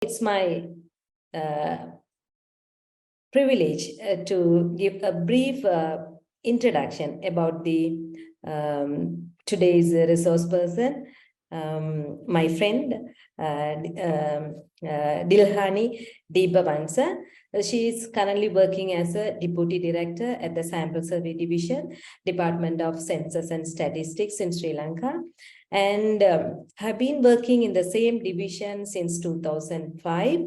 It's my privilege to give a brief introduction about the today's resource person, my friend Dilhani Deepavansa. She is currently working as a Deputy Director at the Sample Survey Division, Department of Census and Statistics in Sri Lanka, and have been working in the same division since 2005.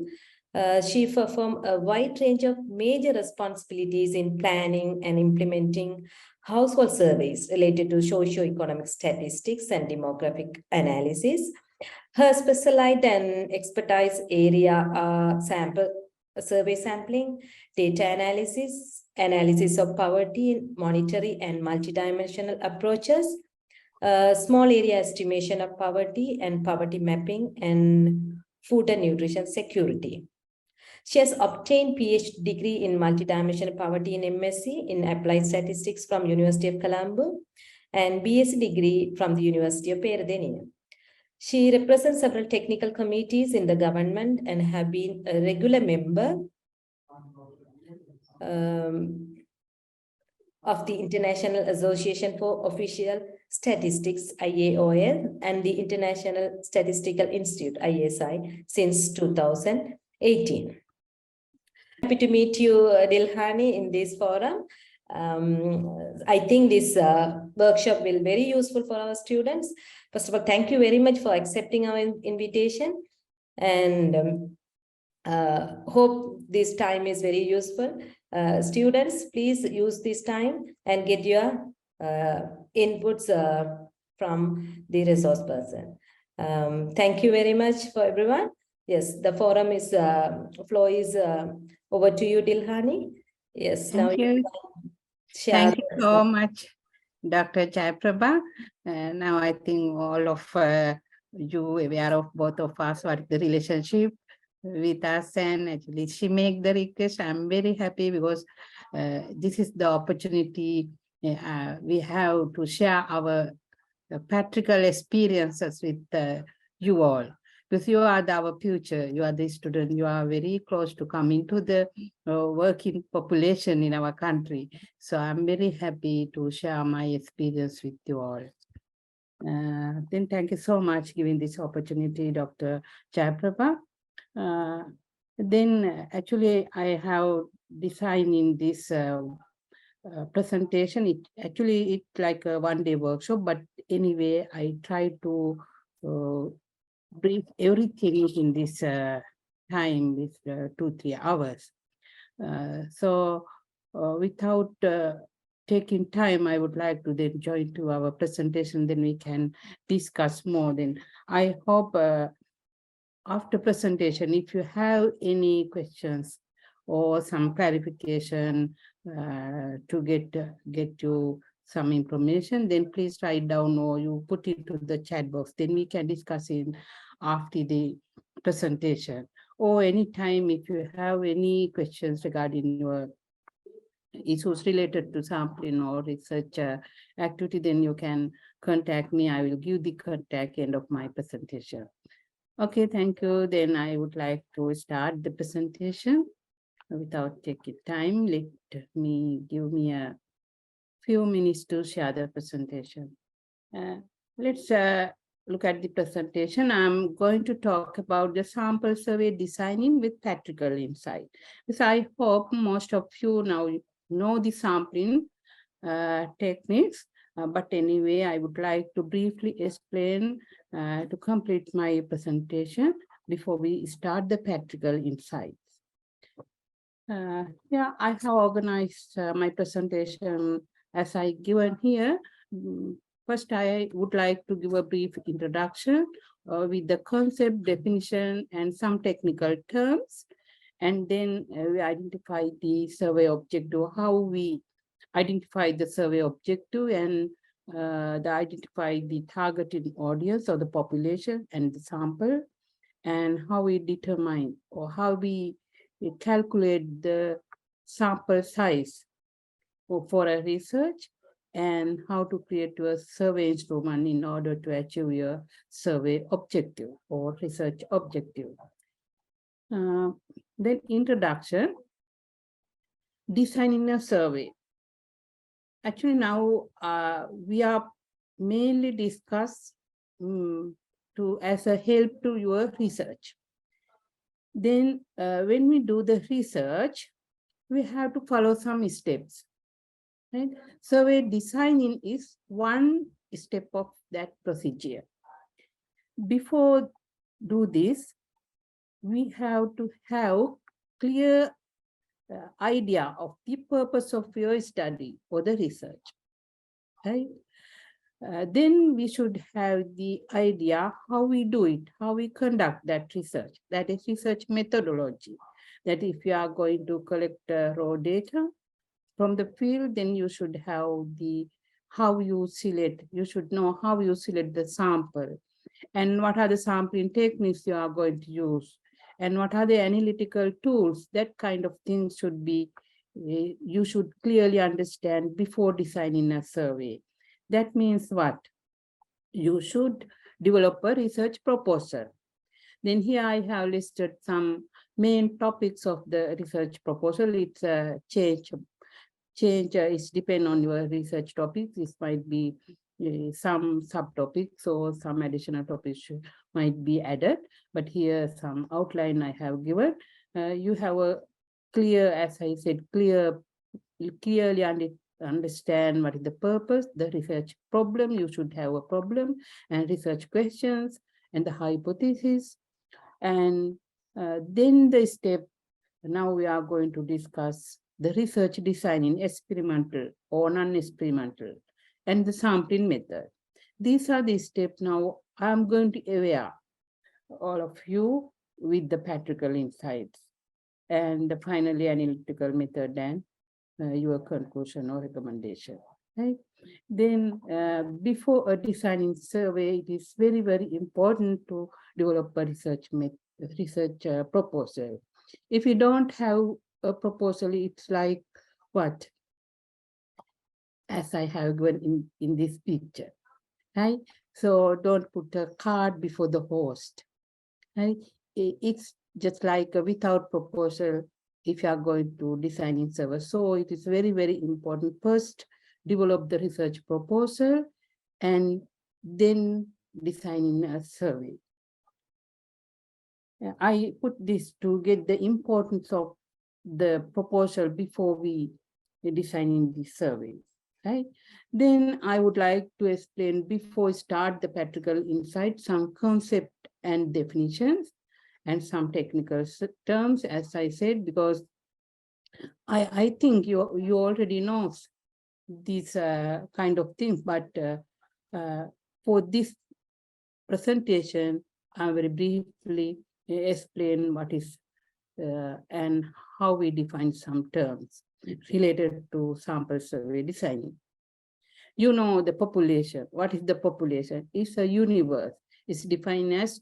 She performed a wide range of major responsibilities in planning and implementing household surveys related to socio-economic statistics and demographic analysis. Her specialized and expertise area are survey sampling, data analysis, analysis of poverty, monetary and multidimensional approaches, small area estimation of poverty and poverty mapping, and food and nutrition security. She has obtained PhD degree in multidimensional poverty in MSc in applied statistics from University of Colombo and BSc degree from the University of Peradeniya. She represents several technical committees in the government and have been a regular member of the International Association for Official Statistics, IAOL, and the International Statistical Institute, ISI, since 2018. Happy to meet you, Dilhani, in this forum. I think this workshop will be very useful for our students. First of all, thank you very much for accepting our invitation, and hope this time is very useful. Students, please use this time and get your inputs from the resource person. Thank you very much for everyone. Yes, the forum is, floor is over to you, Dilhani. Yes, Thank you. Thank you so much, Dr. Jayaprabha. Now I think all of you aware of both of us, what the relationship with us, and actually she make the request. I'm very happy because this is the opportunity we have to share our practical experiences with you all. Because you are our future, you are the student, you are very close to coming to the working population in our country. So I'm very happy to share my experience with you all. Then thank you so much giving this opportunity, Dr. Jayaprabha. Then actually I have designed in this presentation, it's like a one-day workshop, but anyway, I try to brief everything in this time, this 2-3 hours. So without taking time, I would like to then join to our presentation, then we can discuss more. Then I hope after presentation, if you have any questions or some clarification to get you some information, then please write down or you put it to the chat box. Then we can discuss it after the presentation. Or anytime if you have any questions regarding your issues related to sampling or research activity, then you can contact me. I will give the contact end of my presentation. Okay, thank you. Then I would like to start the presentation. Without taking time, let me give me a few minutes to share the presentation. Let's look at the presentation. I'm going to talk about the sample survey designing with practical insight. Because I hope most of you now know the sampling techniques, but anyway, I would like to briefly explain to complete my presentation before we start the practical insights. Yeah, I have organized my presentation as I given here. First, I would like to give a brief introduction with the concept, definition, and some technical terms. And then we identify the survey objective, how we identify the survey objective, and identify the targeted audience or the population and the sample, and how we determine or how we calculate the sample size for a research, and how to create a survey instrument in order to achieve your survey objective or research objective. Then introduction, designing a survey. Actually, now we are mainly discuss to as a help to your research. Then when we do the research, we have to follow some steps. Right? Survey designing is one step of that procedure. Before do this, we have to have clear idea of the purpose of your study or the research. Right? Then we should have the idea how we do it, how we conduct that research. That is research methodology. That if you are going to collect raw data from the field, then you should have the how you select. You should know how you select the sample and what are the sampling techniques you are going to use and what are the analytical tools. That kind of things should be, you should clearly understand before designing a survey. That means what? You should develop a research proposal. Then here I have listed some main topics of the research proposal. It's a change is depend on your research topics. This might be some subtopics or some additional topics might be added. But here some outline I have given. You have a clear, as I said, clearly understand what is the purpose, the research problem. You should have a problem and research questions and the hypothesis. And then the step, now we are going to discuss the research design in experimental or non-experimental and the sampling method. These are the steps. Now I'm going to aware all of you with the practical insights and finally analytical method and your conclusion or recommendation. Right? Then before a designing survey, it is very, very important to develop a research proposal. If you don't have a proposal, it's like what? As I have given in this picture, right? So don't put a cart before the horse, right? It's just like without proposal, if you are going to design in server. So it is very, very important. First, develop the research proposal and then designing a survey. I put this to get the importance of the proposal before we designing the survey, right? Then I would like to explain before start the practical insight, some concept and definitions and some technical terms, as I said, because I think you already know these kind of things, but for this presentation, I will briefly explain what is and how we define some terms related to sample survey designing. You know the population. What is the population? It's a universe. It's defined as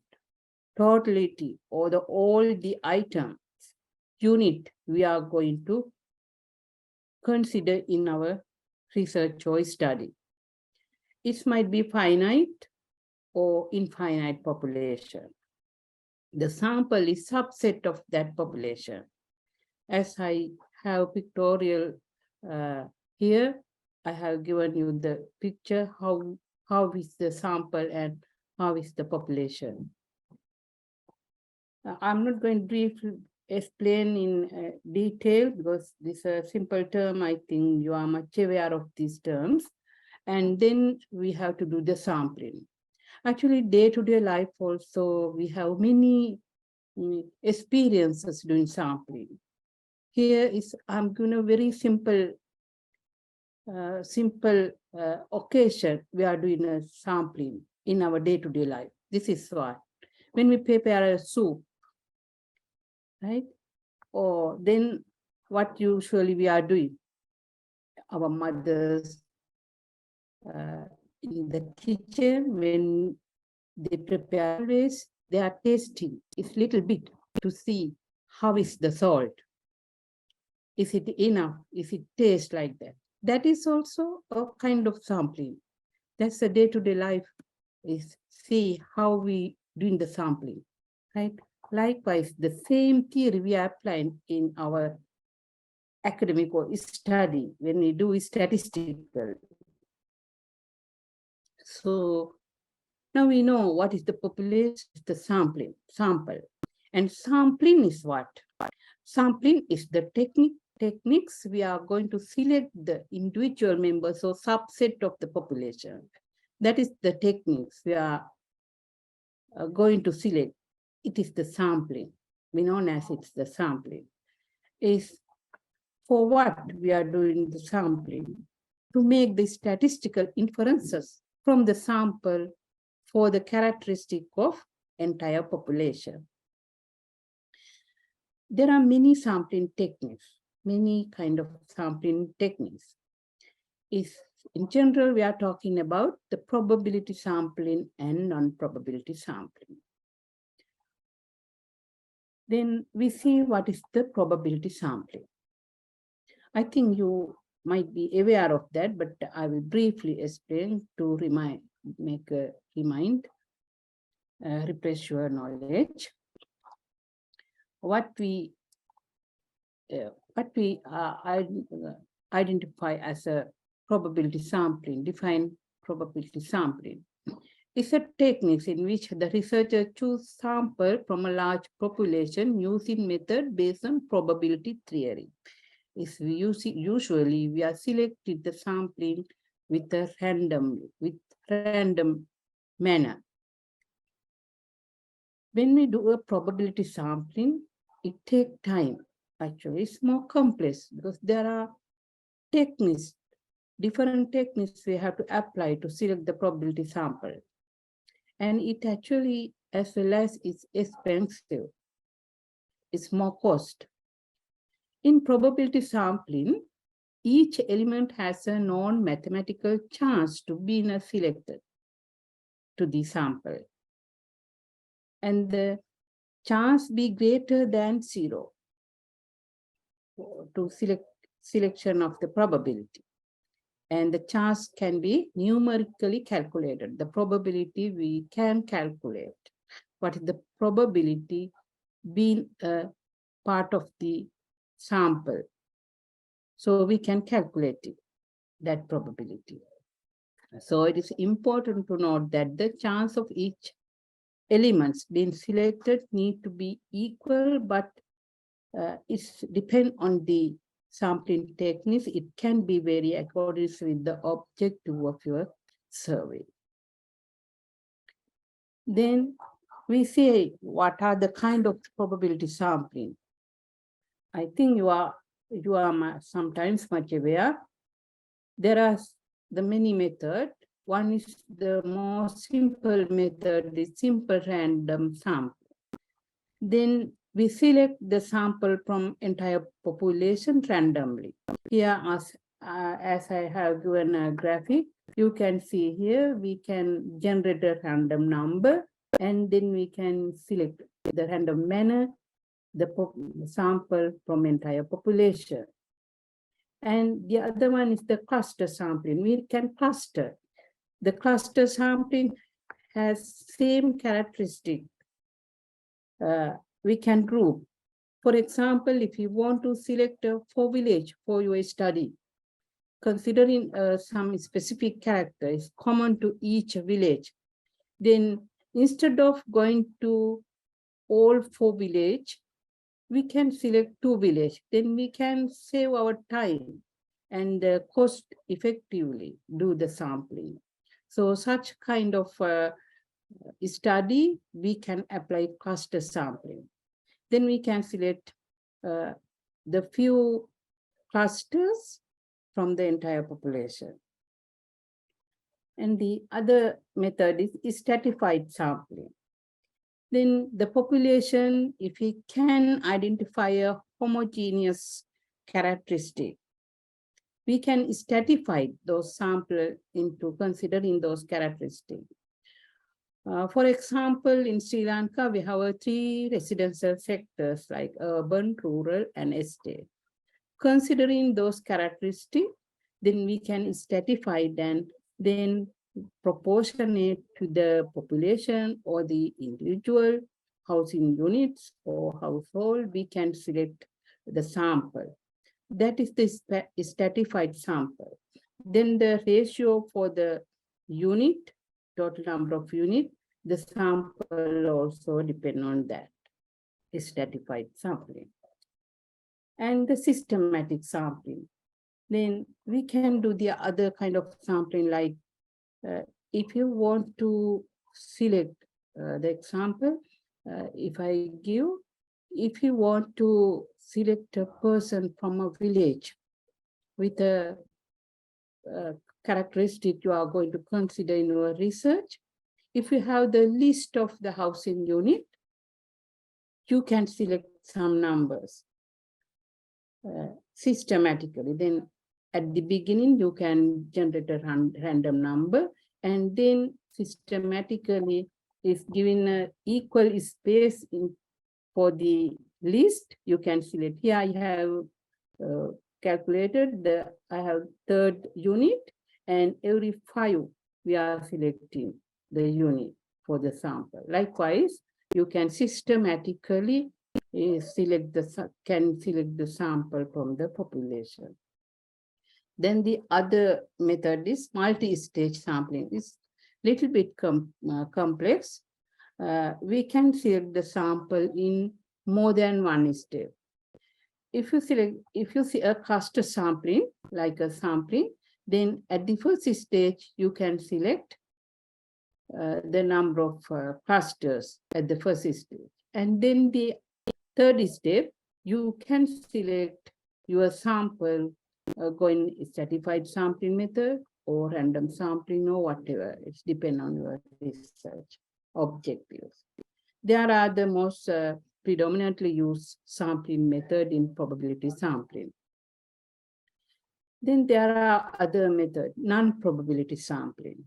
totality or all the items, unit we are going to consider in our research or study. It might be finite or infinite population. The sample is subset of that population. As I have pictorial here, I have given you the picture, how is the sample and how is the population. I'm not going to briefly explain in detail because this is a simple term. I think you are much aware of these terms. And then we have to do the sampling. Actually, day-to-day life also, we have many experiences doing sampling. Here is, I'm going to very simple occasion we are doing a sampling in our day-to-day life. This is why. When we prepare a soup, right? Or then what usually we are doing? Our mothers in the kitchen, when they prepare, always they are tasting. It's little bit to see how is the salt. Is it enough? Is it taste like that? That is also a kind of sampling. That's the day-to-day life, is see how we doing the sampling, right? Likewise, the same theory we apply in our academic or study when we do statistical. So now we know what is the population, the sample. And sampling is what? Sampling is the techniques we are going to select the individual members or subset of the population. That is the techniques we are going to select. It is the sampling. We know as it's the sampling. Is for what we are doing the sampling? To make the statistical inferences from the sample for the characteristic of entire population. There are many sampling techniques, many kind of sampling techniques. In general, we are talking about the probability sampling and non-probability sampling. Then we see what is the probability sampling. I think you might be aware of that, but I will briefly explain to refresh your knowledge. What we identify as a probability sampling, define probability sampling, is a technique in which the researcher choose sample from a large population using method based on probability theory. Usually we are selecting the sampling with a random manner. When we do a probability sampling, it takes time. Actually, it's more complex because there are techniques, different techniques we have to apply to select the probability sample. And it actually, as well as it's expensive, it's more cost. In probability sampling, each element has a non-mathematical chance to be selected to the sample. And the chance be greater than 0 to selection of the probability. And the chance can be numerically calculated. The probability we can calculate. What is the probability being a part of the sample? So we can calculate it, that probability. So it is important to note that the chance of each elements being selected need to be equal, but it depends on the sampling techniques. It can be very according with the objective of your survey. Then we say, what are the kind of probability sampling? I think you are sometimes much aware. There are the many methods. One is the more simple method, the simple random sample. Then we select the sample from entire population randomly. Here, as I have given a graphic, you can see here, we can generate a random number, and then we can select the random manner, the sample from entire population. And the other one is the cluster sampling. We can cluster. The cluster sampling has same characteristic. We can group. For example, if you want to select 4 villages for your study, considering some specific characters common to each village, then instead of going to all 4 villages, we can select 2 villages. Then we can save our time and cost effectively do the sampling. So such kind of study, we can apply cluster sampling. Then we can select the few clusters from the entire population. And the other method is stratified sampling. Then the population, if we can identify a homogeneous characteristic, we can stratify those samples into considering those characteristics. For example, in Sri Lanka, we have 3 residential sectors like urban, rural, and estate. Considering those characteristics, then we can stratify them, then proportionate to the population or the individual housing units or household, we can select the sample. That is the stratified sample. Then the ratio for the unit, total number of unit, the sample also depend on that, stratified sampling. And the systematic sampling. Then we can do the other kind of sampling, like if you want to select the example, if you want to select a person from a village with a characteristic you are going to consider in your research, if you have the list of the housing unit, you can select some numbers systematically. Then at the beginning, you can generate a random number, and then systematically, if given an equal space for the list, you can select. Here I have calculated I have third unit, and every 5 we are selecting the unit for the sample. Likewise, you can systematically select the sample from the population. Then the other method is multi-stage sampling. It's little bit complex. We can select the sample in more than one step. If you see a cluster sampling, like a sampling, then at the first stage, you can select the number of clusters at the first stage. And then the third step, you can select your sample going stratified sampling method or random sampling or whatever. It's depend on your research objectives. There are the most predominantly used sampling method in probability sampling. Then there are other methods, non-probability sampling.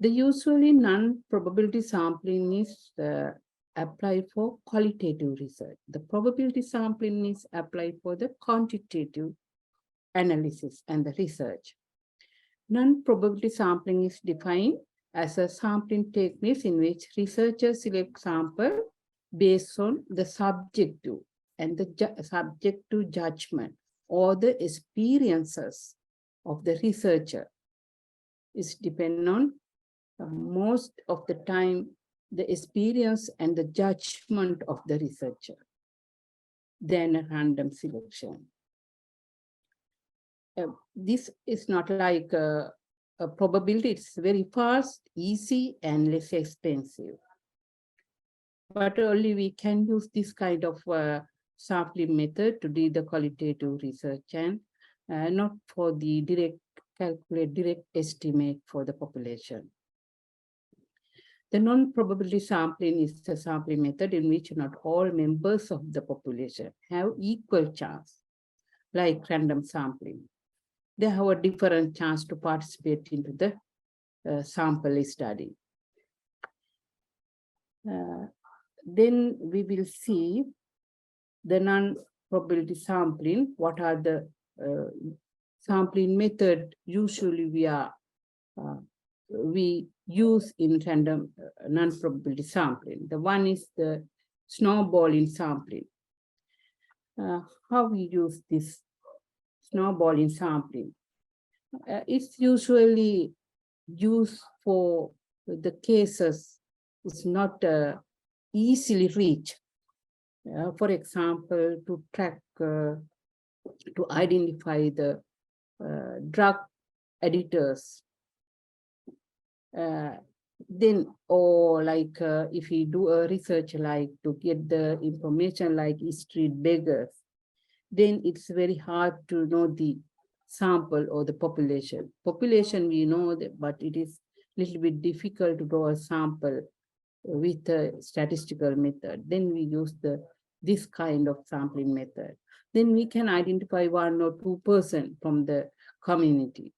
The usually non-probability sampling is applied for qualitative research. The probability sampling is applied for the quantitative analysis and the research. Non-probability sampling is defined as a sampling technique in which researchers select sample based on the subjective and the subjective judgment or the experiences of the researcher. Is depend on most of the time the experience and the judgment of the researcher than a random selection. This is not like a probability. It's very fast, easy, and less expensive. But only we can use this kind of sampling method to do the qualitative research and not for the direct estimate for the population. The non-probability sampling is a sampling method in which not all members of the population have equal chance, like random sampling. They have a different chance to participate into the sample study. Then we will see the non-probability sampling. What are the sampling method usually we use in random non-probability sampling? The one is the snowballing sampling. How we use this snowballing sampling? It's usually used for the cases it's not easily reached. For example, to track, to identify the drug additors. Then, or like if we do a research like to get the information like street beggars, then it's very hard to know the sample or the population. Population we know that, but it is a little bit difficult to draw a sample with a statistical method. Then we use this kind of sampling method. Then we can identify 1 or 2% from the community.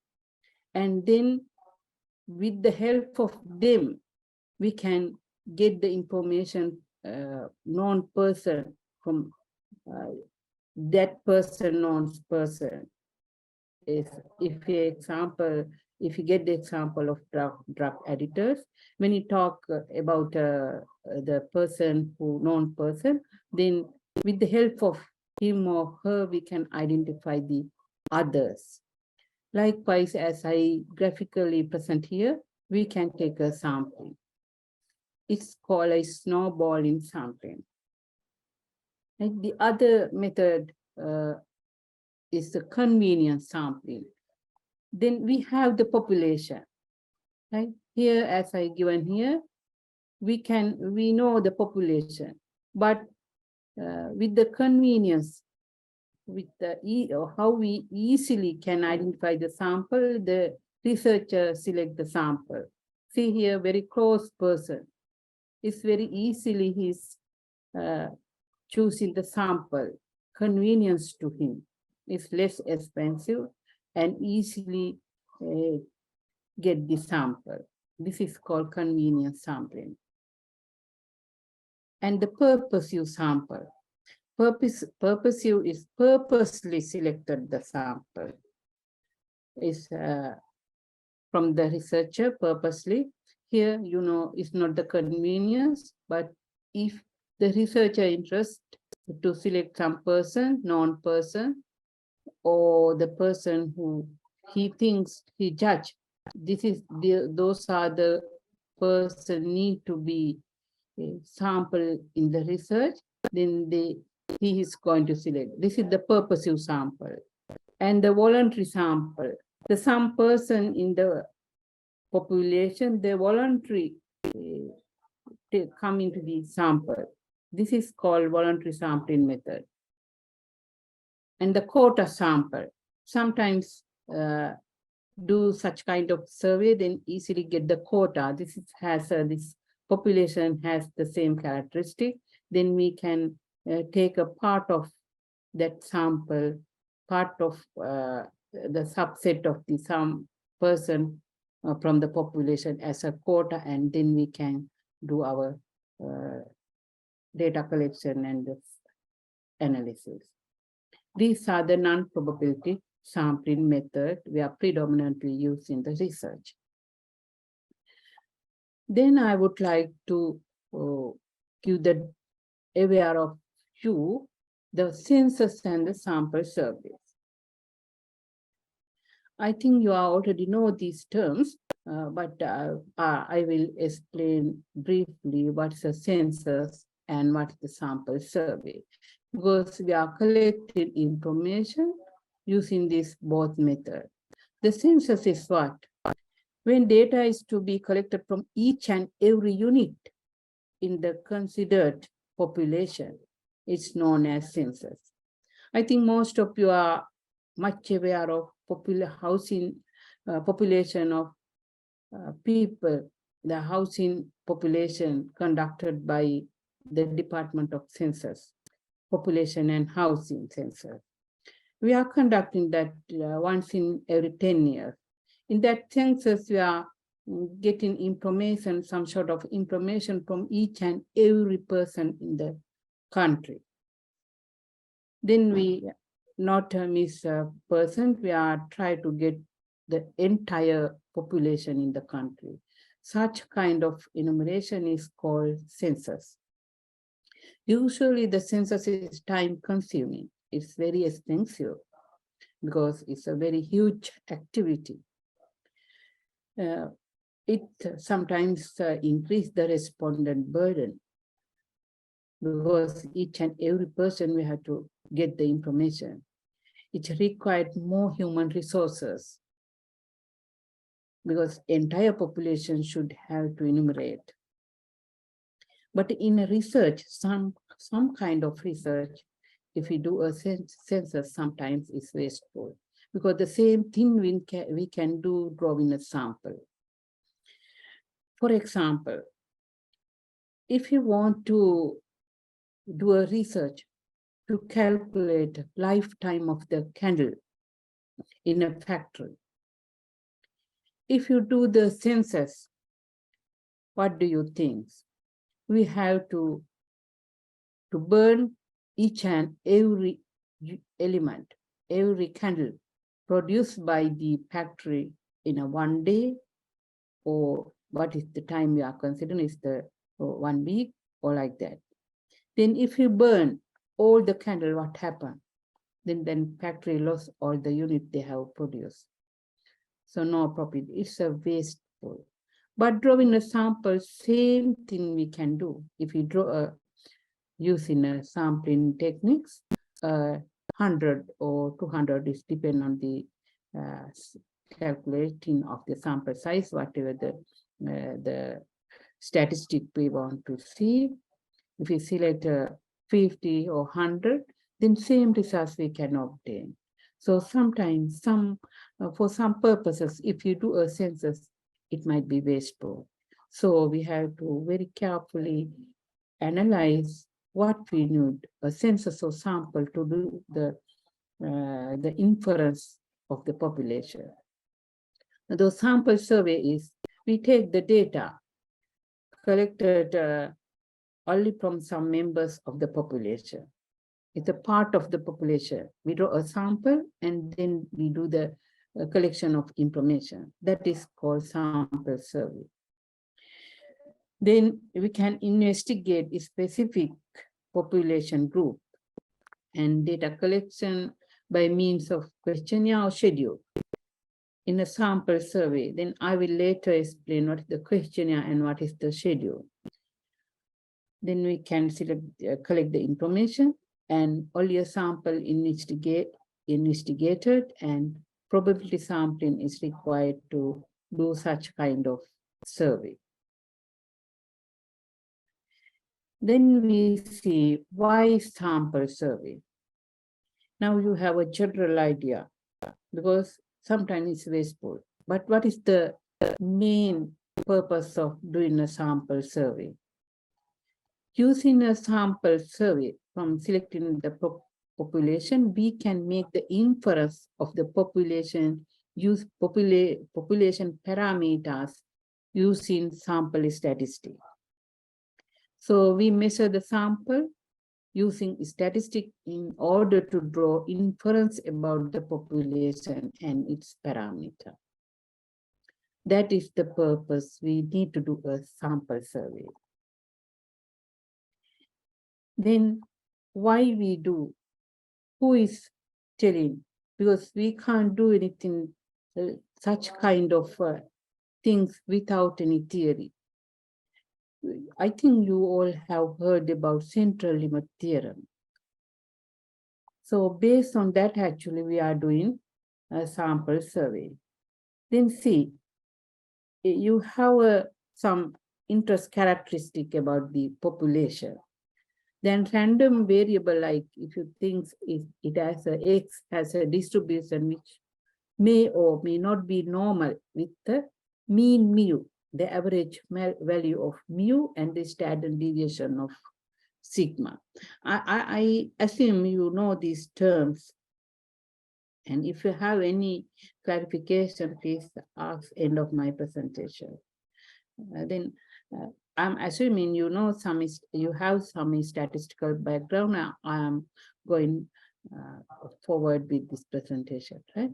And then with the help of them, we can get the information known person from that person known person. If for example, if you get the example of drug addictors, when you talk about the person who known person, then with the help of him or her, we can identify the others. Likewise, as I graphically present here, we can take a sampling. It's called a snowballing sampling. And the other method is the convenience sampling. Then we have the population, right? Here, as I given here, we know the population, but with the convenience, with how we easily can identify the sample, the researcher select the sample. See here, very close person. It's very easily he's choosing the sample. Convenience to him is less expensive and easily get the sample. This is called convenience sampling. And the purposive sample. Purposive is purposely selected the sample. Is from the researcher purposely. Here, you know, it's not the convenience, but if the researcher interest to select some person, non-person, or the person who he thinks he judge, those are the person need to be sample in the research, then he is going to select. This is the purposive sample. And the voluntary sample, some person in the population, they voluntary come into the sample. This is called voluntary sampling method. And the quota sample, sometimes do such kind of survey, then easily get the quota. This has this population has the same characteristic. Then we can take a part of that sample, part of the subset of the some person from the population as a quota, and then we can do our data collection and analysis. These are the non-probability sampling method we are predominantly used in the research. Then I would like to give the aware of you the census and the sample surveys. I think you already know these terms, but I will explain briefly what's a census and what's the sample survey, because we are collecting information using this both method. The census is what? When data is to be collected from each and every unit in the considered population, it's known as census. I think most of you are much aware of population of people, the housing population conducted by the Department of Census, Population and Housing Census. We are conducting that once in every 10 years. In that census, we are getting information, some sort of information from each and every person in the country. Then we not miss a person, we are trying to get the entire population in the country. Such kind of enumeration is called census. Usually the census is time consuming. It's very expensive because it's a very huge activity. It sometimes increase the respondent burden, because each and every person we have to get the information. It required more human resources because entire population should have to enumerate. But in a research, some kind of research, if we do a census, sometimes it's wasteful, because the same thing we can do drawing a sample. For example, if you want to do a research to calculate lifetime of the candle in a factory, if you do the census, what do you think? We have to burn each and every element, every candle produced by the factory in a 1 day, or what is the time we are considering is the 1 week, or like that. Then if you burn all the candle, what happened? Then factory lost all the unit they have produced. So no profit, it's a wasteful. But drawing a sample, same thing we can do. If you draw using a sampling techniques, 100 or 200 is depend on the calculating of the sample size, whatever the statistic we want to see. If we select 50 or 100, then same results we can obtain. So sometimes for some purposes, if you do a census, it might be wasteful. So we have to very carefully analyze what we need, a census or sample to do the inference of the population. The sample survey is, we take the data collected only from some members of the population. It's a part of the population. We draw a sample and then we do the collection of information. That is called sample survey. Then we can investigate a specific population group and data collection by means of questionnaire or schedule in a sample survey. Then I will later explain what is the questionnaire and what is the schedule. Then we can select, collect the information, and only a sample investigated, and probability sampling is required to do such kind of survey. Then we see why sample survey. Now you have a general idea, because sometimes it's wasteful. But what is the main purpose of doing a sample survey? Using a sample survey from selecting the population, we can make the inference of the population, use population parameters using sample statistics. So we measure the sample using statistic in order to draw inference about the population and its parameter. That is the purpose we need to do a sample survey. Then why we do? Who is telling? Because we can't do anything, such kind of things without any theory. I think you all have heard about central limit theorem. So based on that, actually, we are doing a sample survey. Then see, you have some interest characteristic about the population. Then random variable, like if you think it has a X has a distribution which may or may not be normal with the mean mu, the average value of mu and the standard deviation of sigma. I assume you know these terms. And if you have any clarification, please ask end of my presentation. Then I'm assuming you know you have some statistical background. I am going forward with this presentation, right?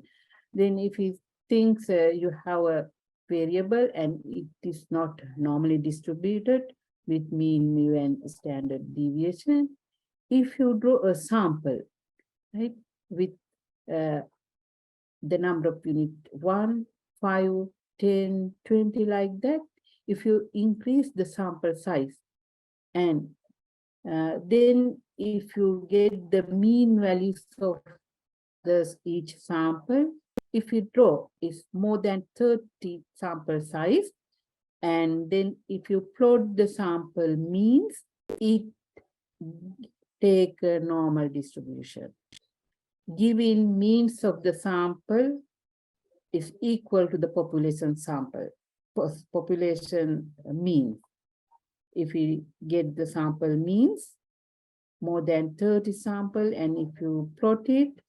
Then if you think you have a variable and it is not normally distributed with mean, mu, and standard deviation, if you draw a sample, right, with the number of unit 1, 5, 10, 20, like that, if you increase the sample size, and then if you get the mean values of each sample, if you draw is more than 30 sample size, and then if you plot the sample means, it take a normal distribution. Giving means of the sample is equal to the population sample, population mean. If we get the sample means, more than 30 sample, and if you plot it,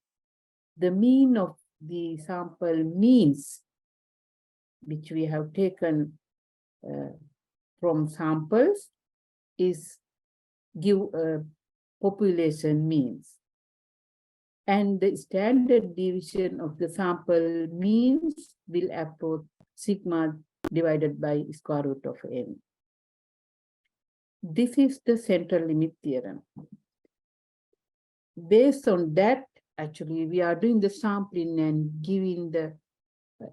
the mean of the sample means, which we have taken from samples, is give a population means. And the standard deviation of the sample means will approach sigma divided by square root of n. This is the central limit theorem. Based on that, actually, we are doing the sampling and giving the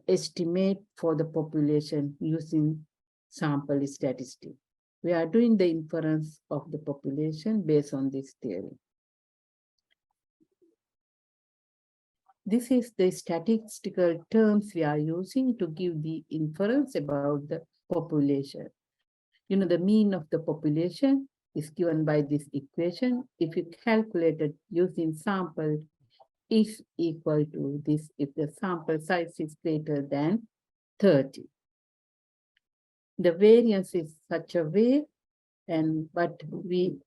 estimate for the population using sample statistic. We are doing the inference of the population based on this theory. This is the statistical terms we are using to give the inference about the population. You know, the mean of the population is given by this equation. If you calculate it using sample, is equal to this if the sample size is greater than 30. The variance is such a way, but we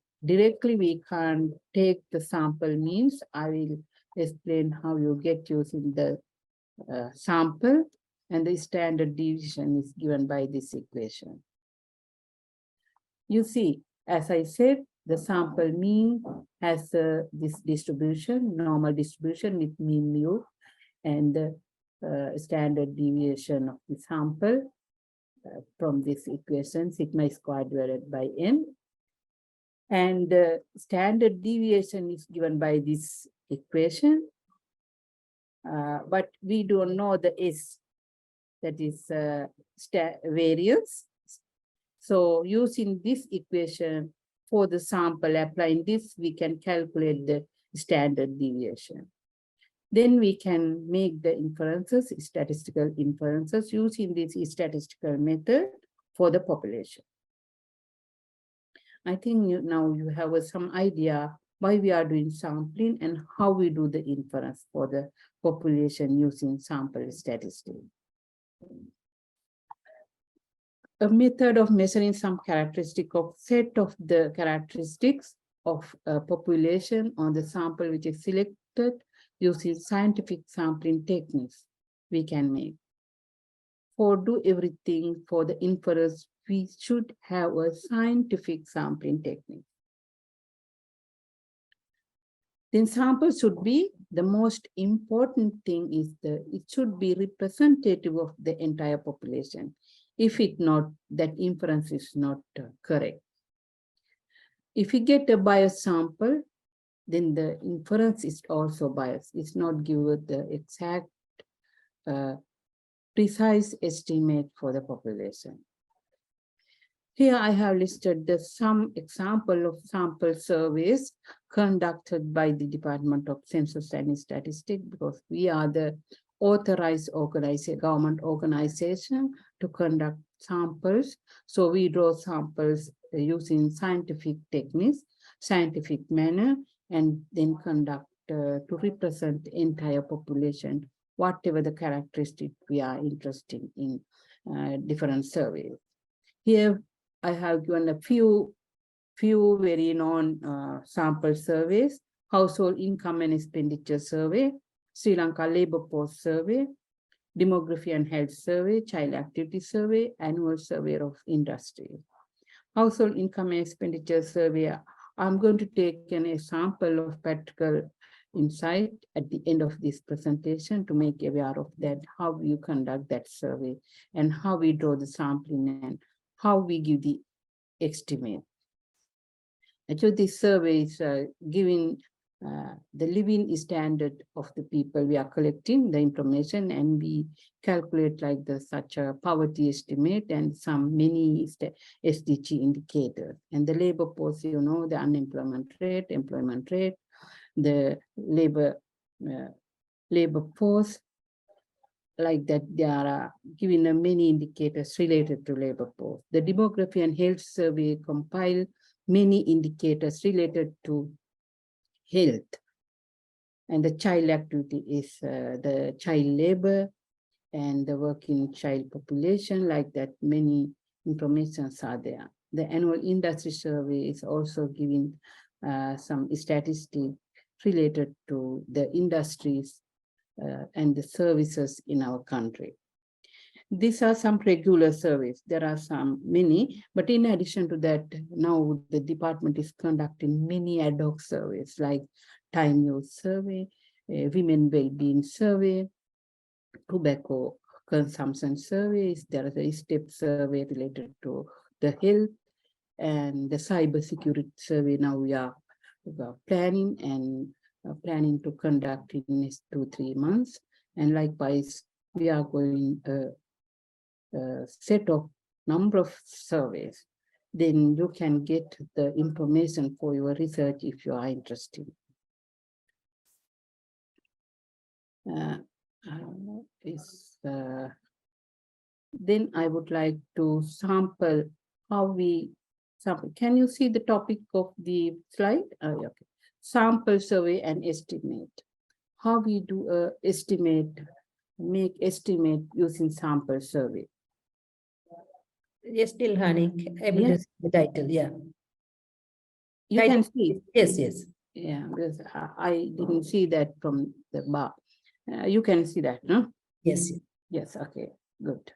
can't take the sample means. I will explain how you get using the sample, and the standard deviation is given by this equation. You see, as I said, the sample mean has this distribution, normal distribution with mean mu, and the standard deviation of the sample from this equation, sigma squared divided by n. And the standard deviation is given by this equation, but we don't know the S, that is variance. So using this equation for the sample, applying this, we can calculate the standard deviation. Then we can make the inferences, statistical inferences, using this statistical method for the population. I think now you have some idea why we are doing sampling and how we do the inference for the population using sample statistics. A method of measuring some characteristic of set of the characteristics of a population on the sample which is selected using scientific sampling techniques we can make. For do everything for the inference, we should have a scientific sampling technique. Then sample should be the most important thing is it should be representative of the entire population. If it not, that inference is not correct. If you get a biased sample, then the inference is also biased. It's not given the exact precise estimate for the population. Here I have listed some example of sample surveys conducted by the Department of Census and Statistics, because we are the authorized government organization to conduct samples. So we draw samples using scientific techniques, scientific manner, and then conduct to represent the entire population, whatever the characteristic we are interested in different surveys. Here I have given a few very known sample surveys: Household Income and Expenditure Survey, Sri Lanka Labour Force Survey, Demography and Health Survey, Child Activity Survey, Annual Survey of Industry. Household Income and Expenditure Survey, I'm going to take an example of practical insight at the end of this presentation to make aware of that, how you conduct that survey and how we draw the sampling and how we give the estimate. Actually, this survey is giving the living standard of the people. We are collecting the information and we calculate like such a poverty estimate and many SDG indicators. And the labor force, you know, the unemployment rate, employment rate, the labor force, like that they are given many indicators related to labor force. The Demography and Health Survey compile many indicators related to health. And the child activity is the child labor and the working child population, like that many informations are there. The Annual Industry Survey is also giving some statistics related to the industries and the services in our country. These are some regular surveys. There are many, but in addition to that, now the department is conducting many ad hoc surveys like time use survey, women well-being survey, tobacco consumption surveys. There is a step survey related to the health, and the cyber security survey. Now we are planning to conduct in next 2-3 months. And likewise, we are going a set of number of surveys. Then you can get the information for your research if you are interested. Then I would like to sample how we sample. Can you see the topic of the slide? Okay. Sample survey and estimate. How we do a estimate, make estimate using sample survey. Yes, still Hanik, able to see the title, yeah. You can see. Yes, yes. Yeah, because I didn't see that from the bar. You can see that, no? Yes. Yes, okay, good.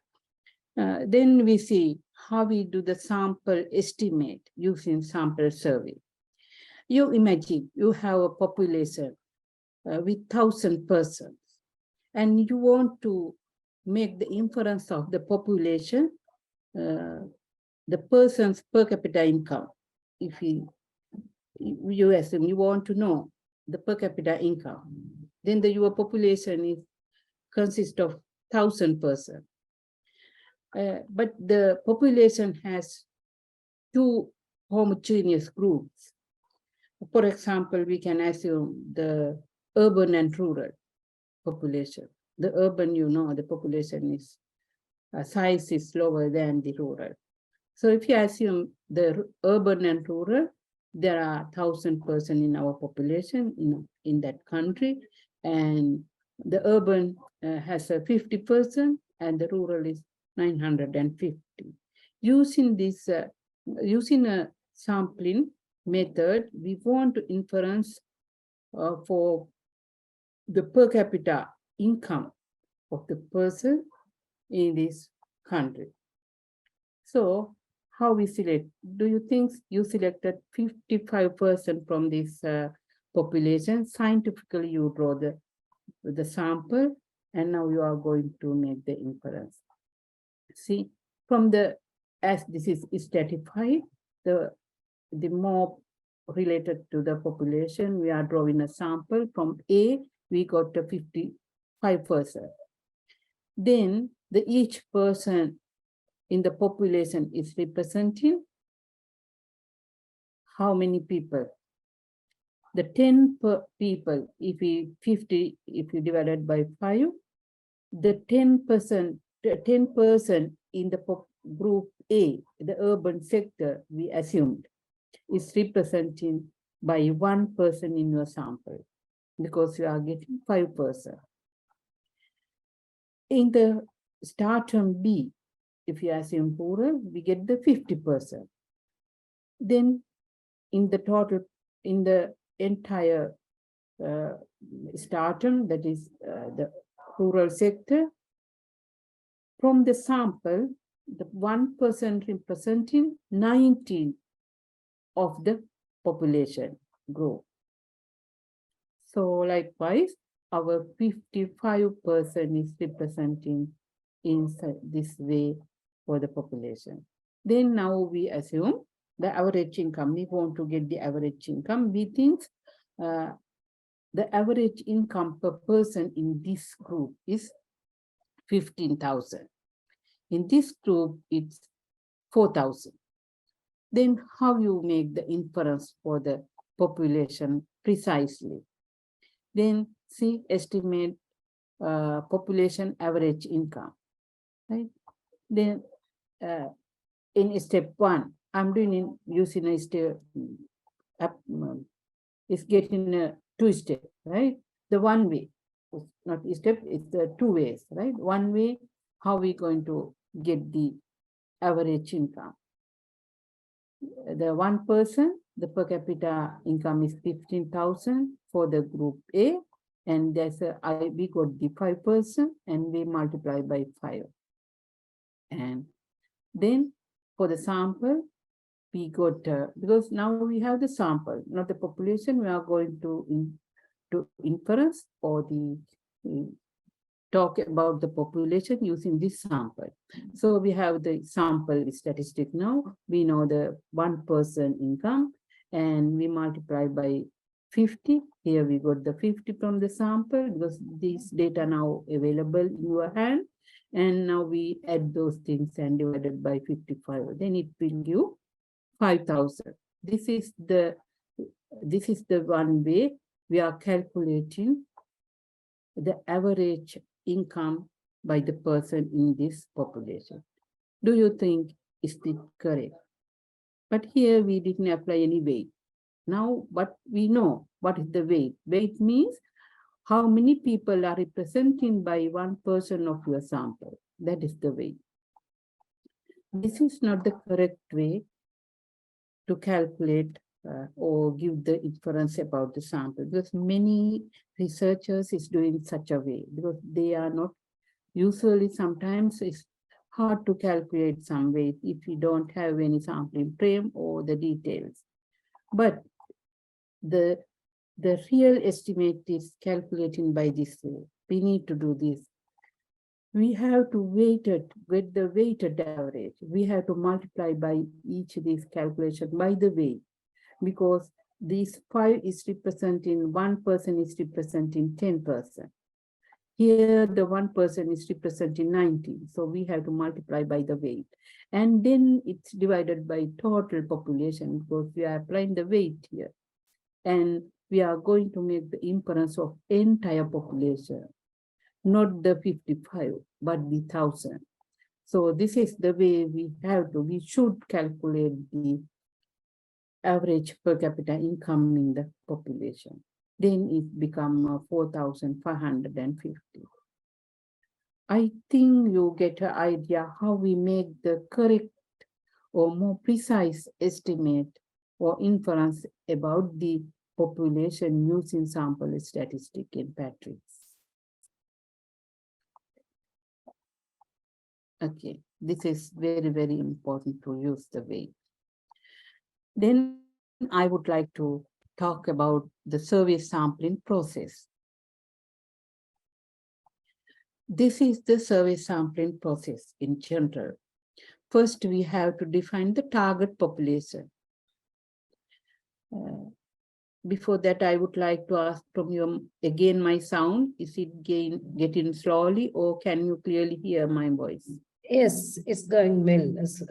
Then we see how we do the sample estimate using sample survey. You imagine you have a population with 1,000 persons, and you want to make the inference of the population, the person's per capita income. If you assume you want to know the per capita income, then your population consists of 1,000 persons. But the population has two homogeneous groups. For example, we can assume the urban and rural population. The urban, the population is size is lower than the rural. So if you assume the urban and rural, there are 1,000 persons in our population in that country, and the urban has a 50% and the rural is 950. Using this, using a sampling method, we want to inference for the per capita income of the person in this country. So how we select? Do you think you selected 55% from this population? Scientifically, you draw the sample, and now you are going to make the inference. See, from as this is stratified, the more related to the population, we are drawing a sample. From A, we got to 55%. Then each person in the population is representing how many people? The 10 people, if you divided by 5, the 10% in the group A, the urban sector, we assumed, is representing by 1 person in your sample, because you are getting 5%. In the stratum B, if you assume rural, we get the 50%. Then in the total, in the entire stratum, that is the rural sector, from the sample, the 1% representing 19 of the population group. So likewise, our 55% is representing in this way for the population. Then now we assume the average income. We want to get the average income. We think the average income per person in this group is 15,000. In this group, it's 4,000. Then how you make the inference for the population precisely? Then see, estimate population average income, right? Then in step 1, I'm doing using a step, it's getting 2 steps, right? The one way, not a step, it's the 2 ways, right? One way, how we going to get the average income? The 1 person, the per capita income is 15,000 for the group A, and we got the 5%, and we multiply by 5. And then for the sample, we got, because now we have the sample, not the population, we are going to to inference or the talk about the population using this sample. So we have the sample statistic now. We know the 1% income and we multiply by 50. Here we got the 50 from the sample because these data now available in your hand. And now we add those things and divided by 55. Then it will give 5,000. This is the one way we are calculating the average income by the person in this population. Do you think is it correct? But here we didn't apply any weight. Now, but we know what is the weight. Weight means how many people are represented by 1% of your sample. That is the weight. This is not the correct way to calculate or give the inference about the sample, because many researchers is doing such a way, because they are not usually, sometimes it's hard to calculate some weight if you don't have any sampling frame or the details. But the real estimate is calculating by this way. We need to do this. We have to weight it with the weighted average. We have to multiply by each of these calculations by the weight, because these 5 is representing 1% is representing 10%. Here the 1% is representing 19. So we have to multiply by the weight. And then it's divided by total population, because we are applying the weight here. And we are going to make the inference of entire population, not the 55, but the 1,000. So this is the way we should calculate the average per capita income in the population. Then it becomes 4,550. I think you get an idea how we make the correct or more precise estimate or inference about the population using sample statistic in Patrick's. Okay, this is very, very important to use the weight. Then I would like to talk about the survey sampling process. This is the survey sampling process in general. First, we have to define the target population. Before that, I would like to ask from you again, my sound, is it getting slowly, or can you clearly hear my voice? Yes, it's going well. It's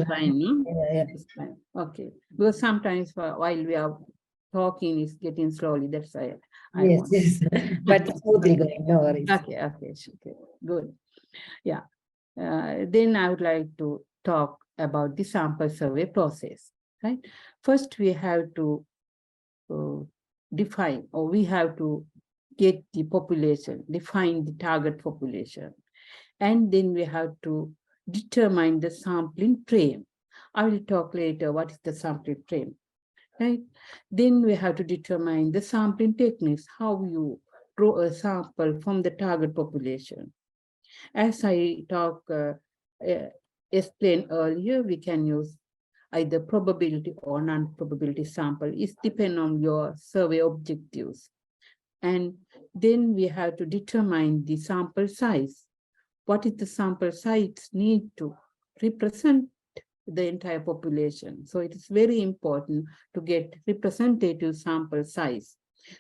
fine, no? Yeah. It's fine. Okay. Because sometimes while we are talking, it's getting slowly. That's why Yes. But smoothly going, no worries. Okay, good. Yeah. Then I would like to talk about the sample survey process, right? First, we have to define, or we have to get the population, define the target population. And then we have to determine the sampling frame. I will talk later what is the sampling frame, right? Then we have to determine the sampling techniques, how you draw a sample from the target population. As I explained earlier, we can use either probability or non-probability sample. It depends on your survey objectives. And then we have to determine the sample size. What is the sample size need to represent the entire population? So it is very important to get representative sample size.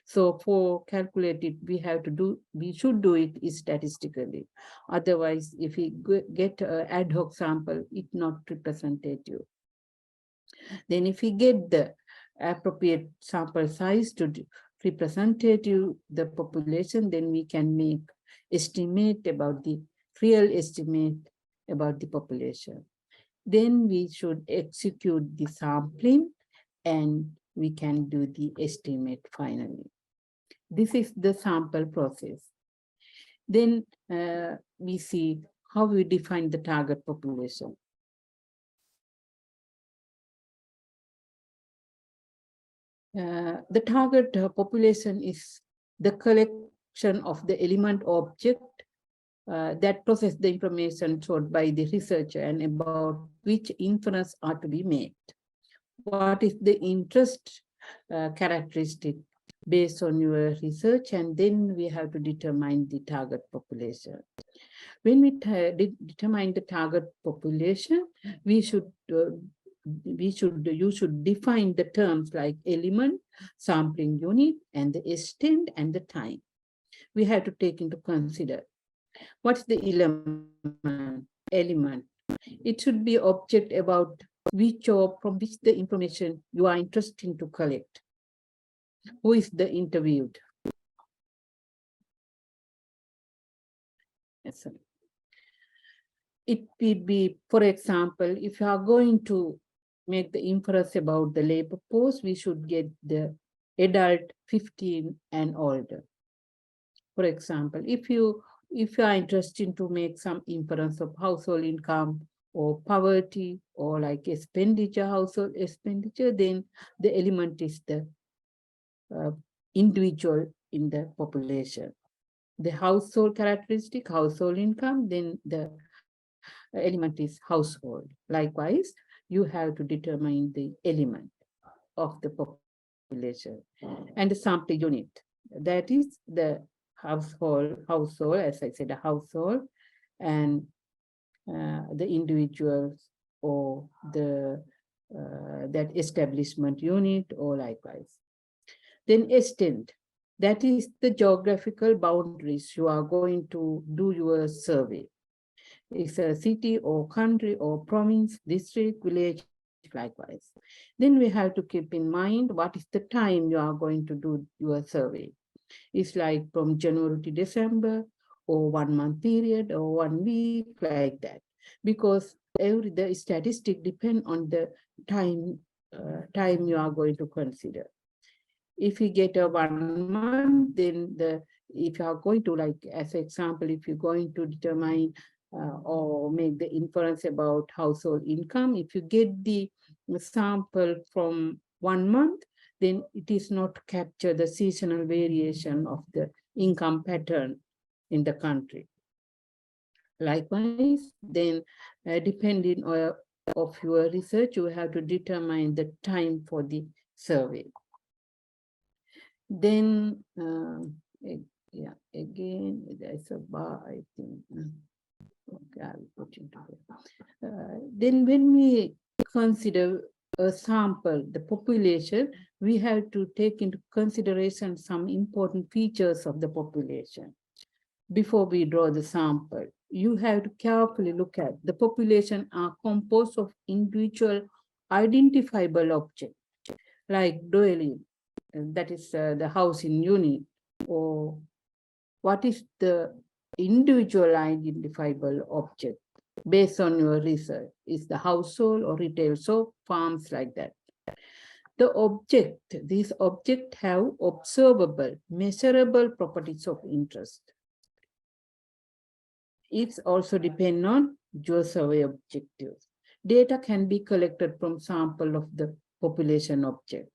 So for calculating, we should do it statistically. Otherwise, if we get an ad hoc sample, it's not representative. Then if we get the appropriate sample size to representative the population, then we can make estimate about the real estimate about the population. Then we should execute the sampling and we can do the estimate finally. This is the sample process. Then we see how we define the target population. The target population is the collection of the element object that process the information stored by the researcher and about which inference are to be made. What is the interest characteristic based on your research, and then we have to determine the target population. When we determine the target population, we should you should define the terms like element, sampling unit, and the extent and the time. We have to take into consider what's the element. It should be object about which or from which the information you are interested to collect. Who is the interviewed? Yes, it will be, for example, if you are going to make the inference about the labor force, we should get the adult 15 and older. For example, if you are interested to make some inference of household income or poverty or like expenditure, household expenditure, then the element is the individual in the population. The household characteristic, household income, then the element is household. Likewise, you have to determine the element of the population and the sampling unit. That is the household, as I said, a household, and the individuals or the that establishment unit or likewise. Then extent, that is the geographical boundaries you are going to do your survey. It's a city or country or province, district, village, likewise. Then we have to keep in mind what is the time you are going to do your survey. It's like from January to December, or 1 month period, or 1 week, like that. Because the statistic depend on the time you are going to consider. If you get a 1 month, then if you are going to, like as an example, if you're going to determine or make the inference about household income, if you get the sample from 1 month, then it is not capture the seasonal variation of the income pattern in the country. Likewise, then depending of your research, you have to determine the time for the survey. Then, yeah, again, there's a bar, I think. Okay, I'll put into it. Then when we consider a sample, the population, we have to take into consideration some important features of the population. Before we draw the sample, you have to carefully look at the population are composed of individual identifiable objects, like dwelling, that is the housing unit, or what is the individual identifiable object based on your research? Is the household or retail, so farms, like that. These objects have observable, measurable properties of interest. It also depends on your survey objectives. Data can be collected from sample of the population object,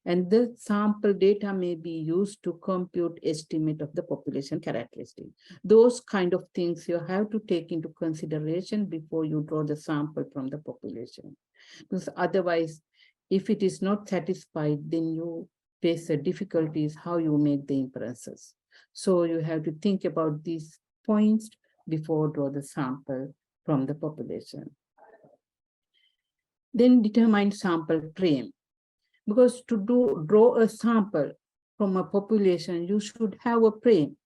and the sample data may be used to compute estimate of the population characteristic. Those kind of things you have to take into consideration before you draw the sample from the population. Because otherwise, if it is not satisfied, then you face the difficulties how you make the inferences. So you have to think about these points before draw the sample from the population. Then determine sample frame. Because to draw a sample from a population, you should have a frame.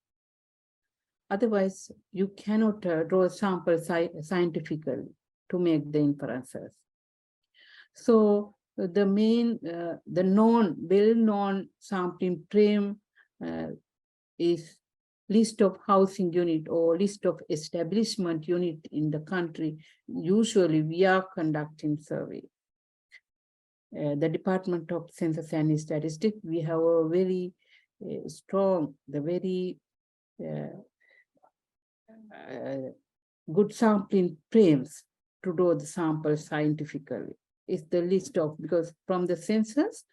Otherwise, you cannot draw a sample scientifically to make the inferences. So the main, well-known sampling frame is list of housing unit or list of establishment unit in the country. Usually we are conducting survey. The Department of Census and Statistics, we have a very strong, good sampling frames to draw the sample scientifically. It's the list of, because from the census,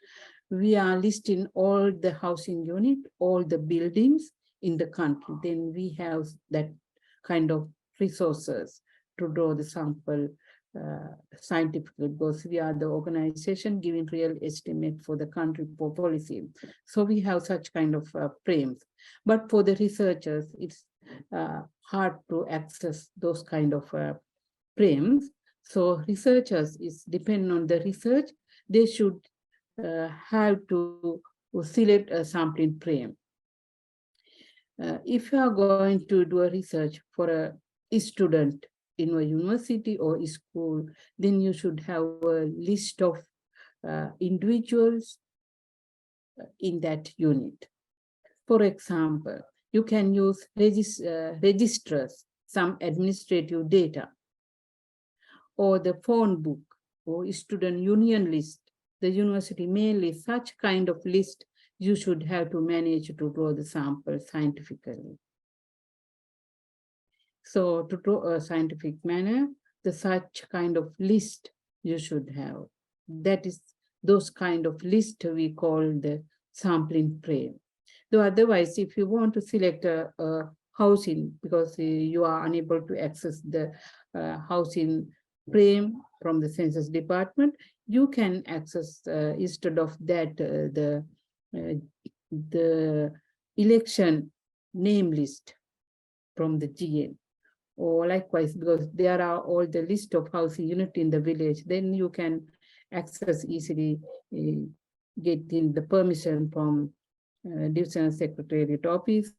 we are listing all the housing unit, all the buildings in the country. Then we have that kind of resources to draw the sample scientifically, because we are the organization giving real estimate for the country policy. So we have such kind of frames. But for the researchers, it's hard to access those kind of frames. So researchers is depend on the research. They should have to select a sampling frame. If you are going to do a research for a student in a university or a school, then you should have a list of individuals in that unit. For example, you can use registers, some administrative data, or the phone book or student union list. The university may list such kind of list you should have to manage to draw the sample scientifically. So to draw a scientific manner, the such kind of list you should have. That is those kind of list we call the sampling frame. Though otherwise, if you want to select a housing because you are unable to access the housing frame from the census department, you can access instead of that the election name list from the GN. Or likewise, because there are all the list of housing unit in the village, then you can access easily, get in the permission from divisional secretariat office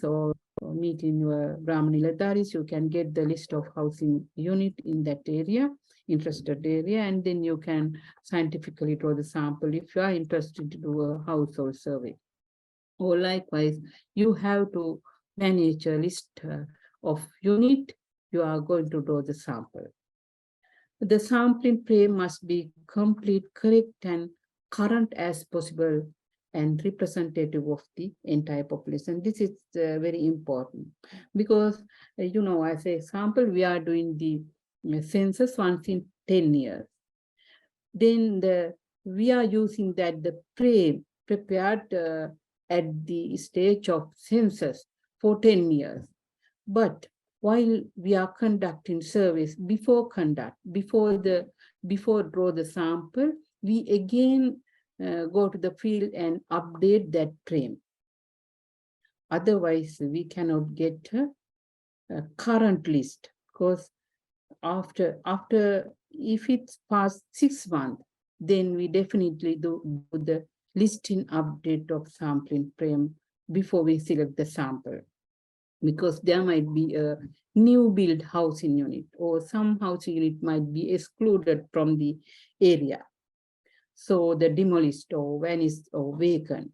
or meet in your Brahmani Lataris, you can get the list of housing unit in that area, interested area, and then you can scientifically draw the sample if you are interested to do a household survey. Or likewise, you have to manage a list of unit you are going to draw the sample. The sampling frame must be complete, correct, and current as possible and representative of the entire population. This is very important because, you know, as a sample, we are doing the census once in 10 years. Then we are using that the frame prepared at the stage of census for 10 years. But while we are conducting surveys, before draw the sample, we again go to the field and update that frame. Otherwise, we cannot get a current list, because after if it's past 6 months, then we definitely do the listing update of sampling frame before we select the sample, because there might be a new build housing unit or some housing unit might be excluded from the area. So the demolished or vanished or vacant.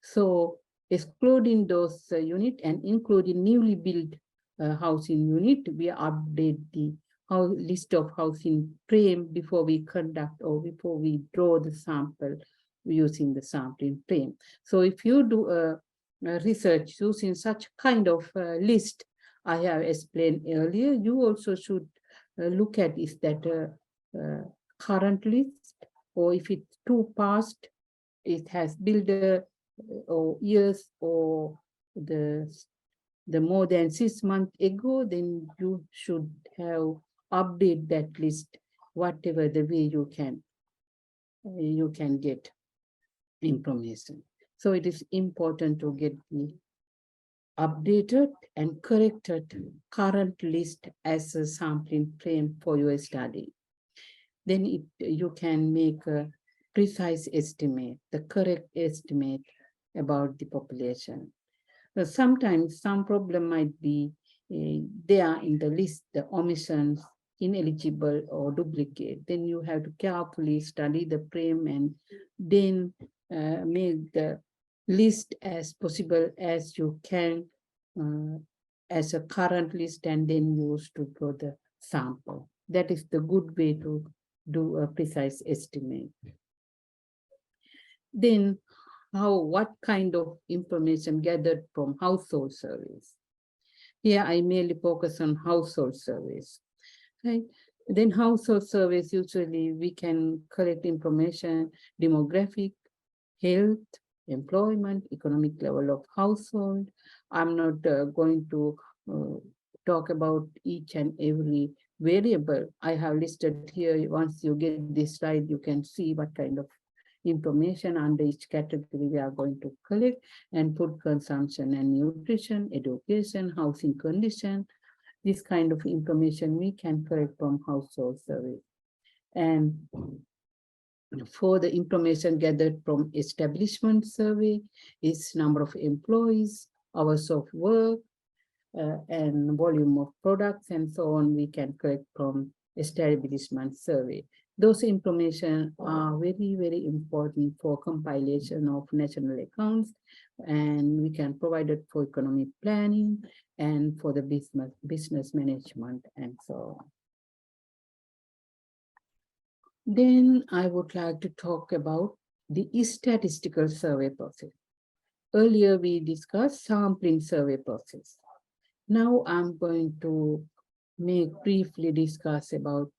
So excluding those unit and including newly built housing unit, we update the list of housing frame before we conduct or before we draw the sample using the sampling frame. So if you do a research using such kind of list I have explained earlier, you also should look at is that current list, or if it's too past, it has builder or years or the more than 6 months ago, then you should have update that list, whatever the way you can get information. So it is important to get the updated and corrected current list as a sampling frame for your study. Then you can make a precise estimate, the correct estimate about the population. Sometimes some problem might be there in the list, the omissions, ineligible or duplicate. Then you have to carefully study the frame and then make the list as possible as you can as a current list, and then use to draw the sample. That is the good way to do a precise estimate. Then what kind of information gathered from household surveys? Here I mainly focus on household surveys. Right? Then household surveys, usually we can collect information, demographic, health, employment, economic level of household. I'm not going to talk about each and every variable I have listed here. Once you get this slide, you can see what kind of information under each category we are going to collect, and food consumption and nutrition, education, housing condition. This kind of information we can collect from household survey. And for the information gathered from establishment survey, is number of employees, hours of work, and volume of products and so on, we can collect from establishment survey. Those information are very, very important for compilation of national accounts, and we can provide it for economic planning and for the business management and so on. Then I would like to talk about the statistical survey process. Earlier we discussed sampling survey process. Now I'm going to briefly discuss about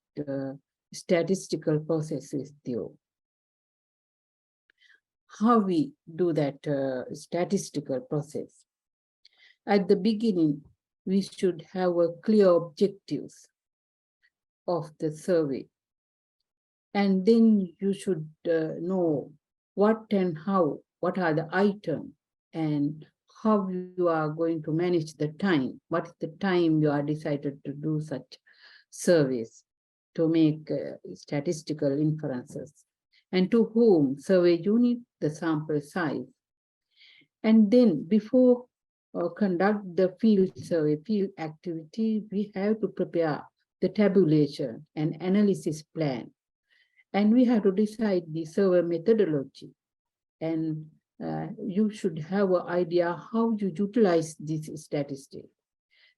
statistical processes theo. How we do that statistical process. At the beginning, we should have a clear objectives of the survey. And then you should know what and how, what are the items, and how you are going to manage the time. What is the time you are decided to do such surveys to make statistical inferences, and to whom, survey unit, the sample size. And then before conduct the field survey, field activity, we have to prepare the tabulation and analysis plan. And we have to decide the survey methodology. And you should have an idea how you utilize this statistic.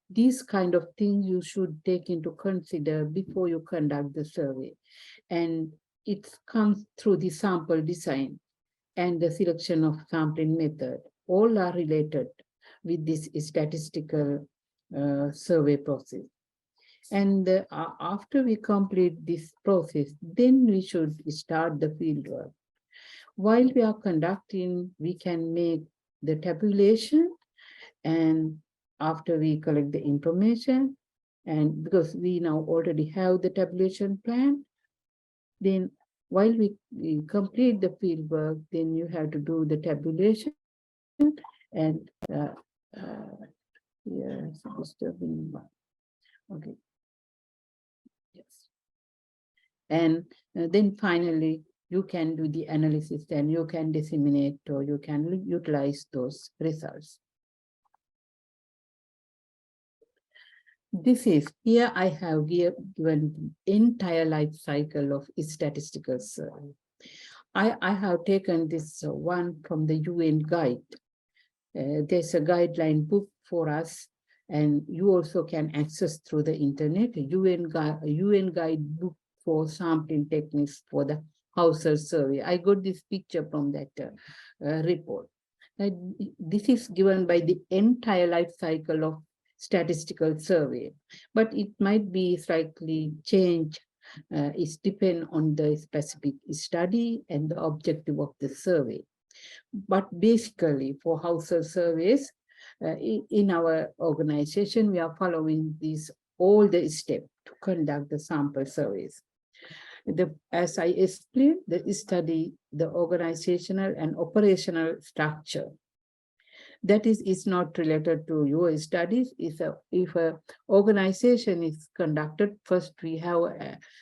These kind of things you should take into consider before you conduct the survey. And it comes through the sample design and the selection of sampling method. All are related with this statistical survey process. And after we complete this process, then we should start the field work. While we are conducting, we can make the tabulation, and after we collect the information, and because we now already have the tabulation plan, then while we complete the field work, then you have to do the tabulation, and yes, disturbing one. Okay. Yes. And then finally, you can do the analysis, and you can disseminate, or you can utilize those results. This is, here I have given the entire life cycle of statistical survey. I have taken this one from the UN guide. There's a guideline book for us, and you also can access through the internet, UN guide book for sampling techniques for the household survey. I got this picture from that report. This is given by the entire life cycle of statistical survey, but it might be slightly changed. It depends on the specific study and the objective of the survey. But basically, for household surveys, in our organization, we are following all the steps to conduct the sample surveys. As I explained, the study, the organizational and operational structure. That is not related to your studies. If an organization is conducted, first we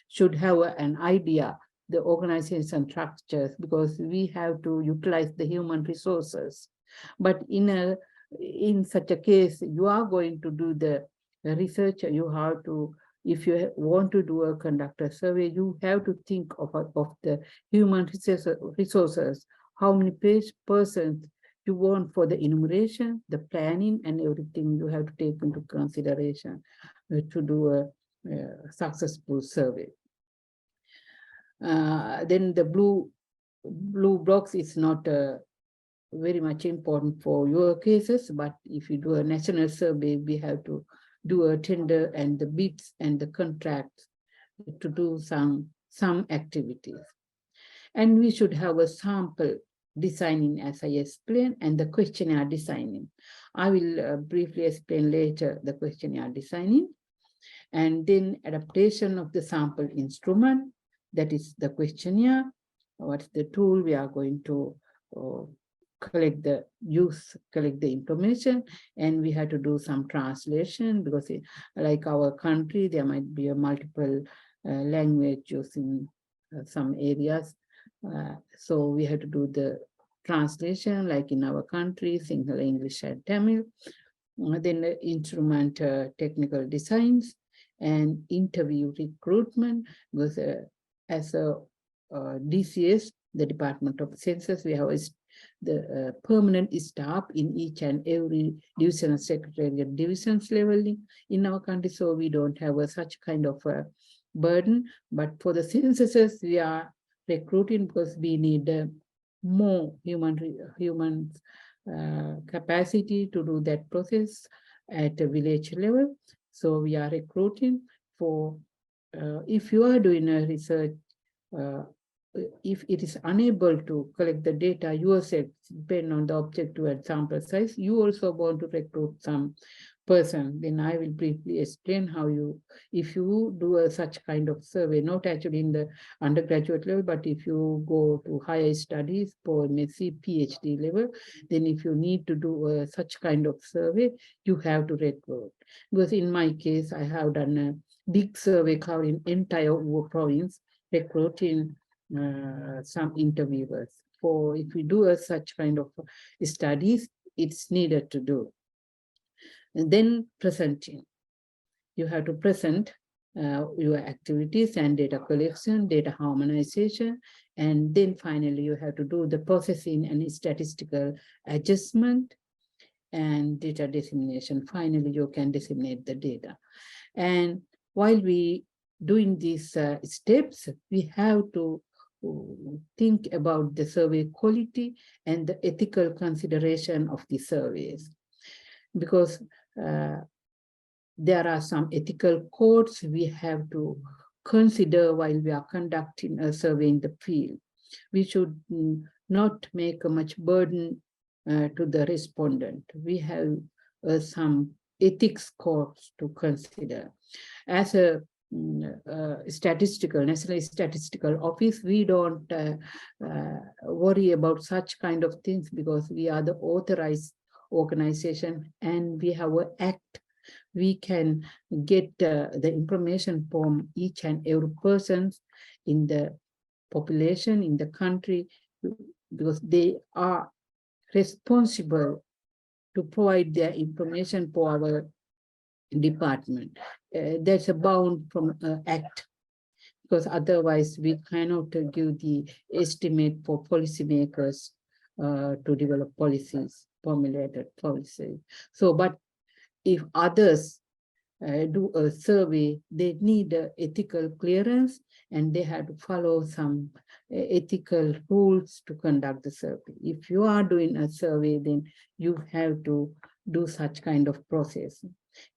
should have an idea the organization structures, because we have to utilize the human resources. But in such a case, you are going to do the research. You have to, if you want to do a conduct a survey, you have to think of the human resources, how many persons you want for the enumeration, the planning, and everything you have to take into consideration to do a successful survey. Then the blue box is not very much important for your cases, but if you do a national survey, we have to do a tender and the bids and the contracts to do some activities. And we should have a sample designing, as I explained, and the questionnaire designing. I will briefly explain later the questionnaire designing. And then adaptation of the sample instrument, that is the questionnaire. What's the tool we are going to collect the information, and we had to do some translation because like our country, there might be a multiple language using some areas. So we had to do the translation, like in our country, Sinhala, English, and Tamil. Then the instrument technical designs and interview recruitment, because as a DCS, the Department of Census, we have the permanent staff in each and every division and secretariat divisions level in our country, so we don't have such kind of a burden. But for the censuses, we are recruiting because we need more human capacity to do that process at a village level. So we are recruiting for, if you are doing a research, if it is unable to collect the data yourself, depending on the objective and sample size, you also want to recruit some person. Then I will briefly explain how you, if you do such kind of survey, not actually in the undergraduate level, but if you go to higher studies for MSc, PhD level, then if you need to do such kind of survey, you have to recruit. Because in my case, I have done a big survey covering entire province, recruiting some interviewers. For if we do such kind of studies, it's needed to do. And then presenting. You have to present your activities and data collection, data harmonization, and then finally you have to do the processing and statistical adjustment and data dissemination. Finally, you can disseminate the data. And while we doing these steps, we have to think about the survey quality and the ethical consideration of the surveys, because there are some ethical codes we have to consider while we are conducting a survey in the field. We should not make a much burden to the respondent. We have some ethics codes to consider. As a National Statistical Office, we don't worry about such kind of things because we are the authorized organization and we have an act. We can get the information from each and every person in the population, in the country, because they are responsible to provide their information for our department. That's a bound from act, because otherwise we cannot give the estimate for policymakers to develop policies, formulated policies. So, but if others do a survey, they need ethical clearance and they have to follow some ethical rules to conduct the survey. If you are doing a survey, then you have to do such kind of process.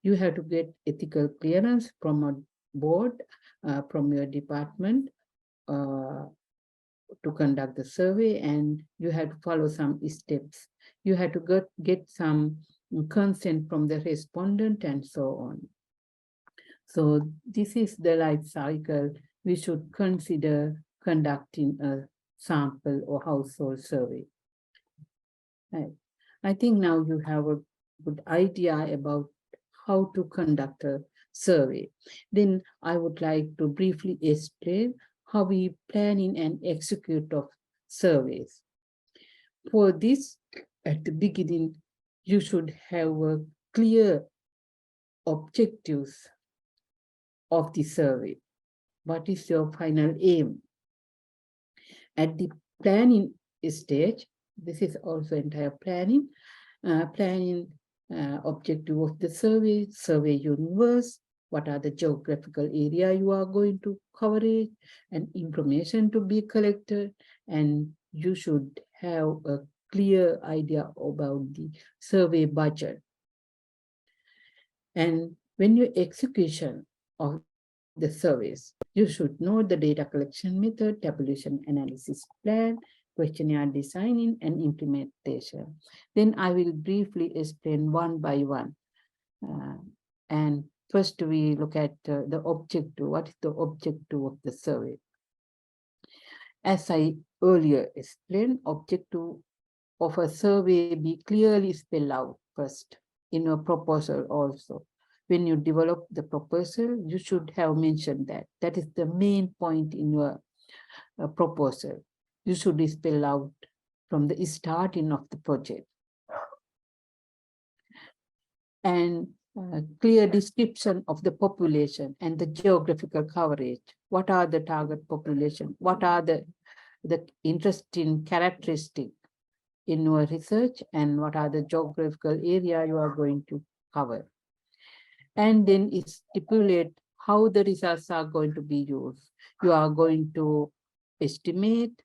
You have to get ethical clearance from a board, from your department to conduct the survey, and you have to follow some steps. You have to get some consent from the respondent and so on. So this is the life cycle we should consider conducting a sample or household survey. I think now you have a good idea about how to conduct a survey. Then I would like to briefly explain how we planning and execute of surveys. For this, at the beginning, you should have a clear objectives of the survey. What is your final aim? At the planning stage, this is also entire planning, objective of the survey universe, what are the geographical area you are going to cover it, and information to be collected, and you should have a clear idea about the survey budget. And when your execution of the surveys, you should know the data collection method, tabulation analysis plan, questionnaire designing, and implementation. Then I will briefly explain one by one. And First, we look at the objective. What is the objective of the survey? As I earlier explained, objective of a survey be clearly spelled out first in your proposal also. When you develop the proposal, you should have mentioned that. That is the main point in your proposal. You should spell out from the starting of the project. And clear description of the population and the geographical coverage. What are the target population? What are the interesting characteristics in your research, and what are the geographical area you are going to cover? And then stipulate how the results are going to be used. You are going to estimate,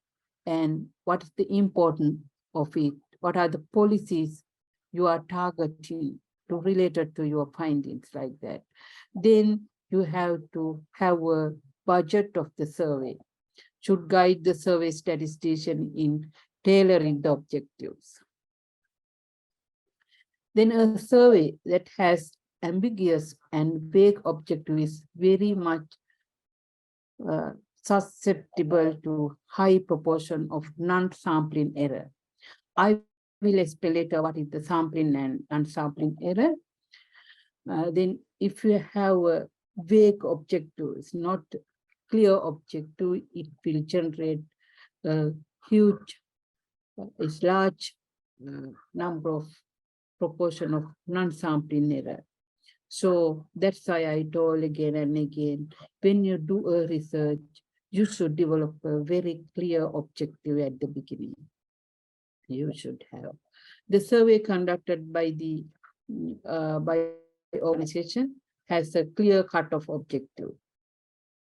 and what is the importance of it? What are the policies you are targeting to related to your findings, like that? Then you have to have a budget of the survey, should guide the survey statistician in tailoring the objectives. Then a survey that has ambiguous and vague objective is very much susceptible to high proportion of non-sampling error. I will explain later what is the sampling and non-sampling error. Then if you have a vague objectives, not clear objective, it will generate a huge, large number of proportion of non-sampling error. So that's why I told again and again, when you do a research, you should develop a very clear objective at the beginning. You should have. The survey conducted by the organization has a clear cut of objective.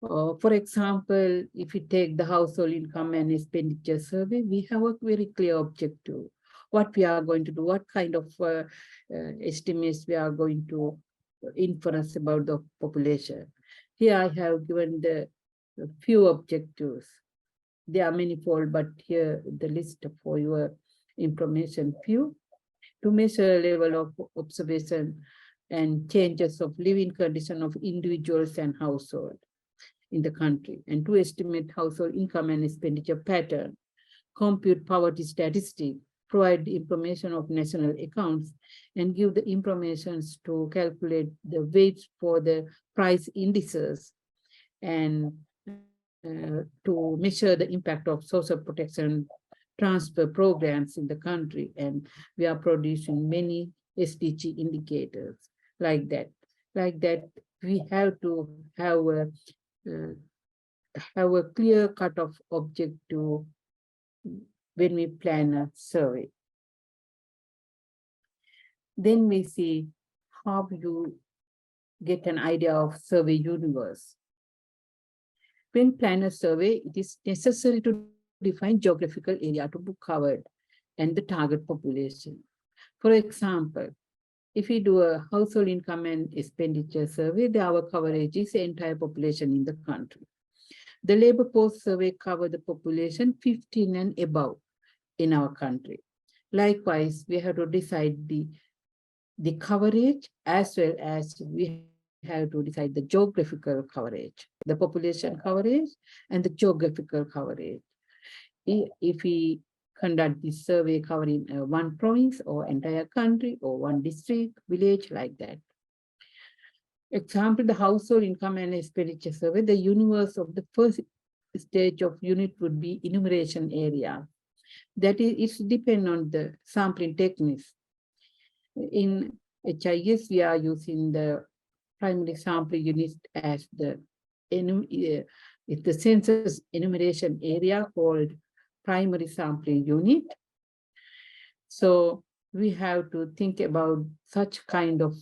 For example, if we take the household income and expenditure survey, we have a very clear objective. What we are going to do, what kind of estimates we are going to inference about the population. Here I have given the few objectives. They are manifold, but here the list for your information few. To measure level of observation and changes of living condition of individuals and household in the country, and to estimate household income and expenditure pattern, compute poverty statistic, provide information of national accounts, and give the information to calculate the weights for the price indices, and to measure the impact of social protection transfer programs in the country. And we are producing many SDG indicators like that. Like that, we have to have a clear cut of objective when we plan a survey. Then we see how you get an idea of survey universe. When plan a survey, it is necessary to define geographical area to be covered and the target population. For example, if we do a household income and expenditure survey, our coverage is the entire population in the country. The labor force survey covers the population 15 and above in our country. Likewise, we have to decide the coverage, as well as we have to decide the geographical coverage, the population coverage and the geographical coverage. If we conduct this survey covering one province or entire country or one district, village, like that. Example, the household income and expenditure survey, the universe of the first stage of unit would be enumeration area. That is, it depends on the sampling techniques. In HIS, we are using the primary sampling unit as the census enumeration area called primary sampling unit. So we have to think about such kind of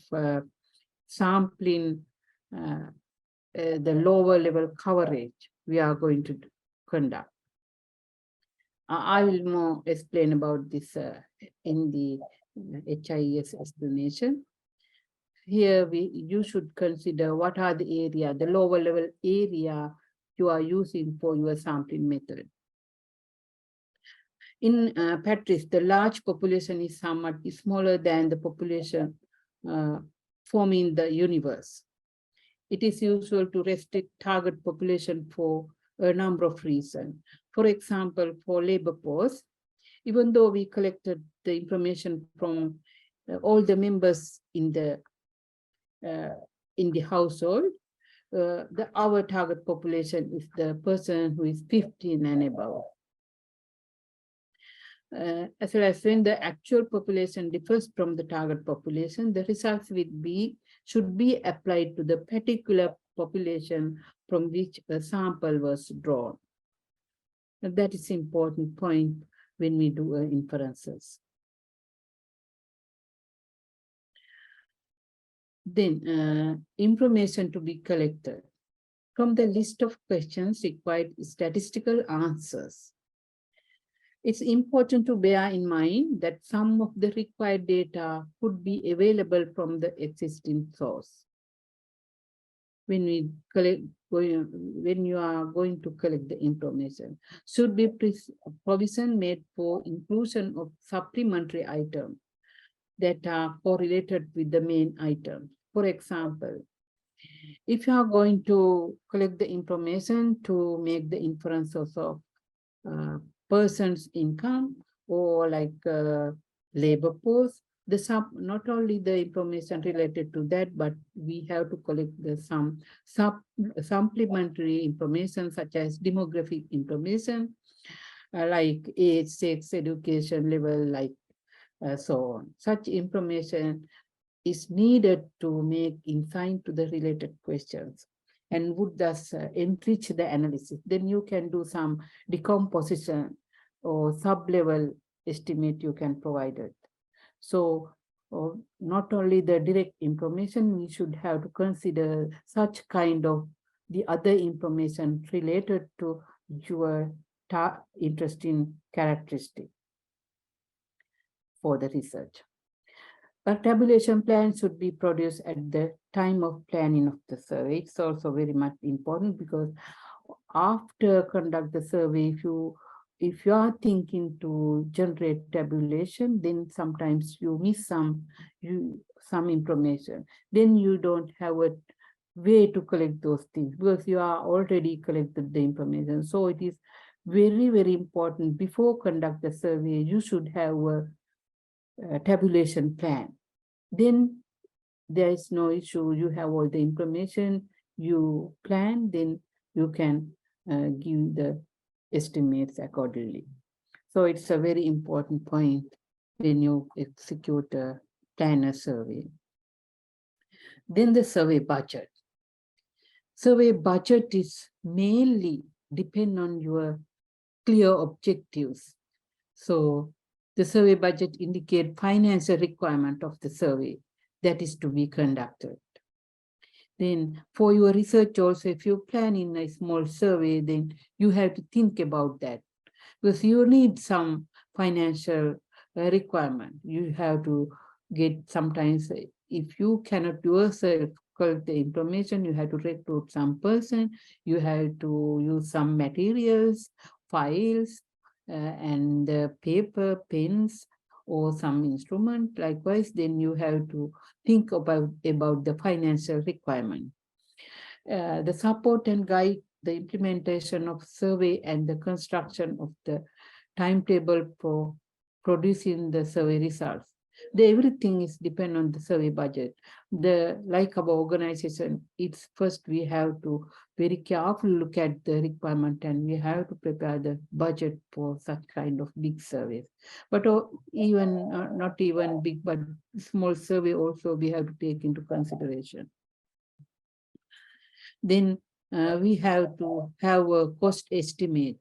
sampling, the lower level coverage we are going to conduct. I will more explain about this in the HIS explanation. Here you should consider what are the area, the lower level area you are using for your sampling method. In Patrice, the large population is somewhat smaller than the population forming the universe. It is usual to restrict target population for a number of reasons. For example, for labor force, even though we collected the information from all the members in the household, our target population is the person who is 15 and above. As well as when the actual population differs from the target population, the results should be applied to the particular population from which a sample was drawn. And that is an important point when we do inferences. Then information to be collected. From the list of questions required statistical answers. It's important to bear in mind that some of the required data could be available from the existing source. When you are going to collect the information, should be provision made for inclusion of supplementary items that are correlated with the main item. For example, if you are going to collect the information to make the inferences of person's income or like labor force, not only the information related to that, but we have to collect some supplementary information such as demographic information, like age, sex, education level, like so on. Such information is needed to make insight to the related questions and would thus enrich the analysis. Then you can do some decomposition or sub-level estimate you can provide it. So not only the direct information, we should have to consider such kind of the other information related to your interesting characteristic for the research. A tabulation plan should be produced at the time of planning of the survey. It's also very much important because after conduct the survey, if you are thinking to generate tabulation, then sometimes you miss some information. Then you don't have a way to collect those things because you are already collected the information. So it is very, very important before conduct the survey, you should have a tabulation plan. Then there is no issue. You have all the information, you plan, then you can give the estimates accordingly. So it's a very important point when you execute a planner survey. Then the survey budget. Survey budget is mainly depend on your clear objectives. So the survey budget indicates financial requirement of the survey that is to be conducted. Then for your research also, if you plan in a small survey, then you have to think about that because you need some financial requirement. You have to get sometimes, if you cannot yourself collect the information, you have to recruit some person, you have to use some materials, files, and paper, pens, or some instrument. Likewise, then you have to think about the financial requirement. The support and guide the implementation of survey and the construction of the timetable for producing the survey results. Everything is depend on the survey budget. Like our organization, it's first we have to very carefully look at the requirement and we have to prepare the budget for such kind of big surveys. But even not even big, but small survey also we have to take into consideration. Then we have to have a cost estimate.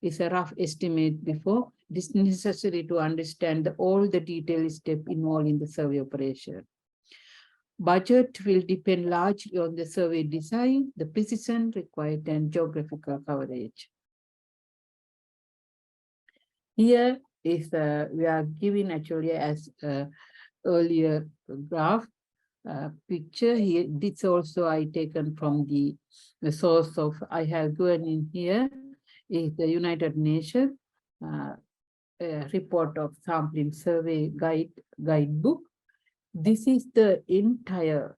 It's a rough estimate before. It is necessary to understand all the detailed steps involved in the survey operation. Budget will depend largely on the survey design, the precision required, and geographical coverage. Here is we are giving actually as earlier graph picture here. This also I taken from the source of I have given in here is the United Nations report of sampling survey guidebook. This is the entire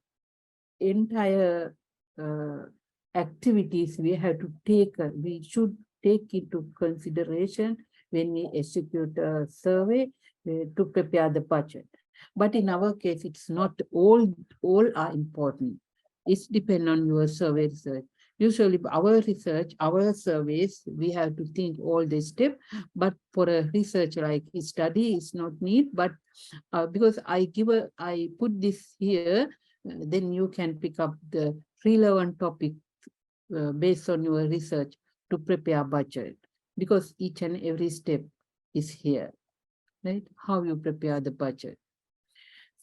activities we have to take, we should take into consideration when we execute a survey to prepare the budget. But in our case, it's not all are important. It's depend on your survey research. Usually our research, our surveys, we have to think all the steps, but for a research like study, it's not need, but because I put this here, then you can pick up the relevant topic based on your research to prepare budget, because each and every step is here, right? How you prepare the budget.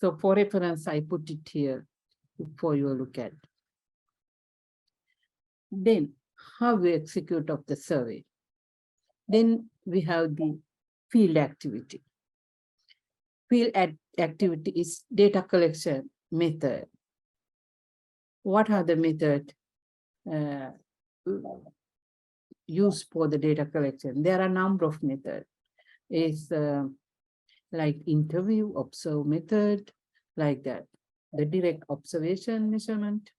So for reference, I put it here for you to look at. Then how we execute of the survey. Then we have the field activity. Field activity is data collection method. What are the methods used for the data collection? There are a number of methods. It's like interview, observe method, like that. The direct observation measurement.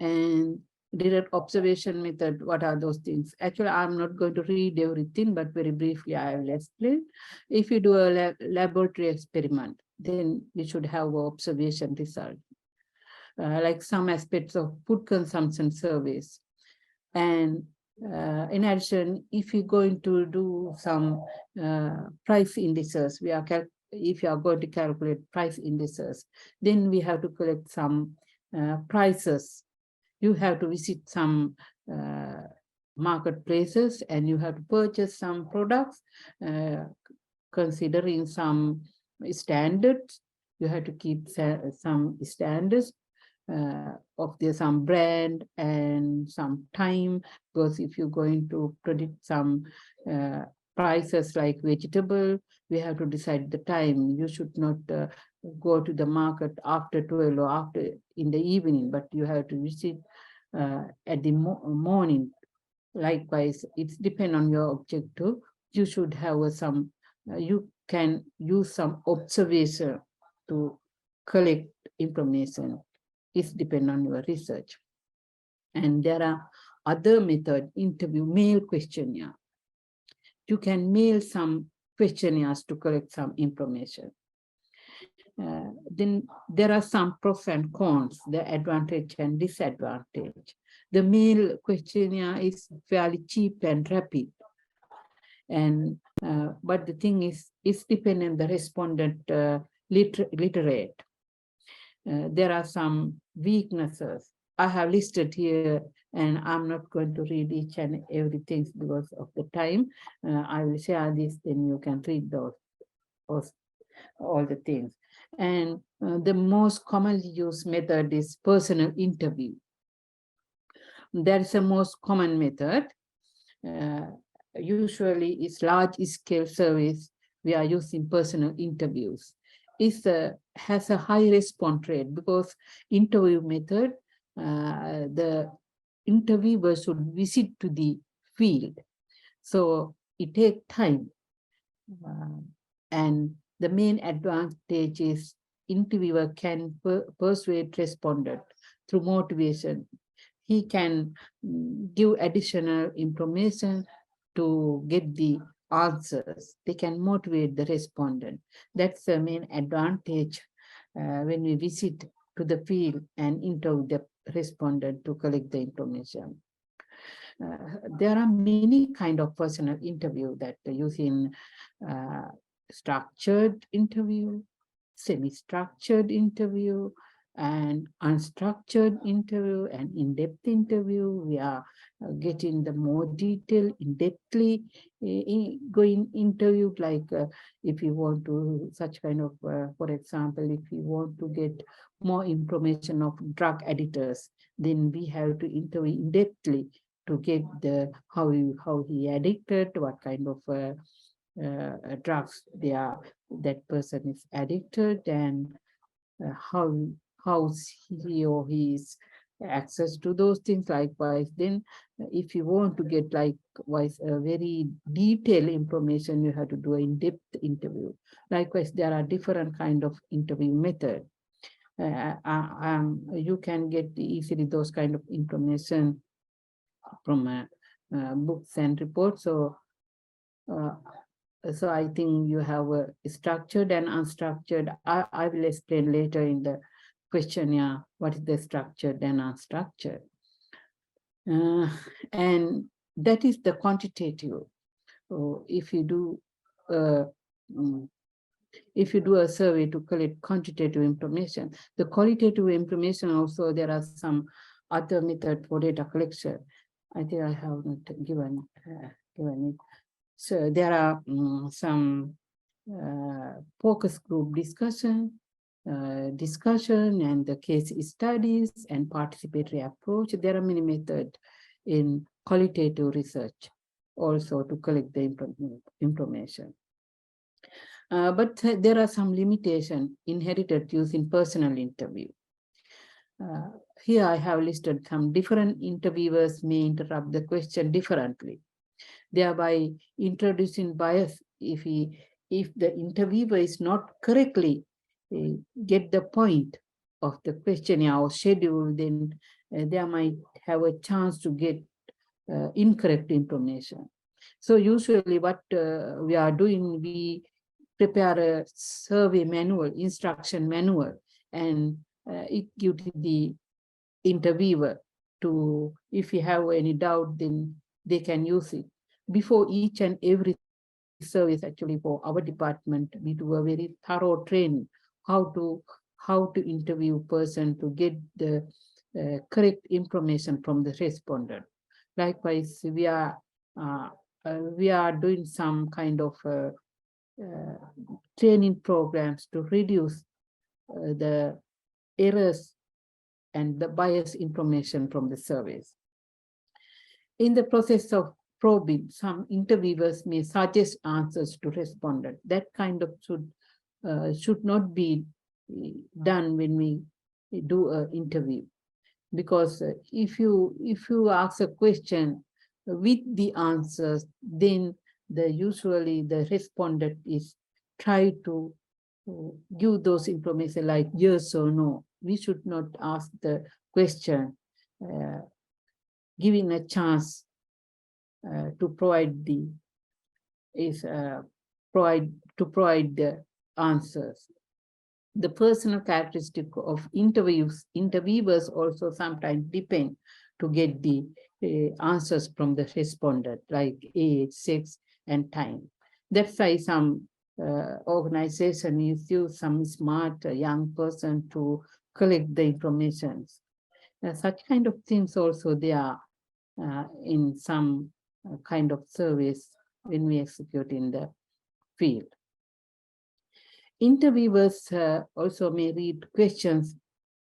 And direct observation method, what are those things? Actually, I'm not going to read everything, but very briefly, I will explain. If you do a laboratory experiment, then you should have an observation result. Like some aspects of food consumption surveys. And in addition, if you're going to do some price indices, if you are going to calculate price indices, then we have to collect some prices. You have to visit some marketplaces and you have to purchase some products, considering some standards. You have to keep some standards of some brand and some time, because if you're going to predict some prices like vegetable, we have to decide the time. You should not go to the market after 12 or after in the evening, but you have to visit at the morning. Likewise, it's depend on your objective. You should have some, you can use some observation to collect information. It's depend on your research. And there are other method, interview, mail questionnaire. You can mail some questionnaires to collect some information. Then there are some pros and cons, the advantage and disadvantage. The mail questionnaire is fairly cheap and rapid. And but the thing is, it's dependent on the respondent literate. There are some weaknesses I have listed here, and I'm not going to read each and everything because of the time. I will share this, then you can read those all the things. And the most commonly used method is personal interview. That is the most common method. Usually it's large scale surveys. We are using personal interviews. It has a high response rate because interview method, the interviewer should visit to the field. So it takes time. And the main advantage is interviewer can persuade respondent through motivation. He can give additional information to get the answers. They can motivate the respondent. That's the main advantage when we visit to the field and interview the respondent to collect the information. There are many kinds of personal interview that using structured interview, semi-structured interview, and unstructured interview and in-depth interview. We are getting the more detailed, in-depthly going interview, like if you want to such kind of, for example, if you want to get more information of drug additors, then we have to interview in-depthly to get the how he addicted, what kind of drugs that person is addicted, and how he or his access to those things. Likewise, then if you want to get likewise a very detailed information, you have to do an in-depth interview. Likewise, there are different kind of interview method. you can get easily those kind of information from books and reports. So so I think you have a structured and unstructured. I will explain later in the questionnaire what is the structured and unstructured. And that is the quantitative. So if you do a survey to collect quantitative information, the qualitative information also, there are some other method for data collection. I think I have not given it. So there are some focus group discussion and the case studies and participatory approach. There are many methods in qualitative research also to collect the information. But there are some limitations inherited using personal interview. Here I have listed some different interviewers may interrupt the question differently, thereby introducing bias. If the interviewer is not correctly get the point of the questionnaire or schedule, then they might have a chance to get incorrect information. So usually what we are doing, we prepare a survey manual, instruction manual, and it gives the interviewer to, if you have any doubt, then they can use it. Before each and every service, actually for our department, we do a very thorough training, how to interview person to get the correct information from the respondent. Likewise, we are doing some kind of training programs to reduce the errors and the bias information from the surveys. In the process of probing, some interviewers may suggest answers to respondent. That kind of should not be done when we do an interview, because if you ask a question with the answers, then usually the respondent is try to give those information like yes or no. We should not ask the question giving a chance to provide the answers. The personal characteristic of interviewers also sometimes depend to get the answers from the respondent, like age, sex, and time. That's why some organization use some smart young person to collect the information. Such kind of things also there are in some kind of service when we execute in the field. Interviewers also may read questions.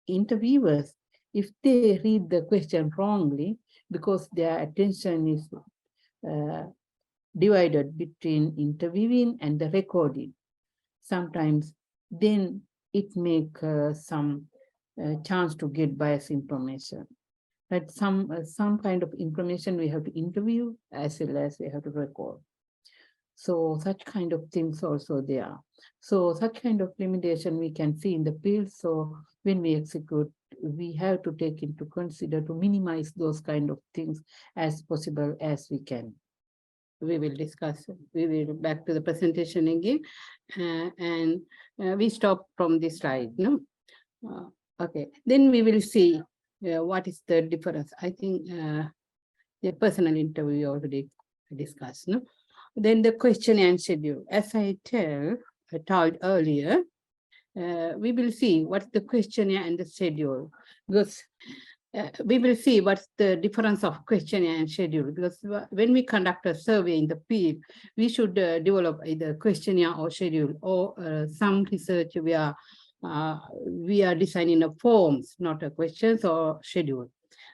Interviewers, if they read the question wrongly, because their attention is divided between interviewing and the recording, sometimes then it make some chance to get biased information. But some kind of information we have to interview as well as we have to record. So such kind of things also there. So such kind of limitation we can see in the field. So when we execute, we have to take into consider to minimize those kind of things as possible as we can. We will discuss, we will back to the presentation again. And we stop from this slide, no? Okay, then we will see what is the difference. I think the personal interview already discussed, no? Then the question and schedule. As I told earlier, we will see what's the questionnaire and the schedule, because we will see what's the difference of questionnaire and schedule, because when we conduct a survey in the field, we should develop either questionnaire or schedule, or some research we are designing a forms, not a questions or schedule.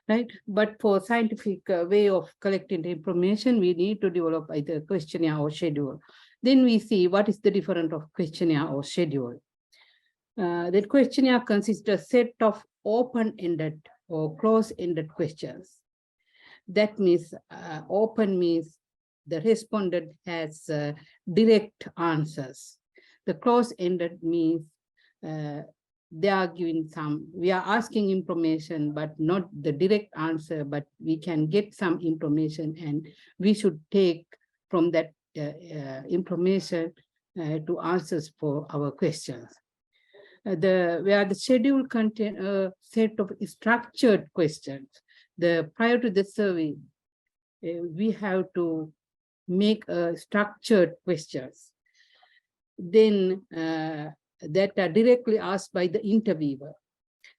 Right, but for scientific way of collecting the information, we need to develop either questionnaire or schedule. Then we see what is the difference of questionnaire or schedule. That questionnaire consists of a set of open-ended or close-ended questions. That means open means the respondent has direct answers. The close-ended means they are giving some, we are asking information, but not the direct answer, but we can get some information and we should take from that information to answers for our questions. Where the schedule contain a set of structured questions. Prior to the survey, we have to make structured questions. Then that are directly asked by the interviewer.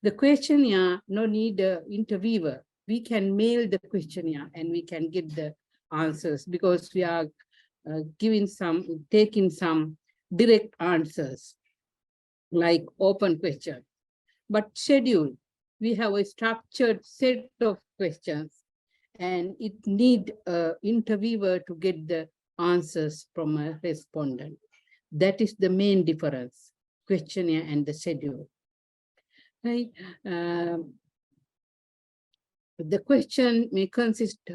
The questionnaire no need the interviewer. We can mail the questionnaire and we can get the answers because we are taking some direct answers like open question. But schedule, we have a structured set of questions and it need an interviewer to get the answers from a respondent. That is the main difference, questionnaire and the schedule. Right? The question may consist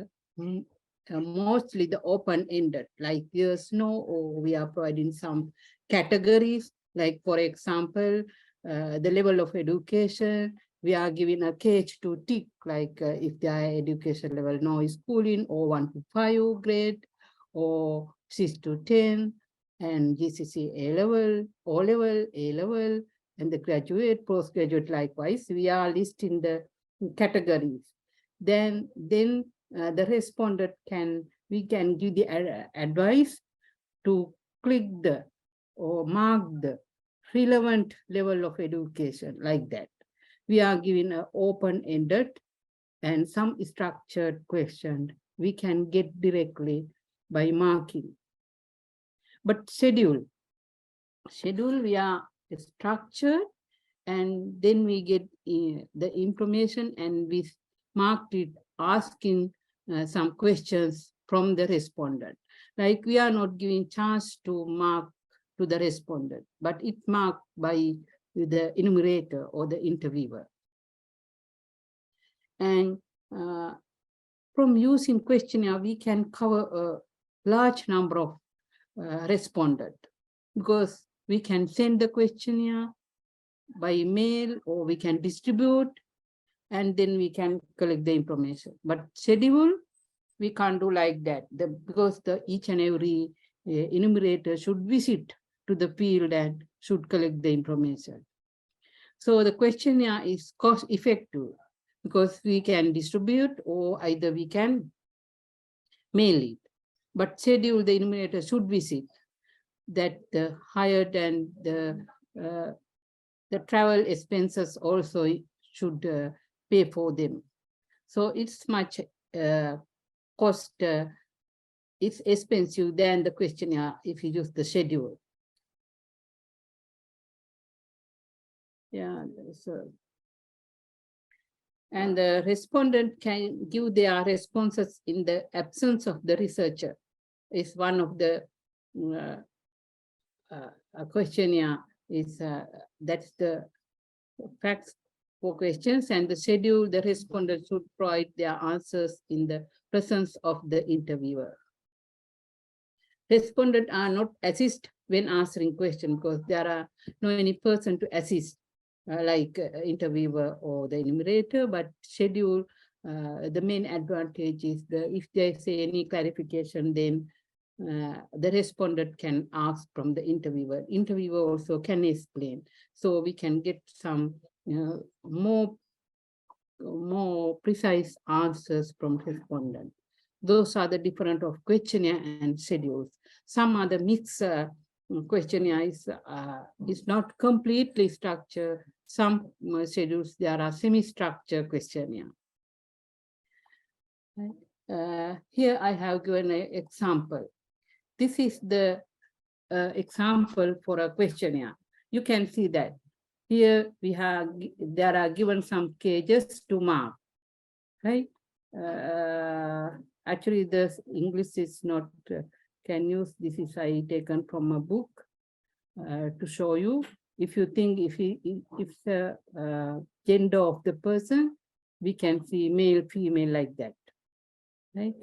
mostly the open-ended, like yes, no, or we are providing some categories, like for example, the level of education, we are giving a cage to tick, like if their education level no is schooling or 1 to 5 grade or 6 to 10, and GCSE A-level, O-level, A-level, and the graduate, postgraduate likewise, we are listing the categories. Then the respondent we can give the advice to click the or mark the relevant level of education like that. We are giving an open-ended and some structured question we can get directly by marking. But schedule we are structured and then we get the information and we marked it asking some questions from the respondent. Like we are not giving chance to mark to the respondent, but it marked by the enumerator or the interviewer. And from using questionnaire, we can cover a large number of respondents because we can send the questionnaire by mail or we can distribute and then we can collect the information. But schedule, we can't do like that because each and every enumerator should visit to the field and should collect the information. So the questionnaire is cost effective because we can distribute or either we can mail it. But schedule, the enumerator should visit that the hired and the travel expenses also should pay for them. So it's much cost, it's expensive than the questionnaire if you use the schedule. Yeah, so. And the respondent can give their responses in the absence of the researcher. Is one of the questionnaire is that's the facts for questions, and the schedule, the respondent should provide their answers in the presence of the interviewer. Respondents are not assist when answering question because there are no any person to assist like interviewer or the enumerator, but schedule, the main advantage is if they say any clarification, then the respondent can ask from the interviewer. Interviewer also can explain. So we can get some more precise answers from respondent. Those are the different of questionnaire and schedules. Some other mix questionnaire is not completely structured. Some schedules, there are semi-structured questionnaire. Here I have given an example. This is the example for a questionnaire. You can see that here there are given some cages to mark, right? Actually, the English is not can use. This is I taken from a book to show you. If you think if the gender of the person, we can see male, female like that, right?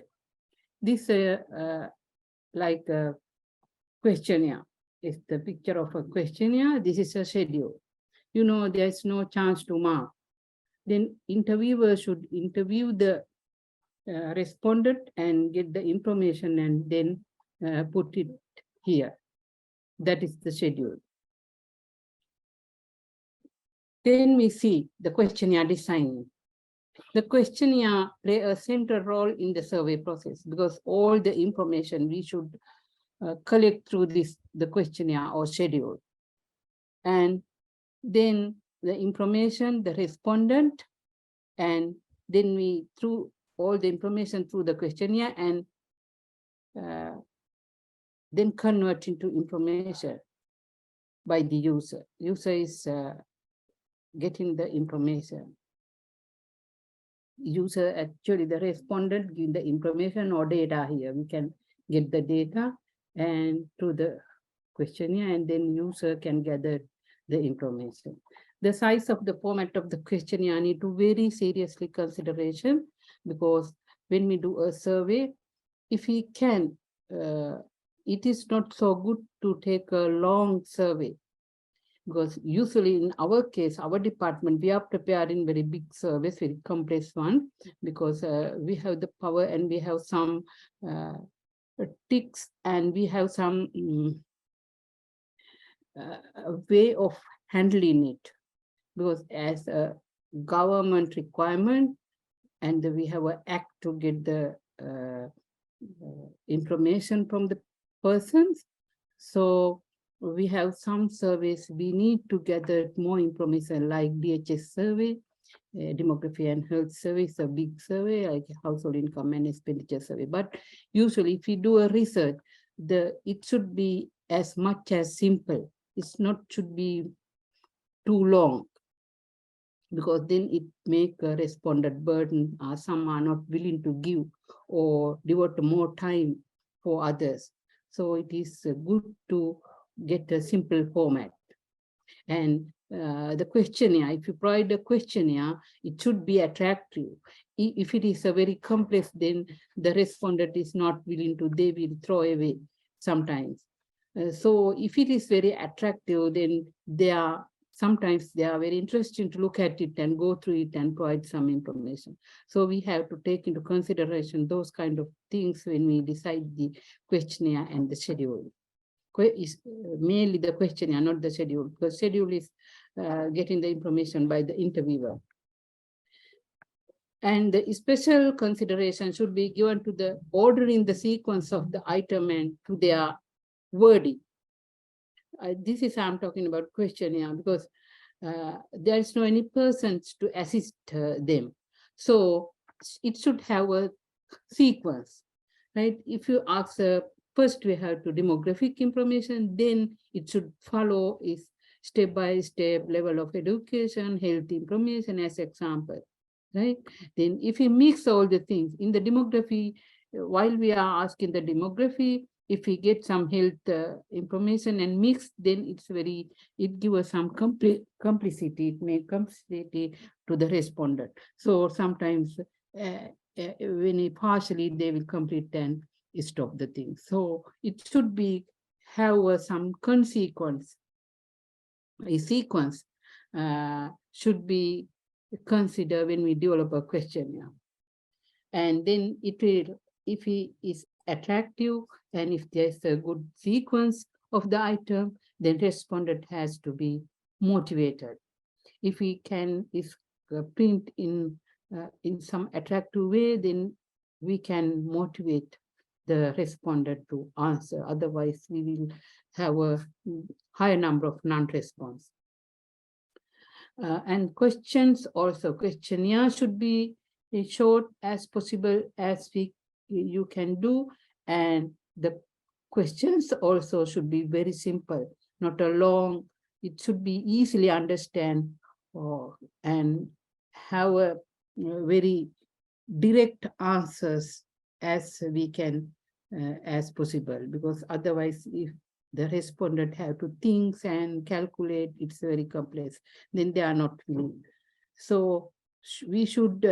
This like a questionnaire is the picture of a questionnaire. This is a schedule. there's no chance to mark. Then interviewer should interview the respondent and get the information and then put it here. That is the schedule. Then we see the questionnaire design. The questionnaire play a central role in the survey process because all the information we should collect through the questionnaire or schedule. And then the information, the respondent, and then we through all the information through the questionnaire and then convert into information by the user. User is getting the information. User, actually the respondent give the information or data here. We can get the data and through the questionnaire, and then user can gather the information. The size of the format of the questionnaire need to very seriously consideration, because when we do a survey, if we can, it is not so good to take a long survey, because usually in our case, our department, we are preparing very big surveys, very complex one, because we have the power and we have some ticks and we have some way of handling it, because as a government requirement, and we have an act to get the information from the persons. So we have some surveys, we need to gather more information like DHS survey, demography and health survey is a big survey, like household income and expenditure survey. But usually if we do a research, it should be as much as simple. It's not should be too long, because then it make a respondent burden. Some are not willing to give or devote more time for others. So it is good to get a simple format. And the questionnaire, if you provide a questionnaire, it should be attractive. If it is a very complex, then the respondent is not willing to, they will throw away sometimes. So if it is very attractive, then sometimes they are very interesting to look at it and go through it and provide some information. So we have to take into consideration those kind of things when we decide the questionnaire and the schedule. Is mainly the questionnaire, not the schedule, because schedule is getting the information by the interviewer. And the special consideration should be given to the ordering the sequence of the item and to their wording. This is I'm talking about questionnaire, because there is no any persons to assist them. So it should have a sequence, right? If you ask first we have to demographic information, then it should follow is step-by-step level of education, health information as example, right? Then if we mix all the things in the demography, while we are asking the demography, if we get some health information and mix, then it gives us some complicity, it may complicity to the respondent. So sometimes when partially they will complete and stop the thing. So it should be have some consequence. A sequence should be considered when we develop a questionnaire. And then it will, if it is attractive and if there's a good sequence of the item, then respondent has to be motivated. If we can print in some attractive way, then we can motivate the respondent to answer. Otherwise, we will have a higher number of non-response. And questions also, questionnaire should be as short as possible as you can do. And the questions also should be very simple, not a long. It should be easily understand and have a very direct answers as we can as possible, because otherwise if the respondent have to think and calculate, it's very complex, then they are not willing. So we should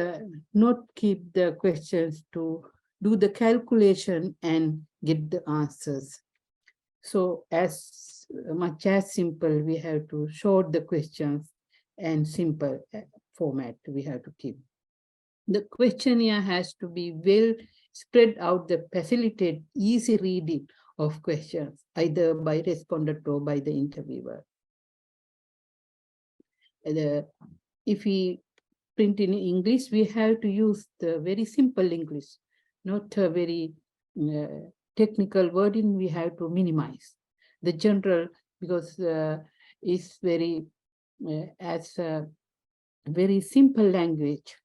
not keep the questions to do the calculation and get the answers. So as much as simple, we have to short the questions and simple format we have to keep. The questionnaire has to be well spread out to facilitate easy reading of questions, either by respondent or by the interviewer. If we print in English, we have to use the very simple English, not a very technical wording. We have to minimize the general, because it's very as a very simple language,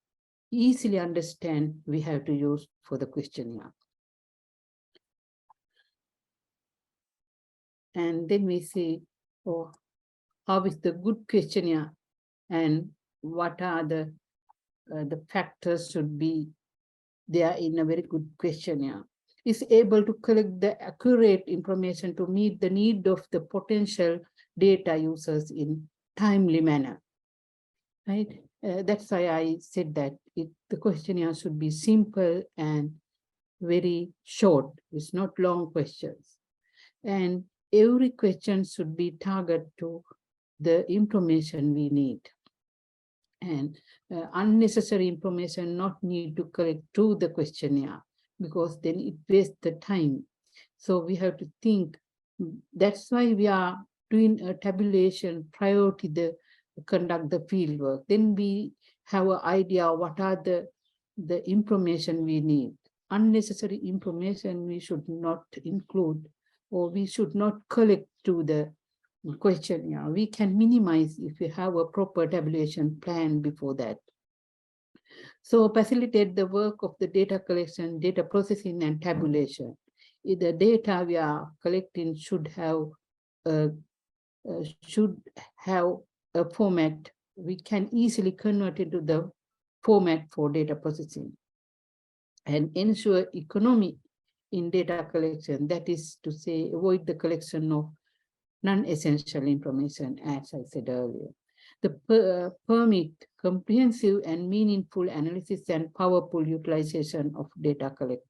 easily understand, we have to use for the questionnaire. And then we see, oh, how is the good questionnaire and what are the factors should be there in a very good questionnaire. Is able to collect the accurate information to meet the need of the potential data users in timely manner, right? That's why I said that the questionnaire should be simple and very short. It's not long questions. And every question should be targeted to the information we need. And unnecessary information not need to collect through the questionnaire, because then it wastes the time. So we have to think, that's why we are doing a tabulation prior to the conduct the field work. Then we have an idea what are the information we need. Unnecessary information we should not include, or we should not collect to the questionnaire. We can minimize if we have a proper tabulation plan before that. So facilitate the work of the data collection, data processing, and tabulation. The data we are collecting should have a format we can easily convert into the format for data processing, and ensure economy in data collection. That is to say, avoid the collection of non-essential information, as I said earlier. The permit comprehensive and meaningful analysis and powerful utilization of data collected.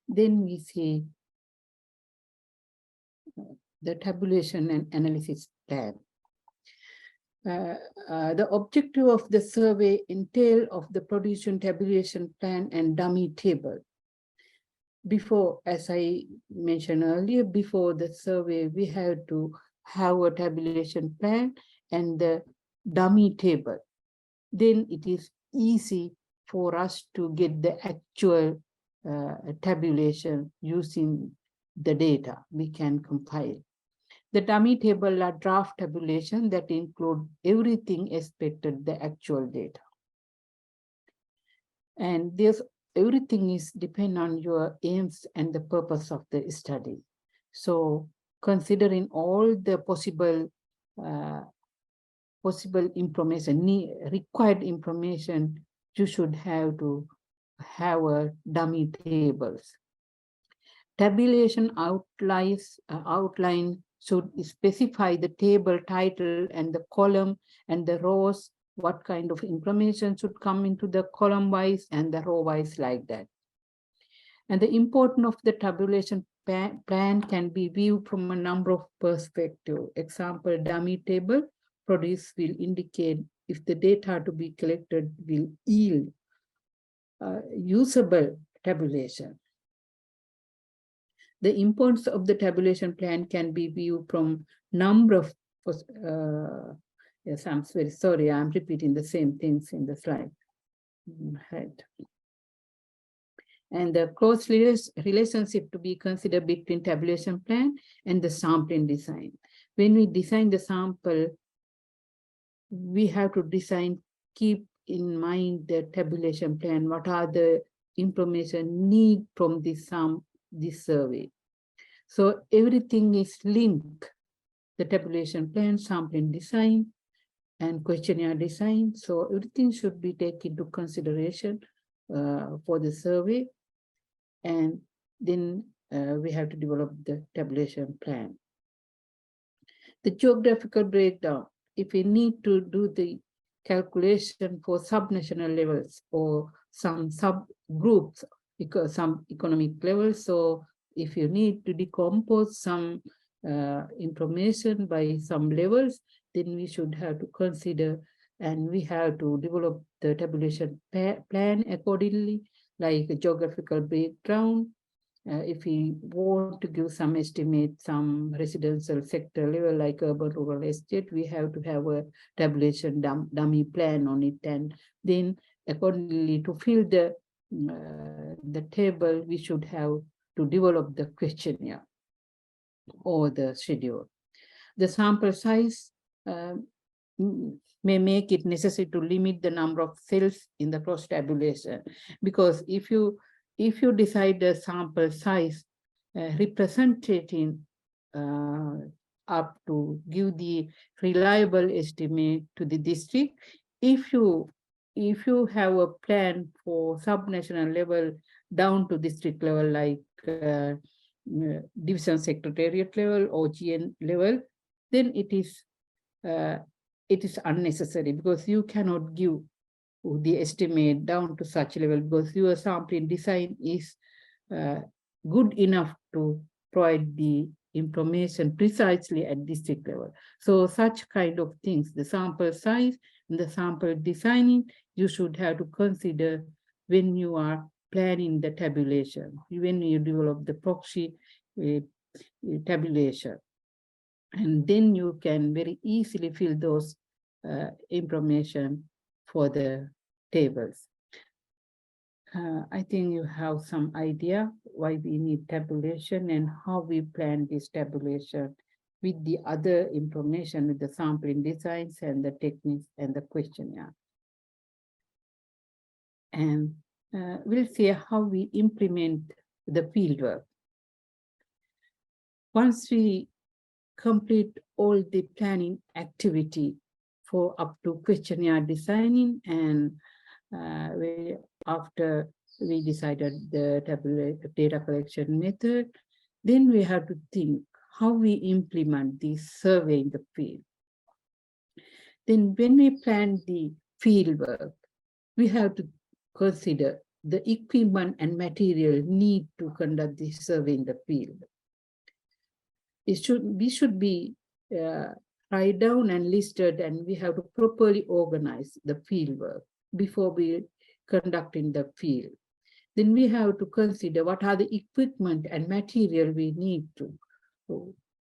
Then we see the tabulation and analysis plan. The objective of the survey entail of the production tabulation plan and dummy table. Before, as I mentioned earlier, before the survey, we have to have a tabulation plan and the dummy table. Then it is easy for us to get the actual tabulation using the data we can compile. The dummy table are draft tabulation that include everything expected the actual data. And everything is depend on your aims and the purpose of the study. So considering all the possible information, required information, you should have to have a dummy tables. Tabulation outline should specify the table title and the column and the rows, what kind of information should come into the column wise and the row wise, like that. And the importance of the tabulation plan can be viewed from a number of perspectives. Example, dummy table produced will indicate if the data to be collected will yield usable tabulation. The importance of the tabulation plan can be viewed from number of, yes, I'm very sorry, I'm repeating the same things in the slide. Right. And the close relationship to be considered between tabulation plan and the sampling design. When we design the sample, we have to keep in mind the tabulation plan, what are the information need from this survey. So everything is linked, the tabulation plan, sampling design, and questionnaire design. So everything should be taken into consideration for the survey. And then we have to develop the tabulation plan. The geographical breakdown, if we need to do the calculation for subnational levels or some subgroups, because some economic levels, so if you need to decompose some information by some levels, then we should have to consider, and we have to develop the tabulation plan accordingly, like a geographical breakdown. If we want to give some estimate, some residential sector level like urban rural estate, we have to have a tabulation dummy plan on it, and then accordingly to fill the table, we should have to develop the questionnaire or the schedule. The sample size may make it necessary to limit the number of cells in the cross tabulation, because if you decide the sample size representing up to give the reliable estimate to the district, if you have a plan for subnational level down to district level, like division secretariat level or GN level, then it is unnecessary, because you cannot give the estimate down to such level, because your sampling design is good enough to provide the information precisely at district level. So such kind of things, the sample size and the sample designing, you should have to consider when you are planning the tabulation, when you develop the proxy tabulation. And then you can very easily fill those information for the tables. I think you have some idea why we need tabulation and how we plan this tabulation with the other information, with the sampling designs and the techniques and the questionnaire. And we'll see how we implement the fieldwork. Once we complete all the planning activity for up to questionnaire designing, and after we decided the data collection method, then we have to think how we implement this survey in the field. Then when we plan the field work, we have to consider the equipment and material need to conduct this survey in the field. We should be write down and listed, and we have to properly organize the field work before we conduct in the field. Then we have to consider what are the equipment and material we need to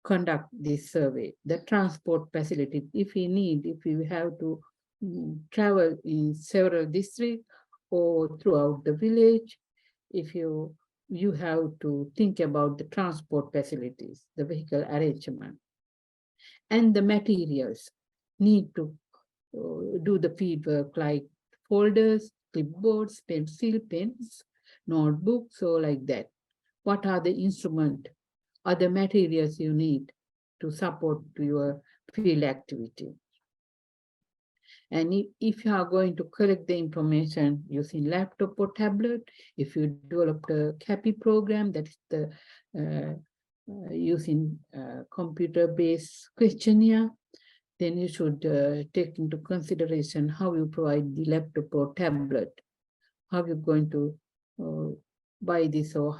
conduct this survey, the transport facility, if we have to travel in several districts or throughout the village, if you have to think about the transport facilities, the vehicle arrangement, and the materials need to do the field work, like folders, clipboards, pencil, pens, notebooks, or like that. What are the instruments, other materials you need to support your field activity? And if you are going to collect the information using laptop or tablet, if you develop the CAPI program, that is the using computer-based questionnaire, then you should take into consideration how you provide the laptop or tablet, how you're going to buy this, or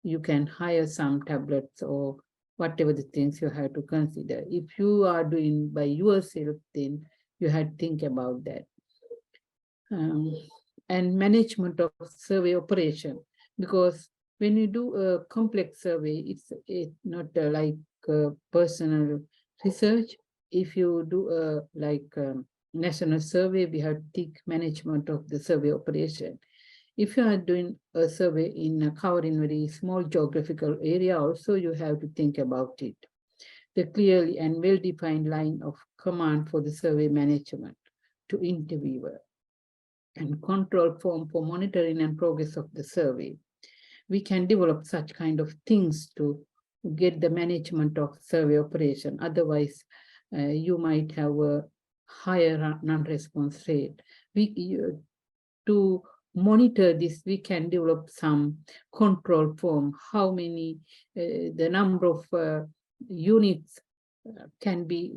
you can hire some tablets, or whatever the things you have to consider. If you are doing by yourself, then you had to think about that. And management of survey operation, because when you do a complex survey, it's not like personal research. If you do a national survey, we have to take management of the survey operation. If you are doing a survey in covering very small geographical area, also you have to think about it. The clearly and well-defined line of command for the survey management to interviewer, and control form for monitoring and progress of the survey. We can develop such kind of things to get the management of survey operation. Otherwise, you might have a higher non-response rate. To monitor this, we can develop some control form, how many, the number of units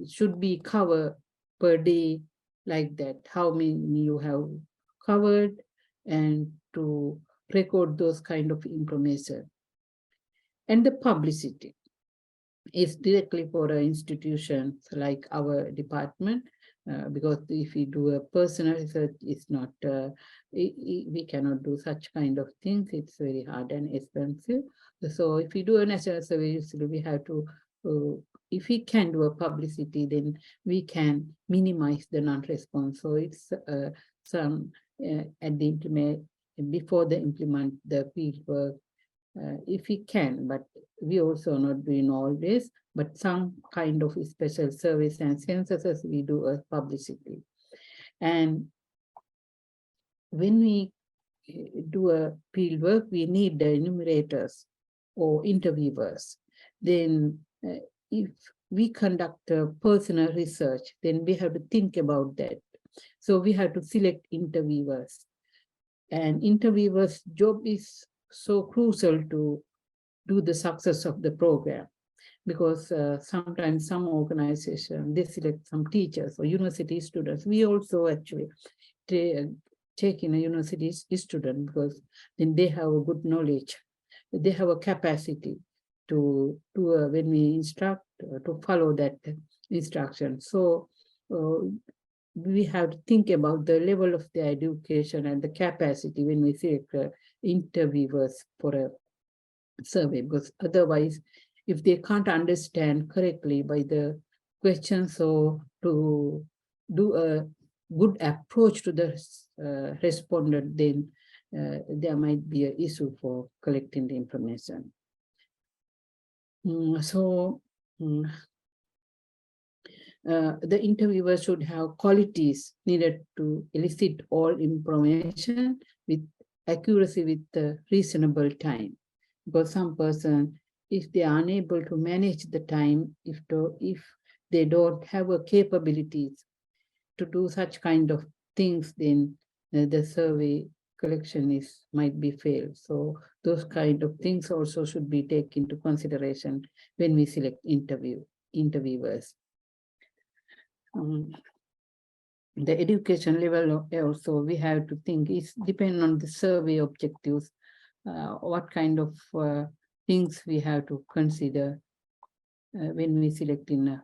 should be covered per day, like that, how many you have covered, and to record those kind of information. And the publicity. is directly for institutions like our department, because if we do a personal research, it's not, we cannot do such kind of things. It's very hard and expensive. So if we do a national survey, usually we have to, if we can do a publicity, then we can minimize the non-response. So it's some at the implement, before the implement the field work, if we can, but we also not doing all this, but some kind of special service and censuses we do a publicity. And when we do a field work, we need the enumerators or interviewers. Then if we conduct a personal research, then we have to think about that. So we have to select interviewers. And interviewers' job is so crucial to do the success of the program, because sometimes some organization, they select some teachers or university students. We also actually take in a university student, because then they have a good knowledge, they have a capacity to when we instruct, to follow that instruction. So we have to think about the level of the education and the capacity when we select interviewers for a survey, because otherwise, if they can't understand correctly by the questions or to do a good approach to the respondent, then there might be an issue for collecting the information. The interviewer should have qualities needed to elicit all information with accuracy with the reasonable time. Because some person, if they are unable to manage the time, if they don't have a capabilities to do such kind of things, then the survey collection might be failed. So those kind of things also should be taken into consideration when we select interviewers. The education level also we have to think is depend on the survey objectives, what kind of things we have to consider when we select in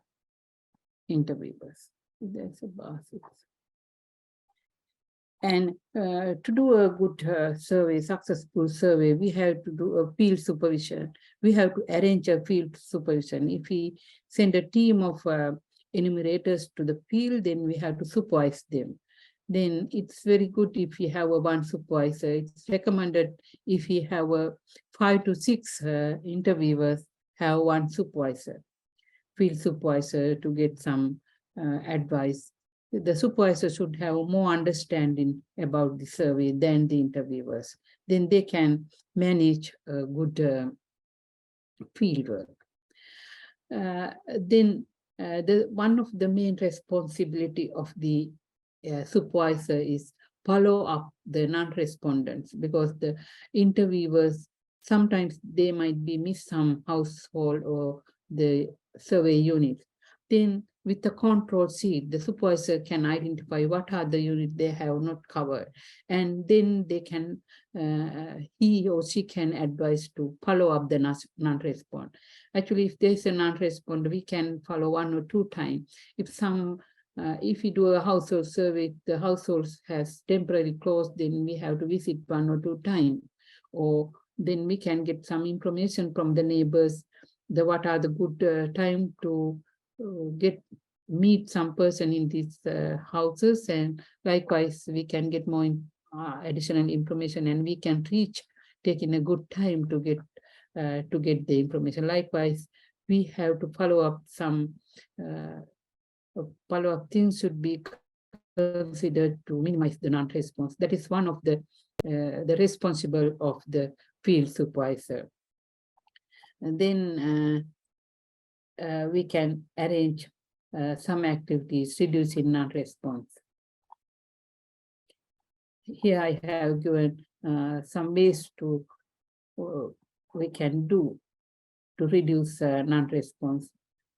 interviewers. That's a basis. And to do a good survey, successful survey, we have to do a field supervision. We have to arrange a field supervision. If we send a team of enumerators to the field, then we have to supervise them. Then it's very good if you have a one supervisor. It's recommended if you have a 5 to 6 interviewers, have one supervisor, field supervisor, to get some advice. The supervisor should have more understanding about the survey than the interviewers. Then they can manage good field work. Then one of the main responsibility of the supervisor is follow up the non-respondents, because the interviewers, sometimes they might be miss some household or the survey unit. Then with the control sheet, the supervisor can identify what are the units they have not covered. And then they can, he or she can advise to follow up the non-respond. Actually, if there's a non-respond, we can follow 1 or 2 times. If we do a household survey, the household has temporarily closed, then we have to visit 1 or 2 times. Or then we can get some information from the neighbors, what are the good time to meet some person in these houses, and likewise we can get more additional information, and we can reach taking a good time to get the information. Likewise, we have to follow up some follow-up things should be considered to minimize the non-response. That is one of the responsible of the field supervisor. And then we can arrange some activities reducing non-response. Here I have given some ways to we can do to reduce non-response.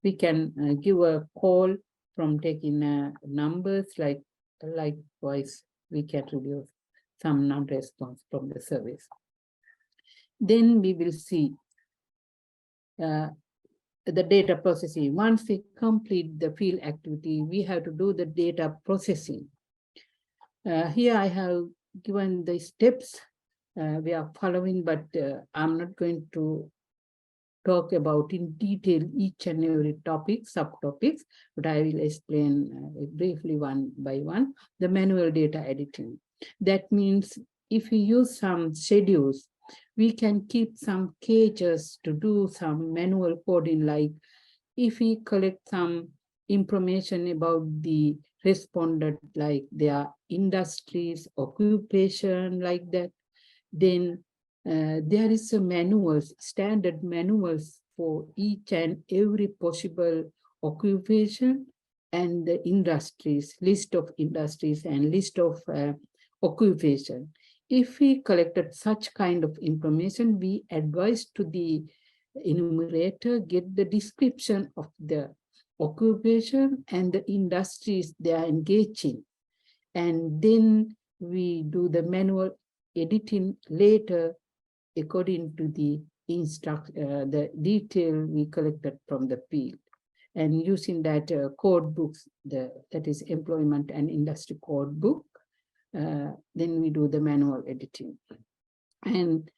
We can give a call from taking numbers, likewise we can reduce some non-response from the service. Then we will see the data processing. Once we complete the field activity, we have to do the data processing. Here I have given the steps we are following, but I'm not going to talk about in detail each and every topic, subtopics, but I will explain briefly one by one. The manual data editing. That means if we use some schedules, we can keep some cages to do some manual coding, like if we collect some information about the respondent, like their industries, occupation, like that, then there is a manuals, standard manuals for each and every possible occupation and the industries, list of industries and list of occupation. If we collected such kind of information, we advise to the enumerator get the description of the occupation and the industries they are engaging. And then we do the manual editing later according to the the detail we collected from the field. And using that code books, that is employment and industry code book, then we do the manual editing. And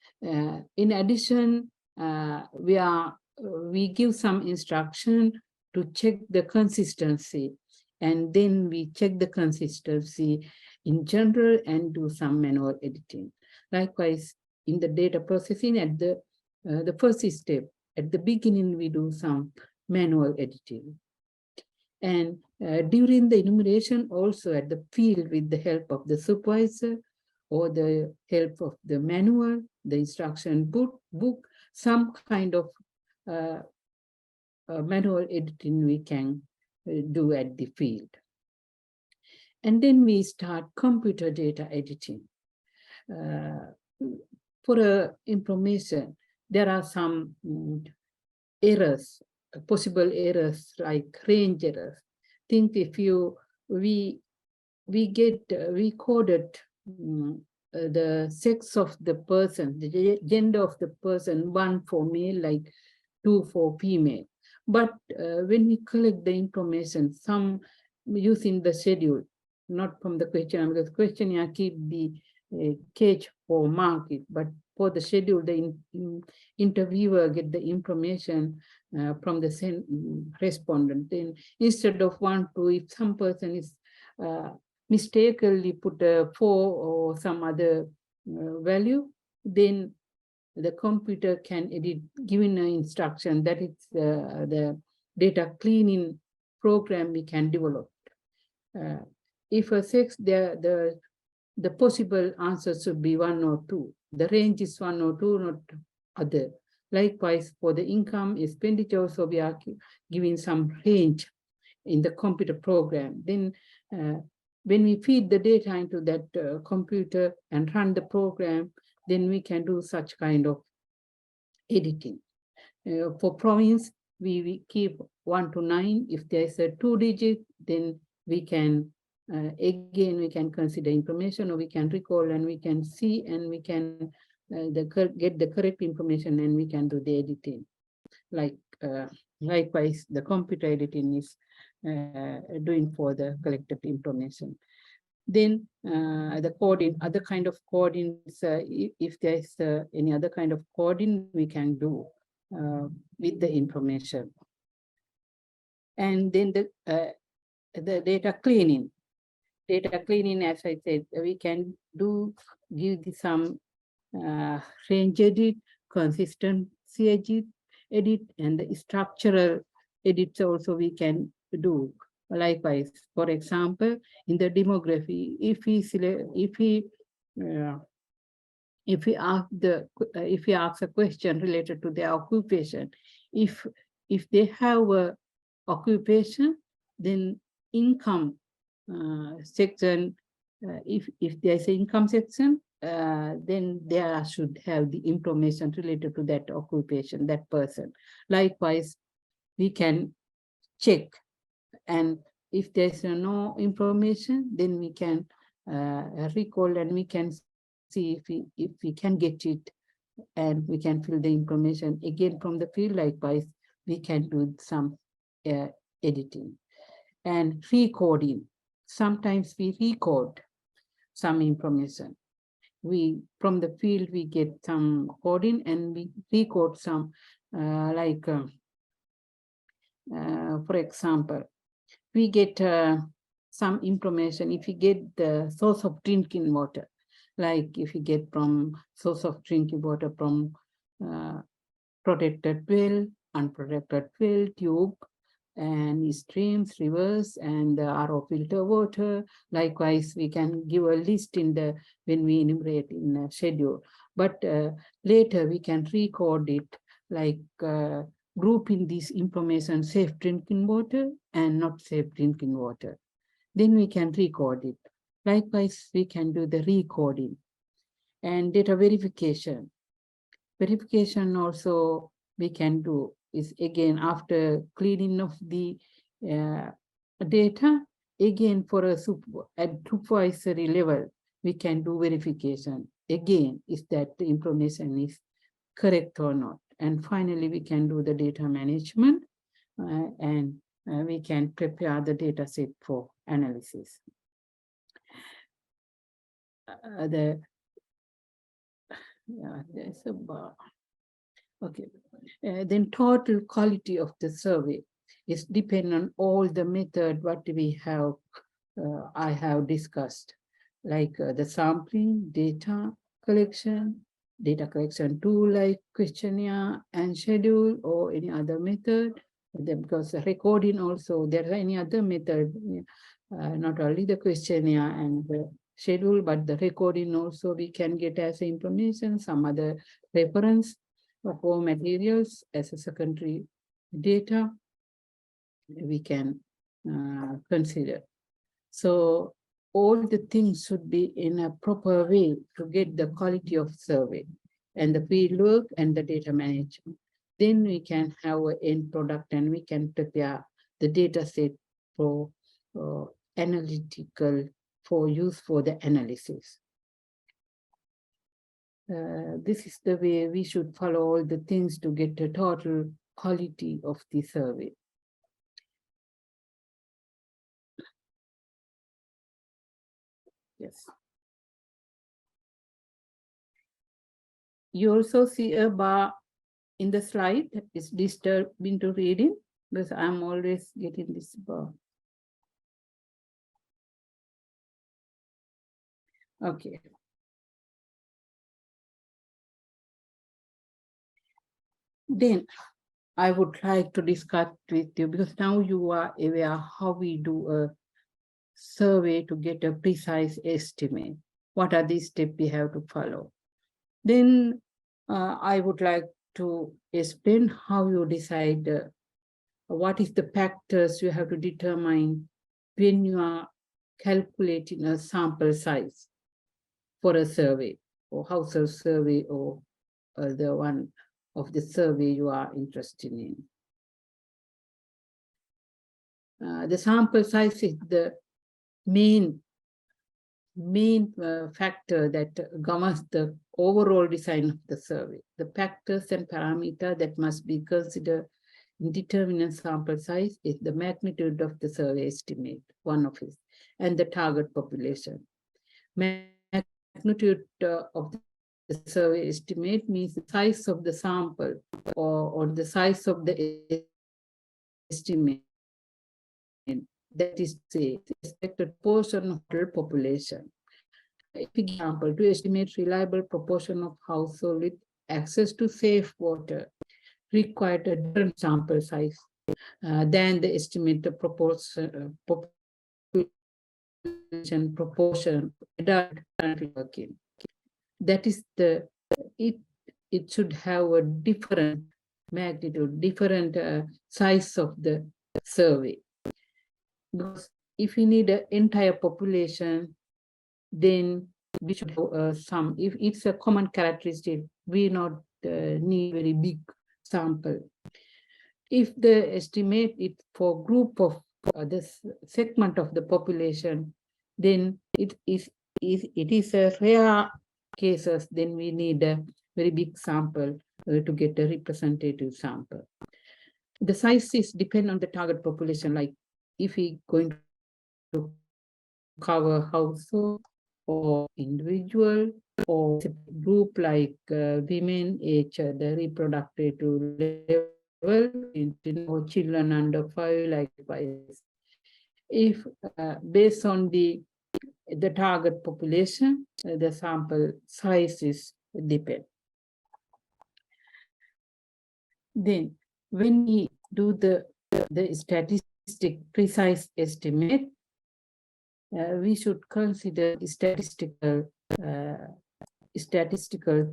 in addition, we give some instruction to check the consistency, and then we check the consistency in general and do some manual editing. Likewise, in the data processing, at the first step, at the beginning, we do some manual editing. And during the enumeration, also at the field, with the help of the supervisor or the help of the manual, the instruction book, some kind of manual editing we can do at the field. And then we start computer data editing. For information, there are some errors, possible errors like range errors. Think if we coded the sex of the person, the gender of the person, 1 for male, like 2 for female. But when we collect the information, some using the schedule, not from the questionnaire, because questionnaire keep the cage for market, but for the schedule, the interviewer get the information from the respondent. Then instead of 1, 2, if some person is mistakenly put a 4 or some other value, then the computer can edit, given an instruction that it's the data cleaning program we can develop. If a sex, the possible answer should be 1 or 2. The range is 1 or 2, not other. Likewise, for the income expenditure, so we are giving some range in the computer program. Then when we feed the data into that computer and run the program, then we can do such kind of editing. For province, we keep 1 to 9. If there's a 2-digit, then we can again we can consider information, or we can recall and we can see, and we can get the correct information, and we can do the editing. Likewise, the computer editing is doing for the collected information. Then the coding, other kind of coding, if there's any other kind of coding we can do with the information. And then the data cleaning. Data cleaning, as I said, we can give some range edit, consistency edit, and the structural edits also we can do. Likewise, for example, in the demography, if we ask a question related to their occupation, if they have a occupation, then income section, if there's an income section, then there should have the information related to that occupation, that person. Likewise, we can check, and if there's no information, then we can recall, and we can see if we can get it, and we can fill the information again from the field. Likewise, we can do some editing. And recording. Sometimes we record some information. From the field, we get some coding and we record some, for example, we get some information if we get the source of drinking water, like if we get from source of drinking water from protected well, unprotected well, tube, and streams, rivers, and the RO filter water. Likewise, we can give a list in the when we enumerate in a schedule. But later we can record it, like grouping this information, safe drinking water and not safe drinking water. Then we can record it. Likewise, we can do the recording and data verification. Verification also we can do is again after cleaning of the data, again for a at supervisory level, we can do verification. Again, is that the information is correct or not. And finally, we can do the data management and we can prepare the data set for analysis. There's a bar. Okay, then total quality of the survey is dependent on all the method what we have, I have discussed, like the sampling, data collection tool like questionnaire and schedule or any other method. Because the recording also, there are any other method, not only the questionnaire and the schedule, but the recording also we can get as information, some other reference for materials as a secondary data we can consider. So all the things should be in a proper way to get the quality of survey and the field work and the data management. Then we can have an end product and we can prepare the data set for analytical, for use for the analysis. This is the way we should follow all the things to get the total quality of the survey. Yes. You also see a bar in the slide. It's disturbing to reading because I'm always getting this bar. Okay. Then I would like to discuss with you because now you are aware how we do a survey to get a precise estimate. What are the steps we have to follow? Then I would like to explain how you decide what is the factors you have to determine when you are calculating a sample size for a survey or household survey or the one of the survey you are interested in. The sample size is the main factor that governs the overall design of the survey. The factors and parameters that must be considered in determining sample size is the magnitude of the survey estimate, one of it, and the target population. Magnitude of the survey estimate means the size of the sample or the size of the estimate. That is, say, the expected portion of the population. Example, to estimate reliable proportion of households with access to safe water required a different sample size than the estimated population proportion adult currently working. That is it should have a different magnitude, different size of the survey. Because if we need an entire population, then we should have some. If it's a common characteristic, we not need very big sample. If the estimate it for group of this segment of the population, then it is a rare cases. Then we need a very big sample to get a representative sample. the sizes depend on the target population. Like if we going to cover household or individual or group like women age the reproductive level or children under 5 likewise. If based on the target population, the sample sizes depend. Then when we do the statistic precise estimate, we should consider statistical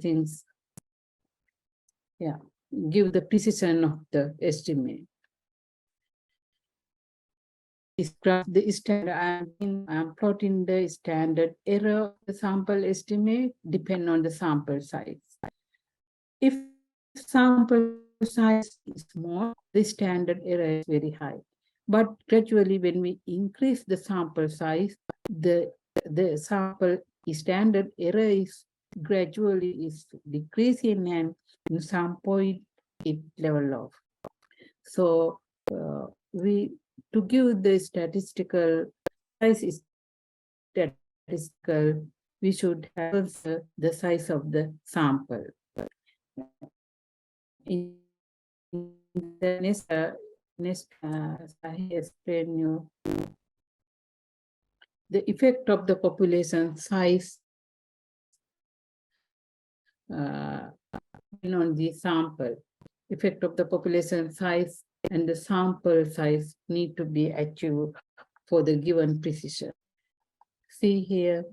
things. Yeah, give the precision of the estimate. Describe the standard. I'm plotting the standard error of the sample estimate depend on the sample size. If sample size is small, the standard error is very high. But gradually, when we increase the sample size, the sample standard error is gradually is decreasing, and in some point it level off. So we to give the statistical size is statistical, we should have the size of the sample. In the next I explain you the effect of the population size on the sample. Effect of the population size and the sample size need to be achieved for the given precision. See here,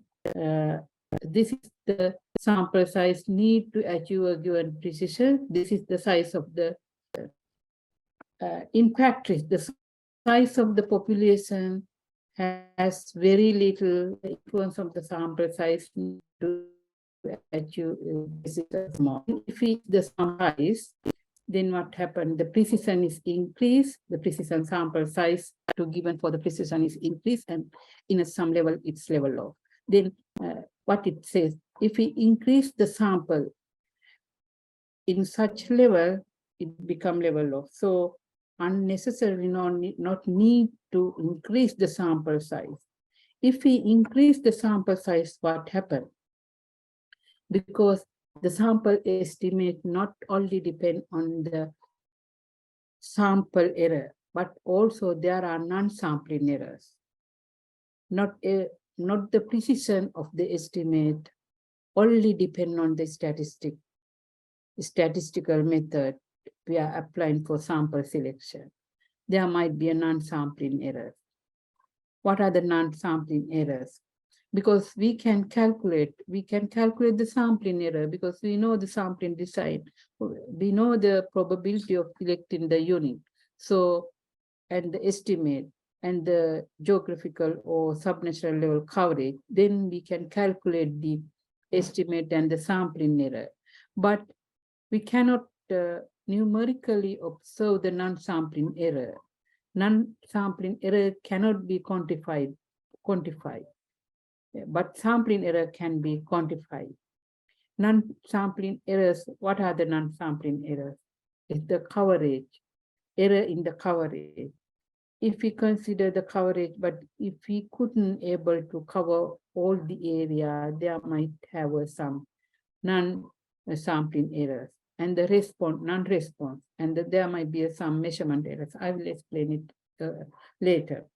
this is the sample size need to achieve a given precision. This is the size of the in practice, the size of the population has very little influence of the sample size to achieve small. If it's the size, then what happened? The precision is increased, the precision sample size to given for the precision is increased, and in some level it's level off. Then what it says, if we increase the sample in such level, it become level off. So unnecessarily not need to increase the sample size. If we increase the sample size, what happened? Because the sample estimate not only depend on the sample error, but also there are non-sampling errors. Not the precision of the estimate only depend on the statistical method we are applying for sample selection. There might be a non-sampling error. What are the non-sampling errors? Because we can calculate the sampling error because we know the sampling design. We know the probability of selecting the unit. So, and the estimate and the geographical or subnational level coverage, then we can calculate the estimate and the sampling error. But we cannot numerically observe the non-sampling error. Non-sampling error cannot be quantified, but sampling error can be quantified. Non-sampling errors, what are the non-sampling errors? It's the coverage, error in the coverage. If we consider the coverage, but if we couldn't able to cover all the area, there might have some non-sampling errors. And the response, non-response, and there might be some measurement errors. I will explain it later.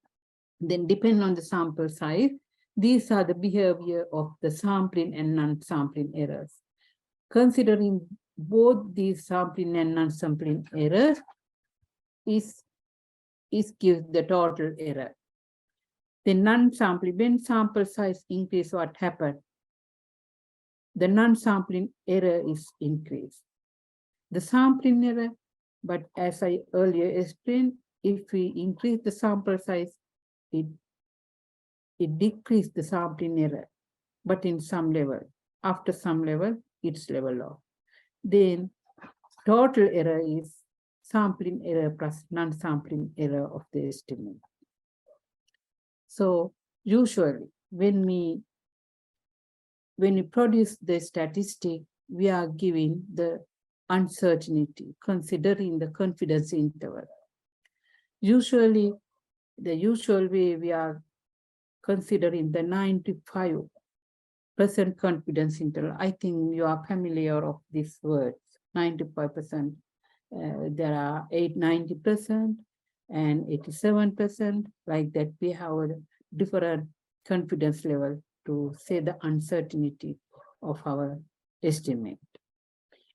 Then depend on the sample size, these are the behavior of the sampling and non-sampling errors. Considering both these sampling and non-sampling errors is gives the total error. The non-sampling, when sample size increase, what happened? The non-sampling error is increased. The sampling error, but as I earlier explained, if we increase the sample size, it decreases the sampling error, but in some level. After some level, it's level off. Then total error is sampling error plus non-sampling error of the estimate. So usually when we produce the statistic, we are giving the uncertainty, considering the confidence interval. Usually, the usual way we are considering the 95% confidence interval. I think you are familiar of these words, 95%. There are 90% and 87%, like that. We have a different confidence level to say the uncertainty of our estimate.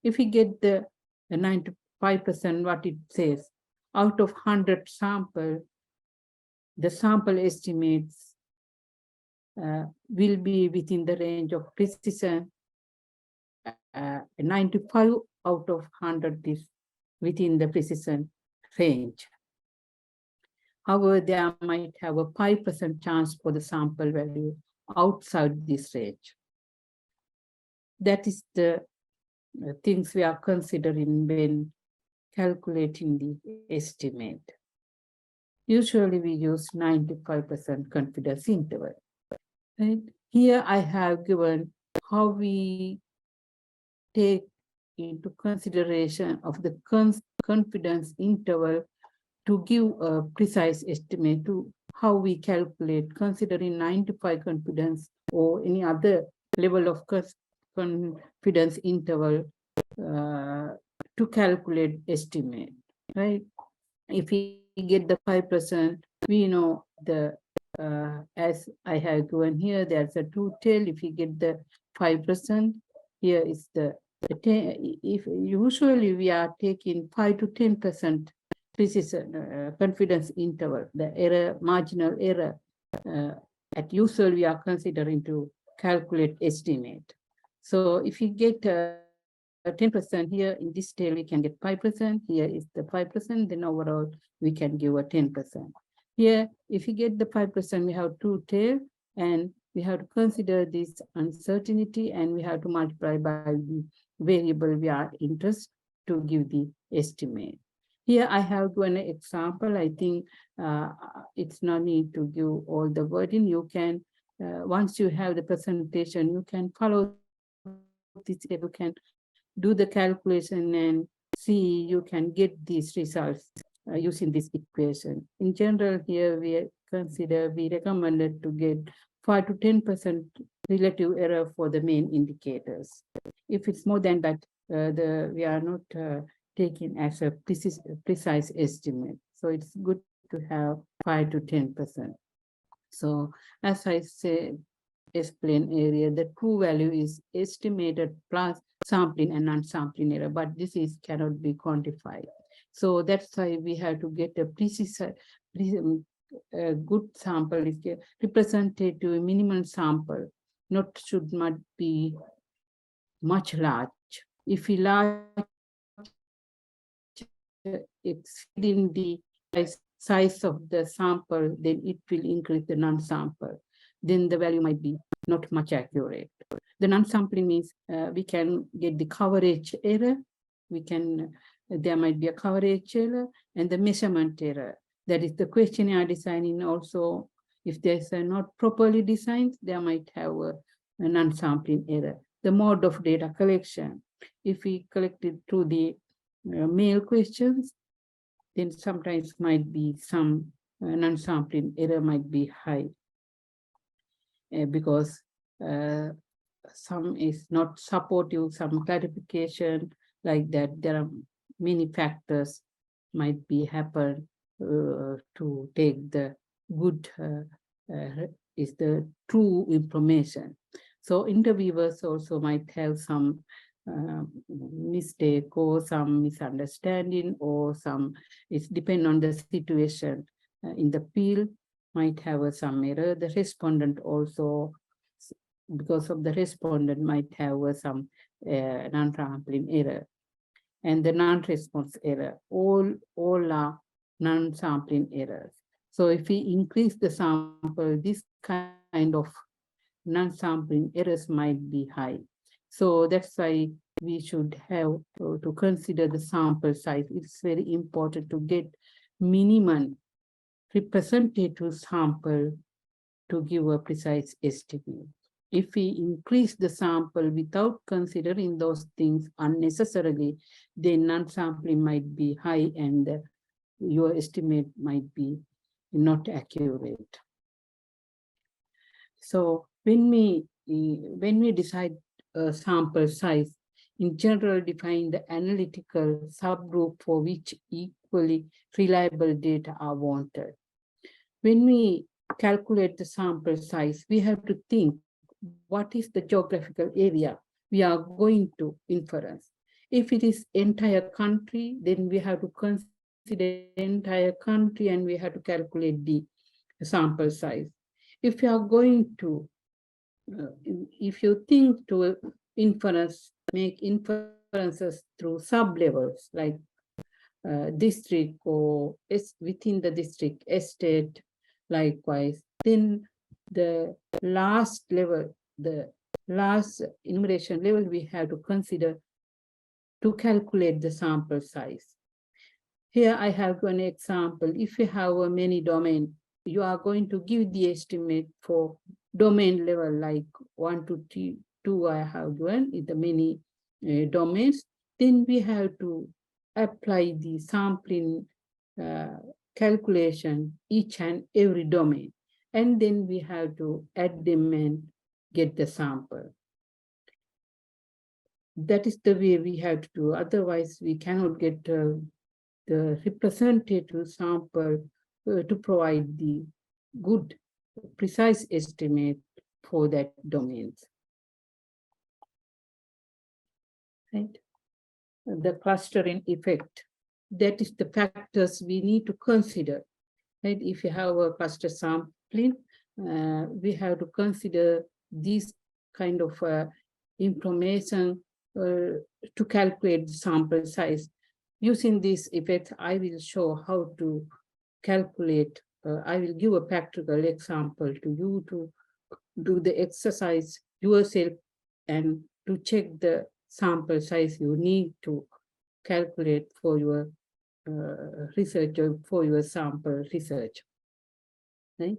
If we get the 95%, what it says, out of 100 sample, the sample estimates will be within the range of precision. 95 out of 100 is within the precision range. However, there might have a 5% chance for the sample value outside this range. That is the things we are considering when calculating the estimate. Usually we use 95% confidence interval. Right? Here I have given how we take into consideration of the confidence interval to give a precise estimate to how we calculate, considering 95 confidence or any other level of confidence interval to calculate estimate, right? If we get the 5%, we know the, as I have given here, there's a two tail. If you get the 5%, here is the if usually we are taking 5 to 10% precision confidence interval, the error, marginal error, at usual we are considering to calculate estimate. So if you get 10% here in this tail, we can get 5%. Here is the 5%. Then overall, we can give a 10%. Here, if you get the 5%, we have two tails, and we have to consider this uncertainty, and we have to multiply by the variable we are interested to give the estimate. Here I have given an example. I think it's no need to give all the wording. You can, once you have the presentation, you can follow this step. You can do the calculation and see you can get these results using this equation. In general, here we recommended to get 5 to 10% relative error for the main indicators. If it's more than that, we are not taking as a precise estimate. So it's good to have 5 to 10%. So as I said, explain area, the true value is estimated plus sampling and non-sampling error, but this is cannot be quantified. So that's why we have to get a precise, good sample is representative minimum sample, should not be much large. If we large exceeding the size of the sample, then it will increase the non-sample. Then the value might be not much accurate. The non-sampling means we can get the coverage error. There might be a coverage error and the measurement error. That is the questionnaire designing also. If there's not properly designed, there might have a non-sampling error. The mode of data collection. If we collect it through the mail questions, then sometimes might be some non-sampling error might be high because some is not supportive, some clarification like that. There are many factors might be happen to take the good is the true information. So interviewers also might have some mistake or some misunderstanding or some, it's depend on the situation in the field, might have some error. The respondent also, because of the respondent, might have some non-sampling error. And the non-response error, all are non-sampling errors. So if we increase the sample, this kind of non-sampling errors might be high. So that's why we should have to consider the sample size. It's very important to get minimum representative sample to give a precise estimate. If we increase the sample without considering those things unnecessarily, then non-sampling might be high and your estimate might be not accurate. So when we decide a sample size, in general define the analytical subgroup for which equally reliable data are wanted. When we calculate the sample size, we have to think what is the geographical area we are going to inference. If it is entire country, then we have to consider entire country and we have to calculate the sample size. If you are going to, if you think to make inferences through sub-levels like district or within the district, estate, likewise, then the last level, the last enumeration level we have to consider to calculate the sample size. Here I have an example. If you have a many domain, you are going to give the estimate for domain level like 1 to 2 I have given in the many domains. Then we have to apply the sampling calculation each and every domain. And then we have to add them and get the sample. That is the way we have to do. Otherwise, we cannot get the representative sample to provide the good, precise estimate for that domains. Right? The clustering effect, that is the factors we need to consider. Right? If you have a cluster sampling, we have to consider these kind of information to calculate the sample size. Using these effects, I will show how to calculate. I will give a practical example to you to do the exercise yourself and to check the sample size you need to calculate for your research or for your sample research. Right?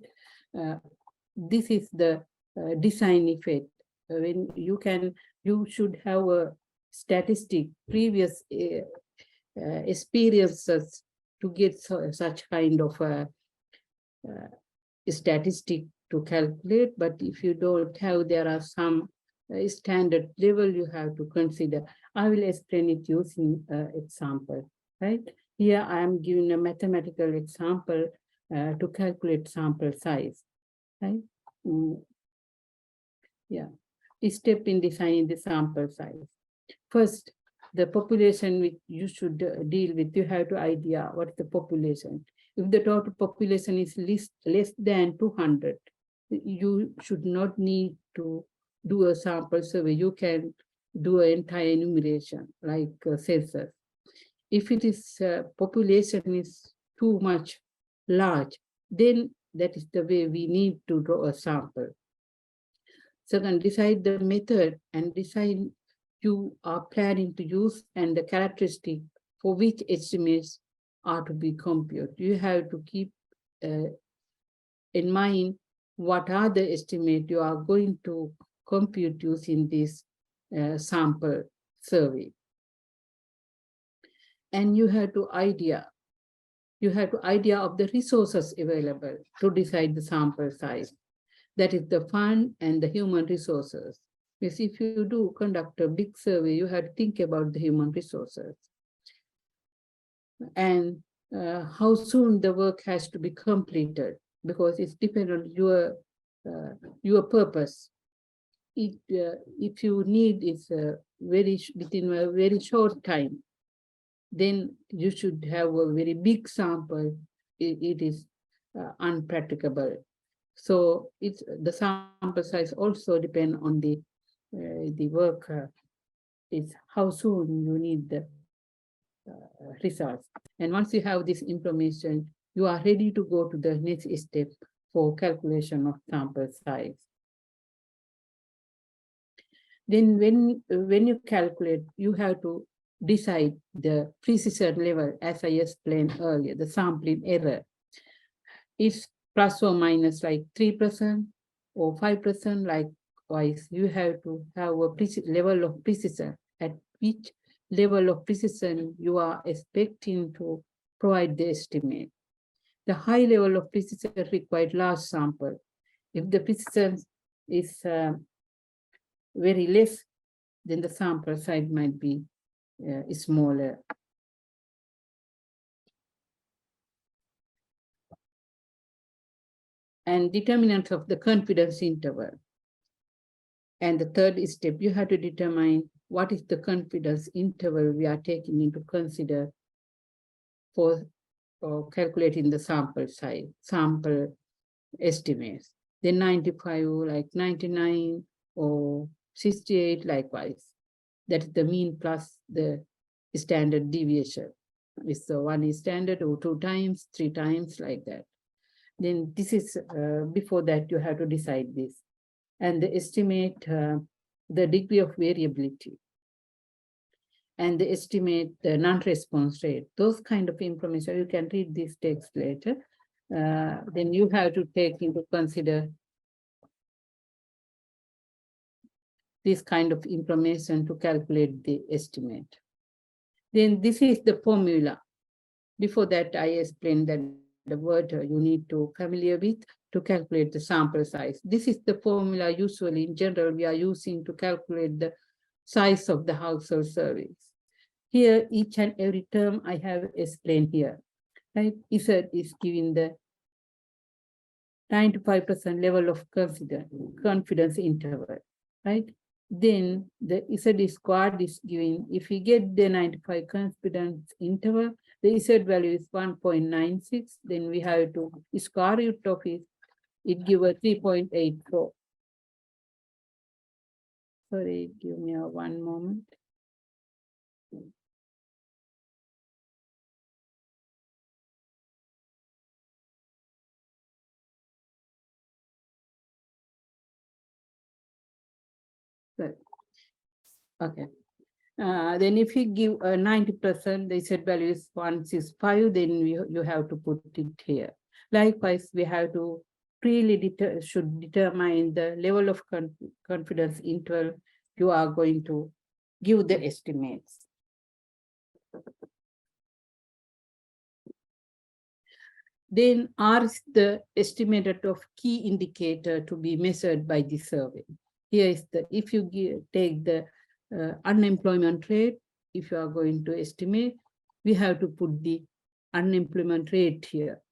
This is the design effect. When you should have a statistic, previous experiences to get such kind of a statistic to calculate. But if you don't have, there are some standard level you have to consider. I will explain it using example. Right? Here I am giving a mathematical example to calculate sample size. Right? Yeah. Step in designing the sample size. First, the population which you should deal with, you have to idea what is the population. If the total population is less than 200, you should not need to do a sample survey. You can do an entire enumeration like census. If it is population is too much large, then that is the way we need to draw a sample. Second, decide the method and decide you are planning to use and the characteristic for which estimates are to be computed. You have to keep in mind what are the estimates you are going to compute using this sample survey. And you have to idea of the resources available to decide the sample size. That is the fund and the human resources. Because if you do conduct a big survey, you have to think about the human resources. And how soon the work has to be completed, because it's dependent on your purpose. If you need is within a very short time, then you should have a very big sample. It is unpracticable. So it's the sample size also depend on the work. Is how soon you need the results. And once you have this information, you are ready to go to the next step for calculation of sample size. Then when you calculate, you have to decide the precision level, as I explained earlier, the sampling error. Is plus or minus like 3% or 5%, like wise, you have to have a level of precision, at which level of precision you are expecting to provide the estimate. The high level of precision required large sample. If the precision is very less, then the sample size might be smaller. And determinants of the confidence interval. And the third step, you have to determine what is the confidence interval we are taking into consider for calculating the sample size, sample estimates. Then 95, like 99 or 68 likewise. That is the mean plus the standard deviation. If the one is standard or 2 times, 3 times, like that. Then this is, before that you have to decide this. And the estimate the degree of variability. And the estimate the non-response rate. Those kind of information, you can read this text later. Then you have to take into consider this kind of information to calculate the estimate. Then this is the formula. Before that, I explained that the word you need to familiar with to calculate the sample size. This is the formula usually in general we are using to calculate the size of the household surveys. Here, each and every term I have explained here. Right? Z is given the 95% level of confidence interval, right? Then the Z squared is given, if we get the 95 confidence interval, the Z value is 1.96, then we have to square root of it gives a 3.84. Sorry, give me one moment. Okay. Then if you give 90%, the Z value is 165, then you have to put it here. Likewise, we have to really determine the level of confidence interval you are going to give the estimates. Then R is the estimated of key indicator to be measured by the survey. Here is the, if you take the unemployment rate, if you are going to estimate, we have to put the unemployment rate here.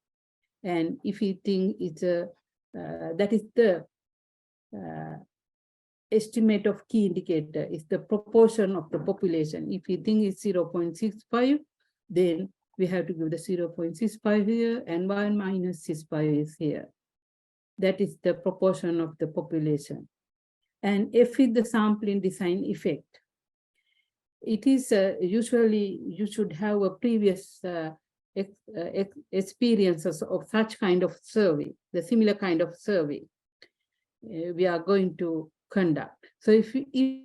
And if you think it's a, that is the estimate of key indicator, is the proportion of the population. If you think it's 0.65, then we have to give the 0.65 here, and 1 minus 65 is here. That is the proportion of the population. And F is the sampling design effect. It is usually you should have a previous experiences of such kind of survey, the similar kind of survey we are going to conduct. So if you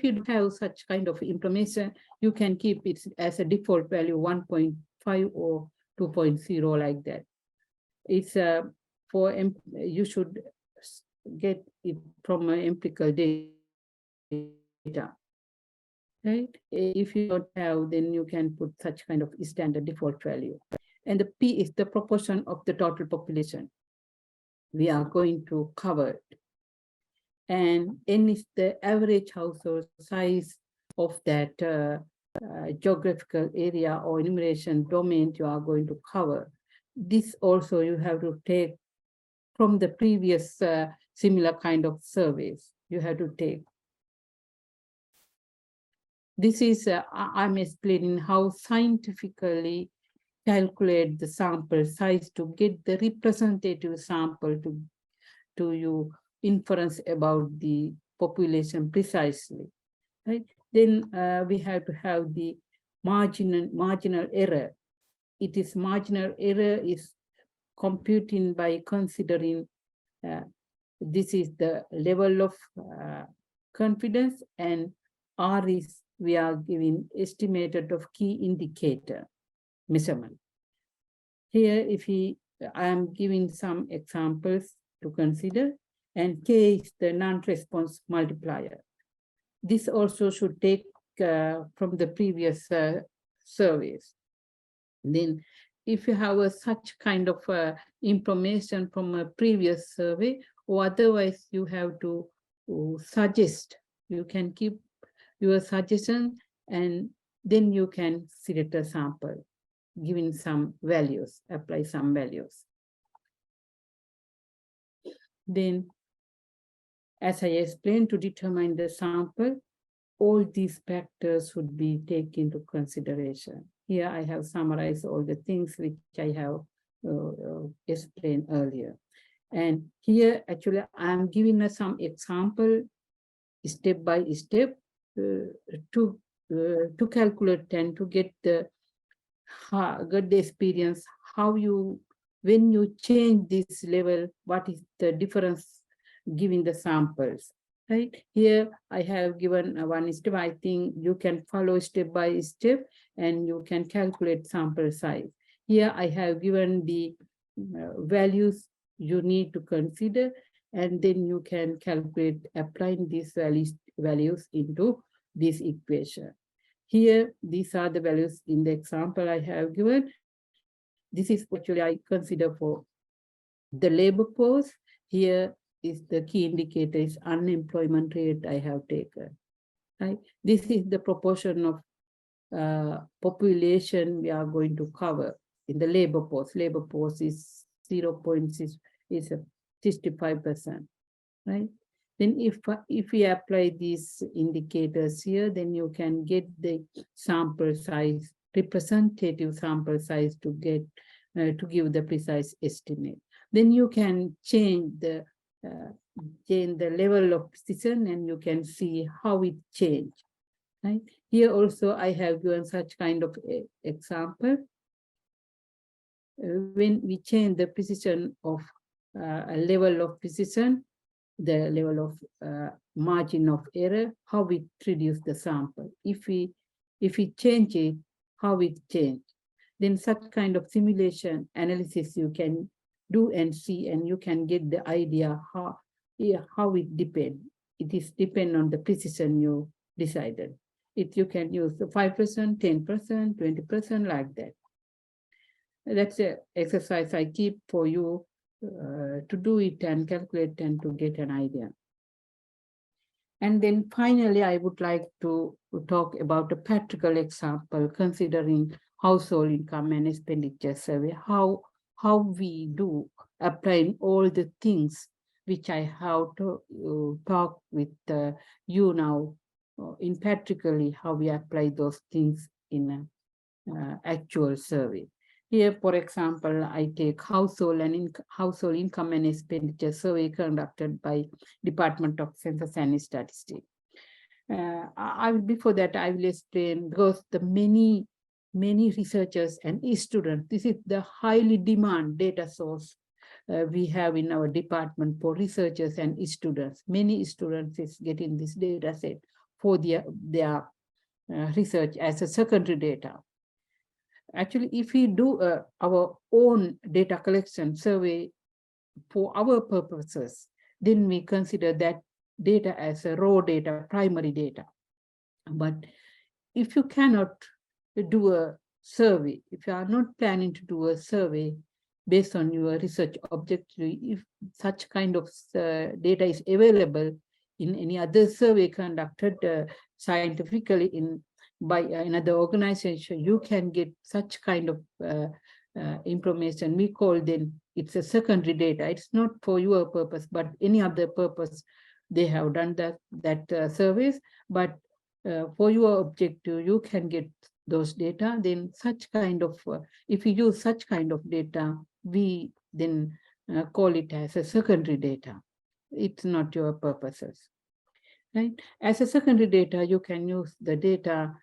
don't have such kind of information, you can keep it as a default value 1.5 or 2.0 like that. It's you should get it from empirical data. Right? If you don't have, then you can put such kind of standard default value. And the P is the proportion of the total population we are going to cover. And N is the average household size of that geographical area or enumeration domain you are going to cover. This also you have to take from the previous similar kind of surveys you have to take. This is, I'm explaining how scientifically calculate the sample size to get the representative sample to you inference about the population precisely, right? Then we have to have the marginal error. It is marginal error is computing by considering this is the level of confidence, and R is we are giving estimated of key indicator measurement. Here, if I am giving some examples to consider. and K is the non-response multiplier. This also should take from the previous surveys. Then if you have such kind of information from a previous survey, or otherwise you have to suggest, you can keep your suggestion and then you can select a sample, giving some values, apply some values. Then, as I explained, to determine the sample, all these factors should be taken into consideration. Here I have summarized all the things which I have explained earlier. And here actually I'm giving us some example step by step to calculate and to get the experience how you, when you change this level, what is the difference giving the samples. Right here, I have given one step. I think you can follow step by step and you can calculate sample size. Here, I have given the values you need to consider, and then you can calculate applying these values into this equation. Here, these are the values in the example I have given. This is actually I consider for the labor force. Here is the key indicator is unemployment rate I have taken. Right? This is the proportion of population we are going to cover in the labor force. Labor force is 0.6, is 65%, right? Then if we apply these indicators here, then you can get the sample size, representative sample size to get to give the precise estimate. Then you can change the level of precision and you can see how it changed. Right? Here also I have given such kind of example. When we change the precision of a level of precision, the level of margin of error, how we reduce the sample. If we change it, how it change. Then such kind of simulation analysis you can do and see, and you can get the idea how it depends. It is depend on the precision you decided. If you can use the 5%, 10%, 20%, like that. That's an exercise I keep for you to do it and calculate and to get an idea. And then finally, I would like to talk about a practical example considering household income and expenditure survey, how we do applying all the things which I have to talk with you now in practically how we apply those things in an actual survey. Here, for example, I take household income and expenditure survey conducted by Department of Census and Statistics. Before that, I will explain, because the many researchers and students, this is the highly demand data source we have in our department for researchers and students. Many students is getting this data set for their research as a secondary data. Actually, if we do our own data collection survey for our purposes, then we consider that data as a raw data, primary data. But if you cannot do a survey, if you are not planning to do a survey based on your research objective, if such kind of data is available in any other survey conducted scientifically by another organization, you can get such kind of information. We call them, it's a secondary data. It's not for your purpose, but any other purpose. They have done that surveys, but for your objective, you can get those data. Then such kind of, if you use such kind of data, we then call it as a secondary data. It's not your purposes. Right? As a secondary data, you can use the data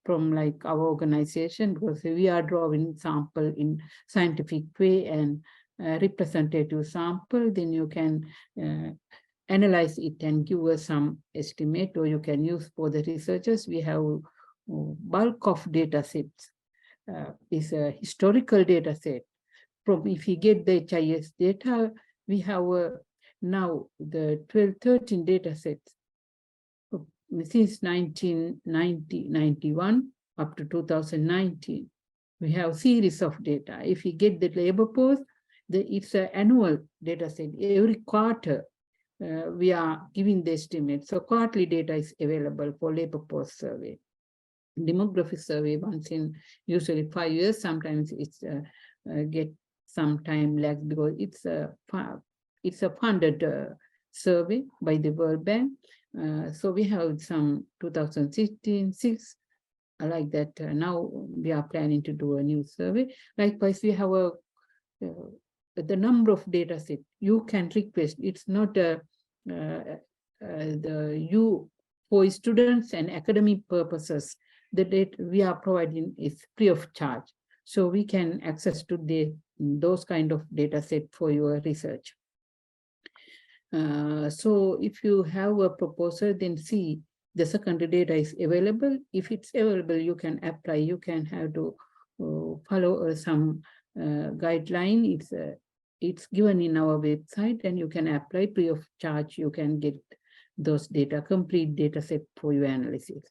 from like our organization, because we are drawing sample in scientific way and representative sample, then you can analyze it and give us some estimate, or you can use for the researchers. We have bulk of data sets. Is a historical data set. From if we get the HIS data, we have now the 13 data sets since 1991 up to 2019. We have series of data. If you get the labor force, it's an annual data set. Every quarter, we are giving the estimate. So quarterly data is available for labor force survey. Demographic survey once in usually 5 years. Sometimes it's get some time lag because it's a funded survey by the World Bank. So we have some 2016, 6 like that. Now we are planning to do a new survey. Likewise, we have the number of data set you can request. It's not for students and academic purposes. The data we are providing is free of charge, so we can access to those kind of data set for your research. So if you have a proposal, then see the secondary data is available. If it's available, you can apply. You can have to follow some guideline. It's given in our website, and you can apply free of charge. You can get those data, complete data set for your analysis.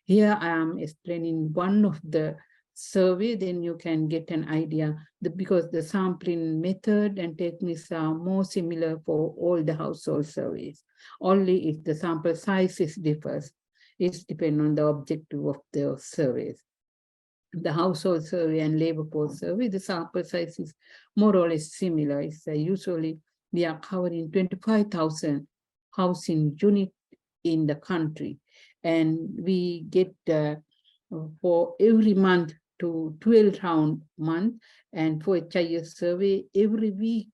Here I am explaining one of the survey, then you can get an idea because the sampling method and techniques are more similar for all the household surveys. Only if the sample sizes differs, it's depend on the objective of the surveys. The household survey and labor force survey, the sample size is more or less similar. It's usually we are covering 25,000 housing units in the country, and we get for every month to 12 round month, and for HIS survey every week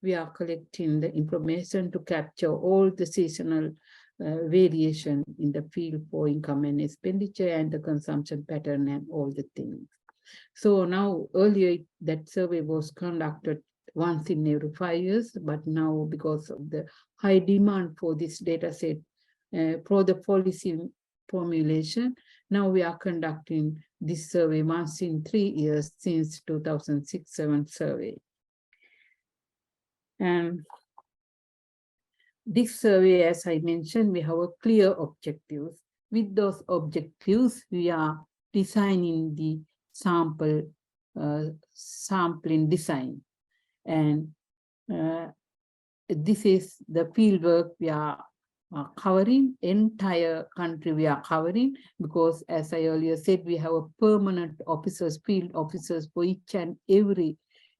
we are collecting the information to capture all the seasonal variation in the field for income and expenditure and the consumption pattern and all the things. So now earlier that survey was conducted once in every 5 years, but now because of the high demand for this data set for the policy formulation, now we are conducting this survey once in 3 years since 2006-07 survey. And this survey, as I mentioned, we have a clear objectives. With those objectives, we are designing the sampling design. And this is the field work we are covering. Entire country we are covering, because as I earlier said, we have a permanent officers, field officers for each and every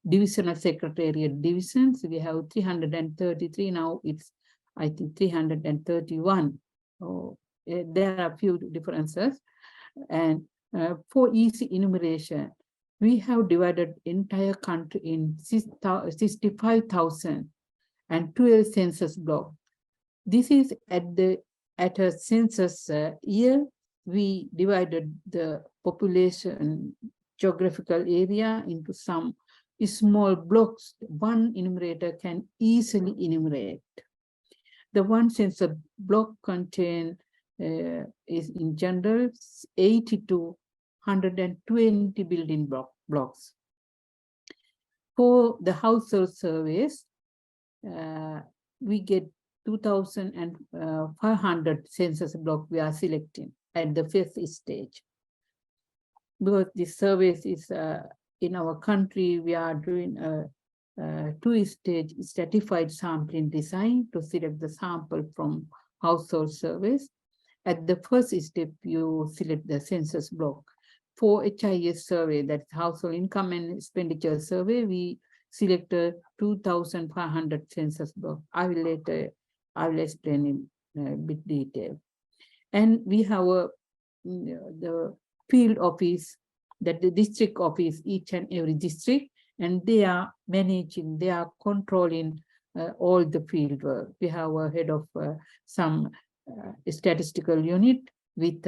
divisional secretariat divisions. We have 333 now. It's I think 331. Oh, there are a few differences. And for easy enumeration, we have divided entire country in 65,000 and 12 census blocks. This is at a census year. We divided the population geographical area into some small blocks. One enumerator can easily enumerate. The one census block contain is in general 80 to 120 building blocks. For the household surveys, we get 2,500 census block we are selecting at the first stage. Because this surveys is in our country, we are doing a two-stage stratified sampling design to select the sample from household surveys. At the first step, you select the census block. For HIS survey, that's household income and expenditure survey, we select a 2,500 census block. I will explain in a bit detail. And we have the field office, that the district office, each and every district, and they are managing, they are controlling all the field work. We have a head of some statistical unit with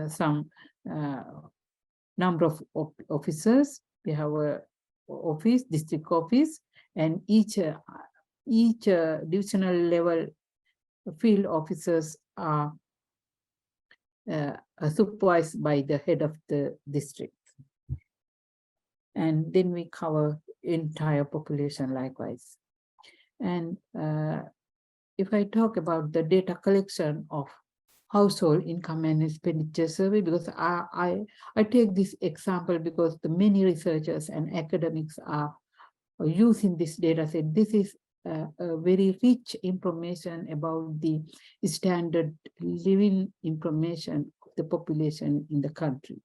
some number of officers. We have a office, district office, and each divisional level field officers are supervised by the head of the district. And then we cover entire population likewise. And if I talk about the data collection of household income and expenditure survey, because I take this example because the many researchers and academics are using this data set. This is a very rich information about the standard living information of the population in the country.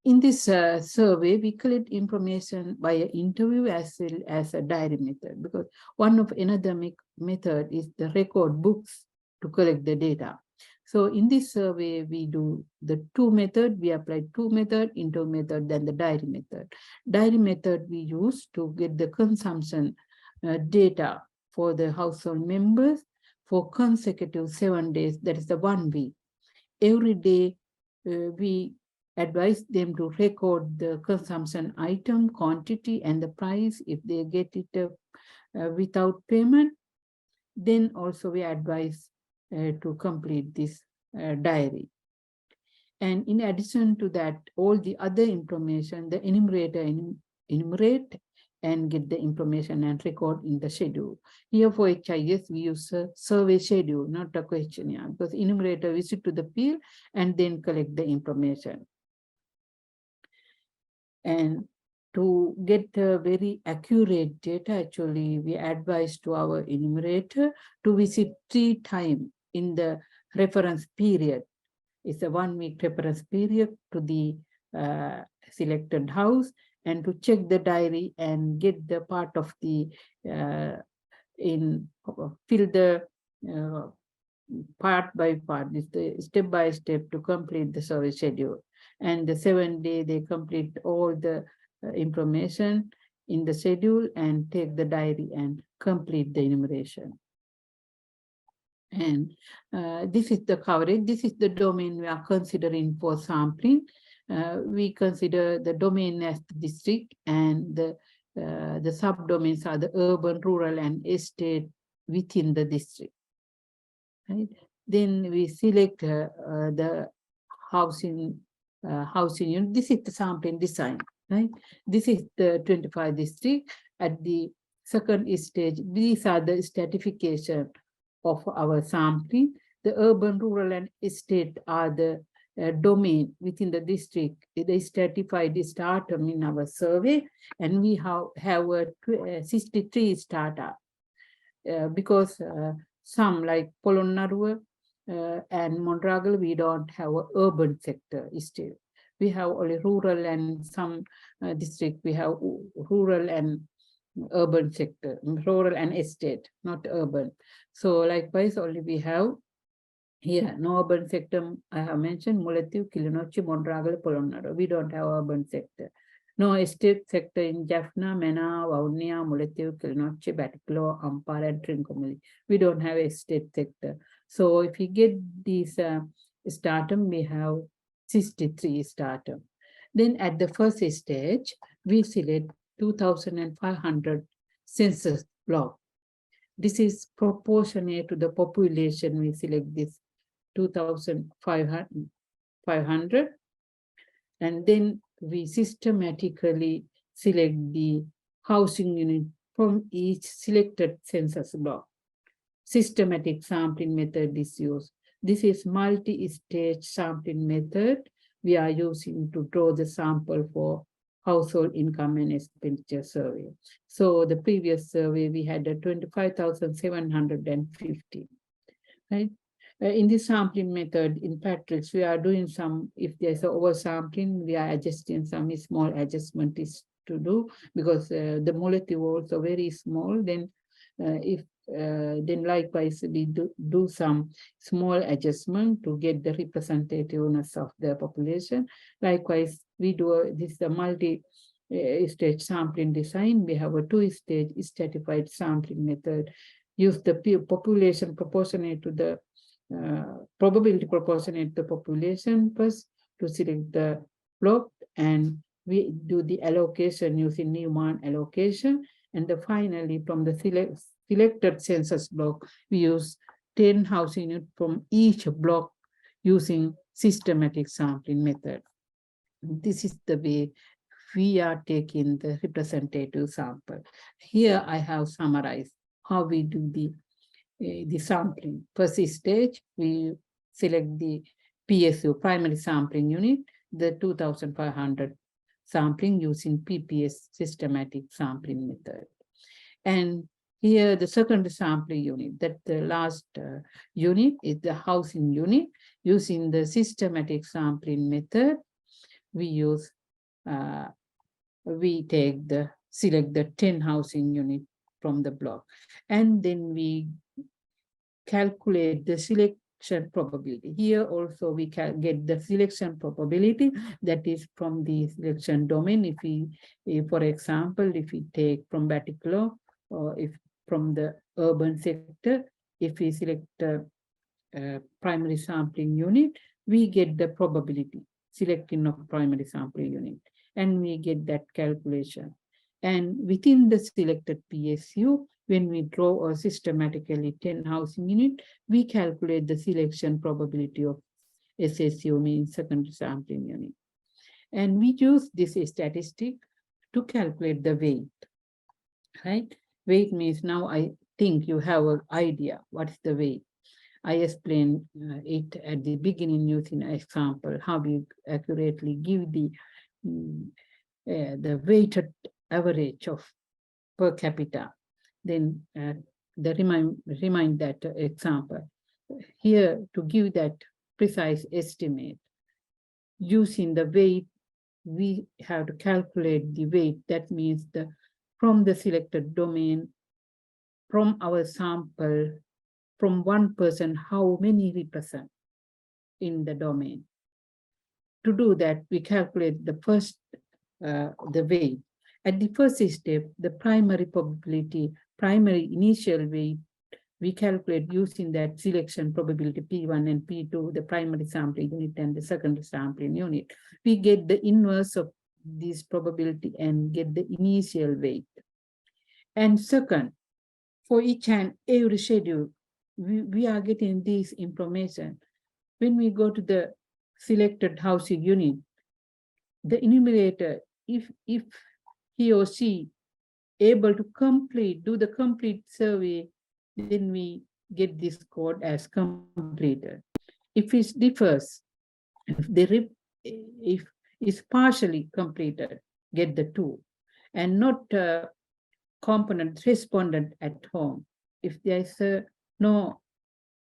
In this survey, we collect information via interview as well as a diary method, because one of another method is the record books to collect the data. So in this survey, we do the two method, we apply two method, interview method, then the diary method. Diary method we use to get the consumption data for the household members for consecutive 7 days, that is the 1 week. Every day we advise them to record the consumption item, quantity, and the price. If they get it without payment, then also we advise to complete this diary. And in addition to that, all the other information, the enumerator enumerate and get the information and record in the schedule. Here for HIS, we use a survey schedule, not a questionnaire, because enumerator visit to the field and then collect the information. And to get very accurate data, actually, we advise to our enumerator to visit 3 times in the reference period. It's a 1 week reference period to the selected house, and to check the diary and get the part of the fill the part by part, is the step by step to complete the survey schedule. And the 7 day they complete all the information in the schedule and take the diary and complete the enumeration. And this is the coverage. This is the domain we are considering for sampling. We consider the domain as the district, and the subdomains are the urban, rural, and estate within the district. Right? Then we select the housing unit. This is the sampling design. Right? This is the 25 district. At the second stage, these are the stratification of our sampling. The urban, rural, and estate are the domain within the district. They stratified the stratum in our survey, and we have a 63 strata because some like Polonnaruwa and Mondragal, we don't have an urban sector still. We have only rural, and some district we have rural and urban sector, rural and estate, not urban. So likewise, only we have here no urban sector. I have mentioned Mullaitivu, Kilinochchi, Mondragal, Polonnaruwa. We don't have urban sector. No estate sector in Jaffna, Mena, Vavuniya, Mullaitivu, Kilinochchi, Batticaloa, Ampara, and Trincomalee. We don't have estate sector. So if we get these stratum, we have 63 stratum. Then at the first stage, we select 2,500 census block. This is proportionate to the population. We select this 2,500, and then we systematically select the housing unit from each selected census block. Systematic sampling method is used. This is multi-stage sampling method we are using to draw the sample for household income and expenditure survey. So the previous survey, we had a 25,750, right? In this sampling method in Patrick's, we are doing some, if there's an oversampling, we are adjusting some small adjustment is to do, because the molecule also very small. Then then likewise we do some small adjustment to get the representativeness of the population. Likewise, we do this multi-stage sampling design. We have a 2-stage stratified sampling method. Use the population proportionate to the probability proportionate to the population first to select the block, and we do the allocation using Newman allocation. And finally, from the selected census block, we use 10 housing units from each block using systematic sampling method. This is the way we are taking the representative sample. Here I have summarized how we do the sampling. First stage, we select the PSU, primary sampling unit, the 2,500 sampling using PPS systematic sampling method. And here the second sampling unit, that the last unit is the housing unit. Using the systematic sampling method, we select the 10 housing unit from the block, and then we calculate the selection probability. Here also we can get the selection probability that is from the selection domain. If for example, if we take from Batticaloa, or if from the urban sector, if we select primary sampling unit, we get the probability selecting of primary sampling unit, and we get that calculation. And within the selected PSU, when we draw a systematically 10 housing unit, we calculate the selection probability of SSU, means secondary sampling unit. And we use this statistic to calculate the weight, right? Weight means now I think you have an idea what is the weight. I explained it at the beginning using an example, how we accurately give the weighted average of per capita. Then remind that example. Here, to give that precise estimate, using the weight, we have to calculate the weight. That means from the selected domain, from our sample, from one person, how many represent in the domain. To do that, we calculate the first, the weight. At the first step, the primary probability, primary initial weight, we calculate using that selection probability P1 and P2, the primary sampling unit and the secondary sampling unit. We get the inverse of this probability and get the initial weight. And second, for each and every schedule, we are getting this information. When we go to the selected housing unit, the enumerator, if he or she able to do the complete survey, then we get this code as completed. If it differs, if it's partially completed, get the 2, and not component respondent at home. If there is no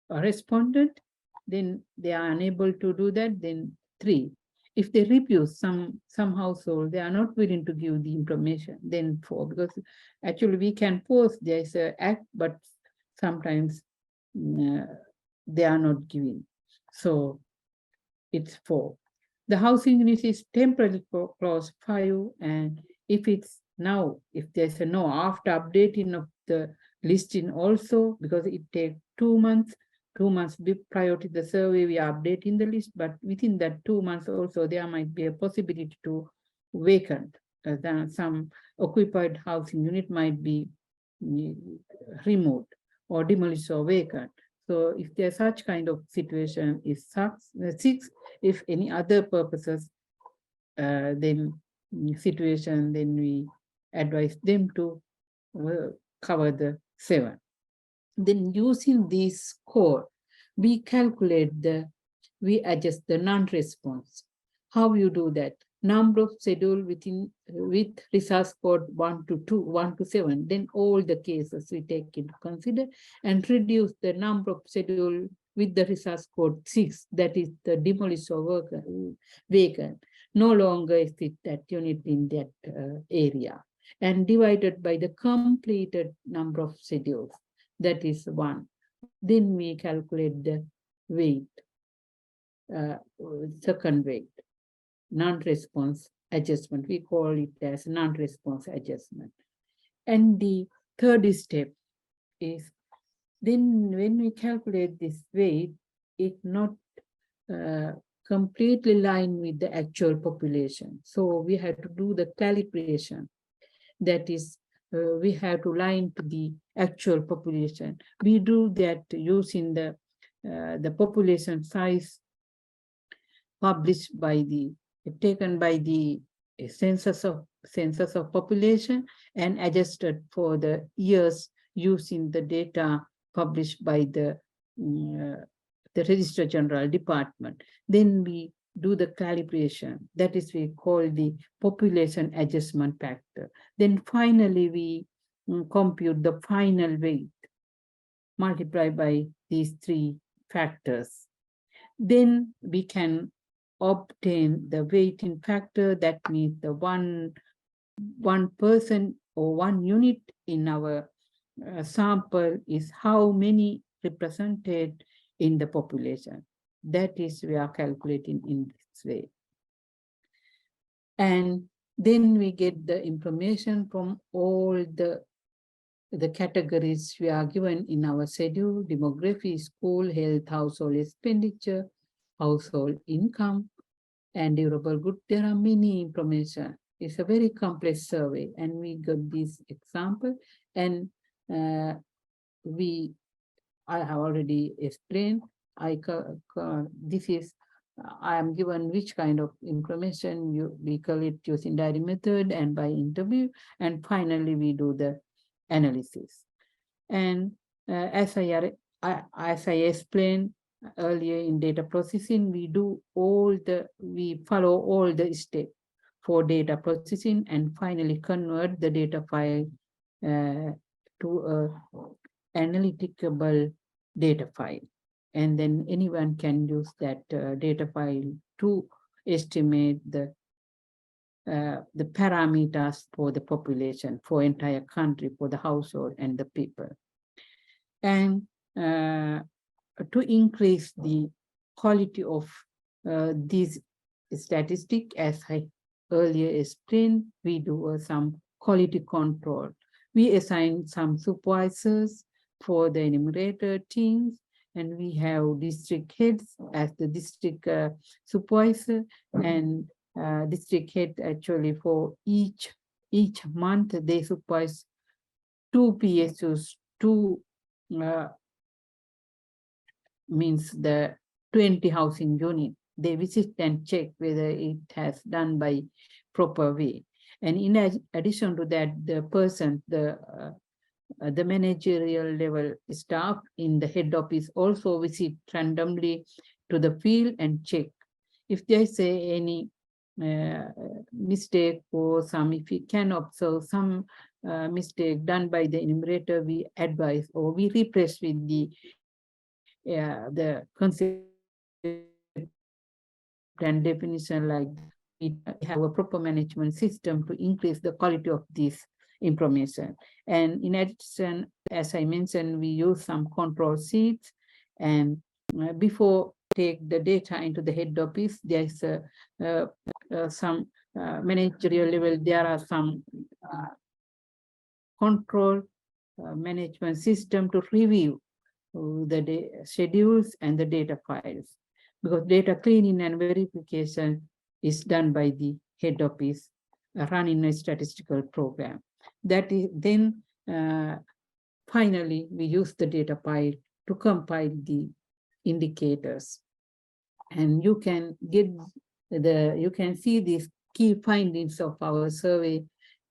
respondent, then they are unable to do that, then 3. If they refuse, some household, they are not willing to give the information, then 4, because actually we can force, there is an act, but sometimes they are not giving. So it's 4. The housing unit is temporarily clause 5, and if there's a no, after updating of the listing also, because it takes 2 months, 2 months prior to the survey, we are updating the list, but within that 2 months also, there might be a possibility to vacant. Some occupied housing unit might be removed or demolished or vacant. So if there's such kind of situation is 6, if any other purposes, then situation, then we advise them to cover the 7. Then using this score, we we adjust the non-response. How you do that? Number of schedule with resource code 1 to 7, then all the cases we take into consider, and reduce the number of schedule with the resource code 6, that is the demolished or vacant. No longer exists that unit in that area, and divided by the completed number of schedules, that is 1. Then we calculate the weight, second weight, non-response adjustment. We call it as non-response adjustment. And the third step is, then when we calculate this weight, it's not completely line with the actual population. So we have to do the calibration. That is, we have to line to the actual population. We do that using the population size taken by the a census of population and adjusted for the years using the data published by the Registrar General Department. Then we do the calibration. That is, we call the population adjustment factor. Then finally, we compute the final weight multiplied by these three factors. Then we can obtain the weighting factor. That means the one person or one unit in our sample is how many represented in the population. That is, we are calculating in this way. And then we get the information from all the categories we are given in our schedule: demography, school, health, household expenditure, household income, and durable goods. There are many information. It's a very complex survey, and we got this example. And I have already explained. This is I am given which kind of information we collect using diary method and by interview, and finally we do the analysis. And as I explained earlier in data processing, we follow all the steps for data processing and finally convert the data file to a analyticable data file. And then anyone can use that data file to estimate the parameters for the population, for entire country, for the household and the people. And to increase the quality of these statistics, as I earlier explained, we do some quality control. We assign some supervisors for the enumerator teams, and we have district heads as the district supervisor, and district head actually for each month they supervise 2 PSUs, means the 20 housing unit. They visit and check whether it has done by proper way. And in addition to that, the person, the managerial level staff in the head office also visit randomly to the field and check. If they say any mistake or if we can observe some mistake done by the enumerator, we advise or we replace with the concept and definition, like we have a proper management system to increase the quality of this information. And in addition, as I mentioned, we use some control sheets, and before take the data into the head office, there's some managerial level, there are some control management system to review the schedules and the data files, because data cleaning and verification is done by the head office running a statistical program. That is then finally we use the data file to compile the indicators, and you can see these key findings of our survey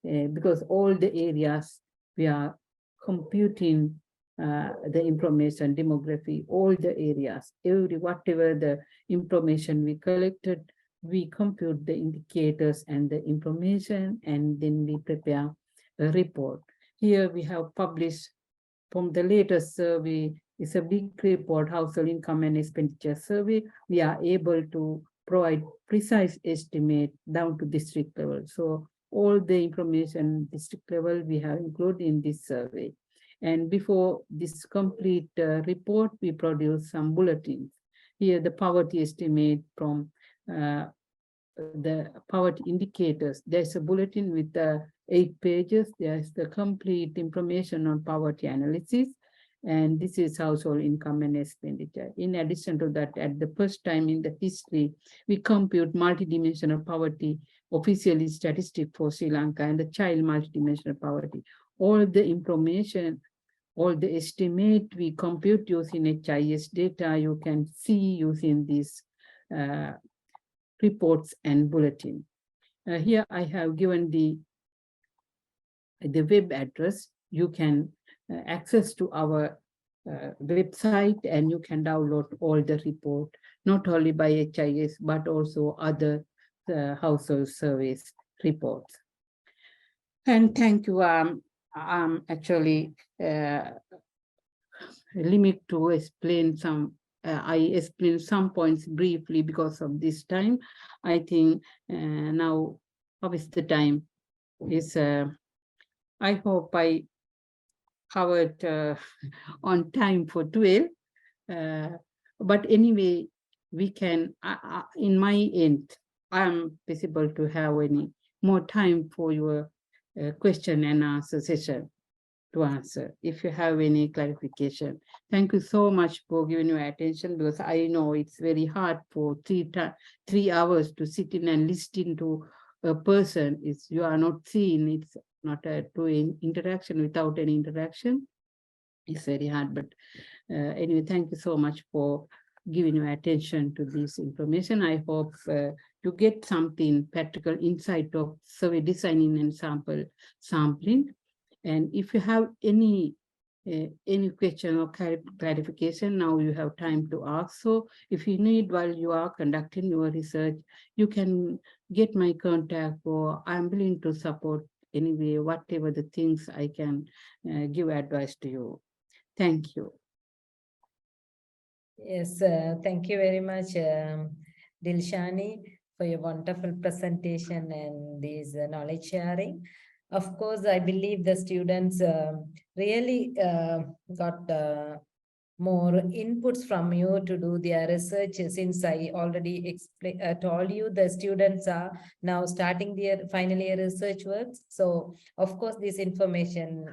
because all the areas we are computing the information, demography, all the areas, whatever the information we collected, we compute the indicators and the information, and then we prepare a report. Here we have published from the latest survey. It's a big report, household income and expenditure survey. We are able to provide precise estimate down to district level. So all the information district level we have included in this survey. And before this complete report, we produce some bulletins. Here the poverty estimate from the poverty indicators. There's a bulletin with 8 pages. There's the complete information on poverty analysis. And this is household income and expenditure. In addition to that, at the first time in the history, we compute multidimensional poverty, officially statistic for Sri Lanka, and the child multidimensional poverty. All the information, all the estimate we compute using HIS data, you can see using these reports and bulletin. Here I have given the web address. You can access to our website, and you can download all the report, not only by HIS, but also other household surveys reports. And thank you. Actually limit to explain some, I explained some points briefly because of this time. I think now, how is the time? Is I hope I covered on time for 12. But anyway, we can, in my end, I'm possible to have any more time for your question and answer session to answer if you have any clarification. Thank you so much for giving your attention, because I know it's very hard for 3 hours to sit in and listen to a person. It's, you are not seeing, it's not a doing interaction without any interaction. It's very hard, but anyway, thank you so much for giving your attention to this information. I hope you get something practical insight of survey designing and sampling. And if you have any question or clarification, now you have time to ask. So if you need while you are conducting your research, you can get my contact, or I'm willing to support anyway, whatever the things I can give advice to you. Thank you. Yes, thank you very much, Dilshani, for your wonderful presentation and this knowledge sharing. Of course, I believe the students really got more inputs from you to do their research, since I already told you the students are now starting their final year research works. So, of course, this information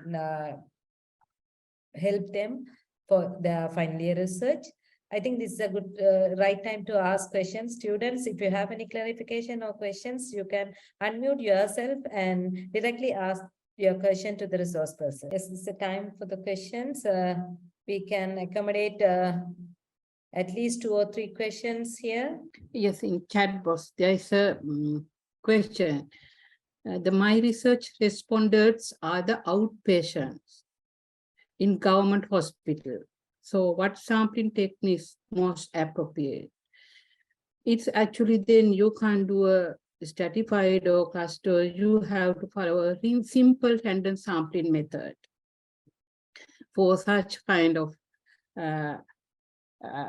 help them for their final year research. I think this is a good right time to ask questions. Students, if you have any clarification or questions, you can unmute yourself and directly ask your question to the resource person. Yes, this is the time for the questions. We can accommodate at least 2 or 3 questions here. Yes, in chat box, there is a question. My research respondents are the outpatients in government hospital. So what sampling techniques most appropriate? It's actually, then you can't do a stratified or cluster. You have to follow a simple random sampling method for such kind of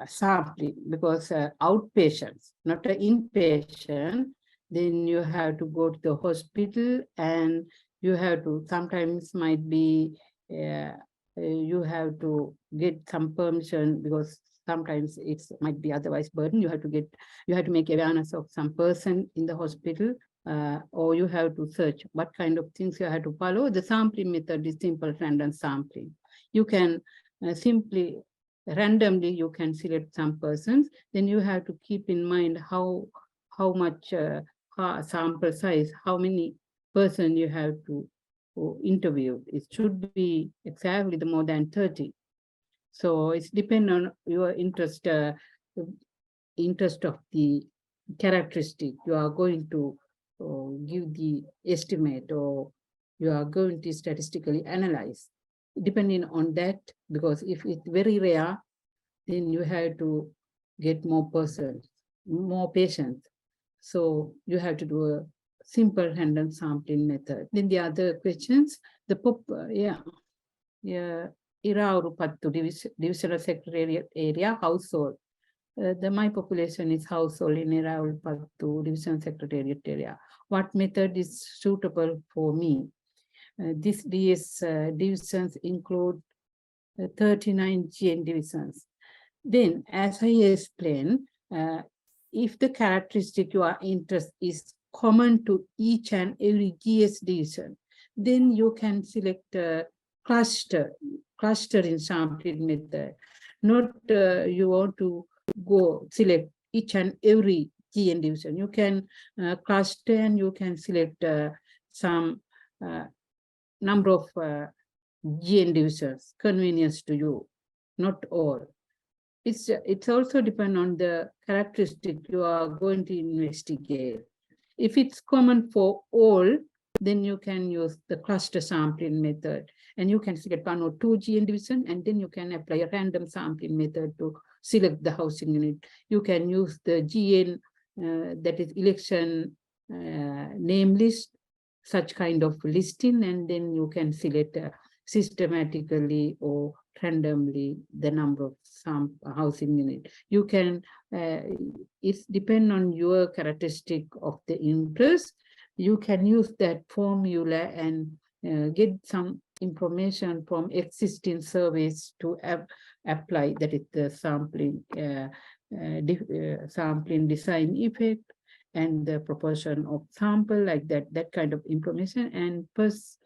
sampling, because outpatients, not an inpatient, then you have to go to the hospital, and you have to, sometimes might be, you have to get some permission, because sometimes it might be otherwise burden. You have to make awareness of some person in the hospital, or you have to search what kind of things you have to follow. The sampling method is simple random sampling. You can simply randomly you can select some persons. Then you have to keep in mind how much sample size, how many person you have to interview. It should be exactly the more than 30. So it's depend on your interest of the characteristic you are going to give the estimate, or you are going to statistically analyze, depending on that. Because if it's very rare, then you have to get more patients. So you have to do a simple random sampling method. Then the other questions, the Iraurupattu Divisional Secretariat area household. My population is household in Iraurupattu Division Secretariat area. What method is suitable for me? These divisions include 39 GN divisions. Then, as I explained, if the characteristic you are interested is common to each and every GS division, then you can select a cluster in sampling method. Not you want to go select each and every GN division. You can cluster, and you can select some number of GN divisions, convenience to you, not all. It's also depend on the characteristic you are going to investigate. If it's common for all, then you can use the cluster sampling method, and you can select 1 or 2 GN division, and then you can apply a random sampling method to select the housing unit. You can use the GN, that is election name list, such kind of listing, and then you can select systematically or randomly the number of some housing unit. You can, it's depend on your characteristic of the interest. You can use that formula and get some information from existing surveys to apply, that is the sampling, sampling design effect and the proportion of sample, like that kind of information, and first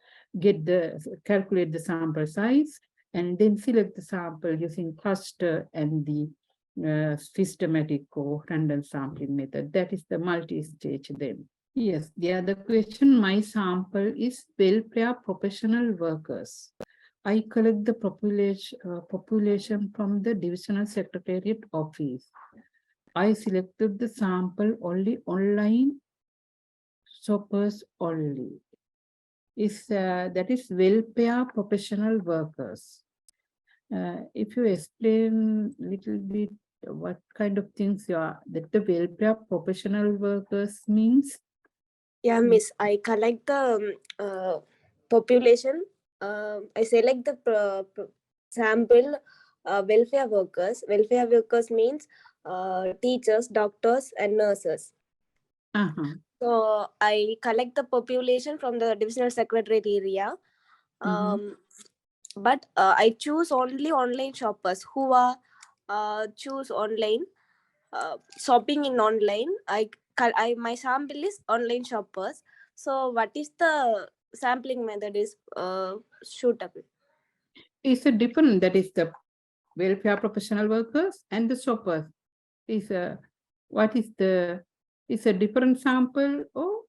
calculate the sample size, and then select the sample using cluster and the systematic or random sampling method. That is the multi-stage then. Yes, the other question, my sample is welfare professional workers. I collect the population from the divisional secretariat office. I selected the sample only online shoppers only. That is welfare professional workers. If you explain a little bit what kind of things that the welfare professional workers means. Yeah, miss, I collect the population. I select the sample welfare workers. Welfare workers means teachers, doctors, and nurses. So I collect the population from the divisional secretariat area. But I choose only online shoppers who are choose online shopping in online. My sample is online shoppers. So what is the sampling method is suitable? It's a different, that is the welfare professional workers and the shoppers. Is a what is the, it's a different sample or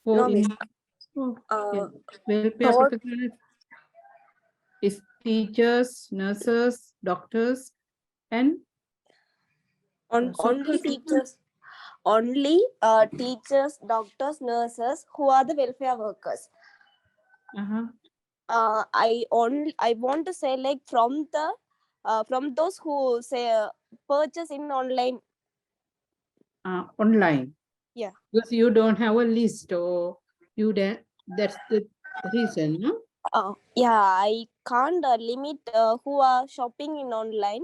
for No, welfare professionals is teachers, nurses, doctors, and only teachers. Only teachers, doctors, nurses who are the welfare workers. I want to say like from those who say purchase in online. Online. Yeah. Because you don't have a list, or you don't. That's the reason, no? Yeah, I can't limit who are shopping in online.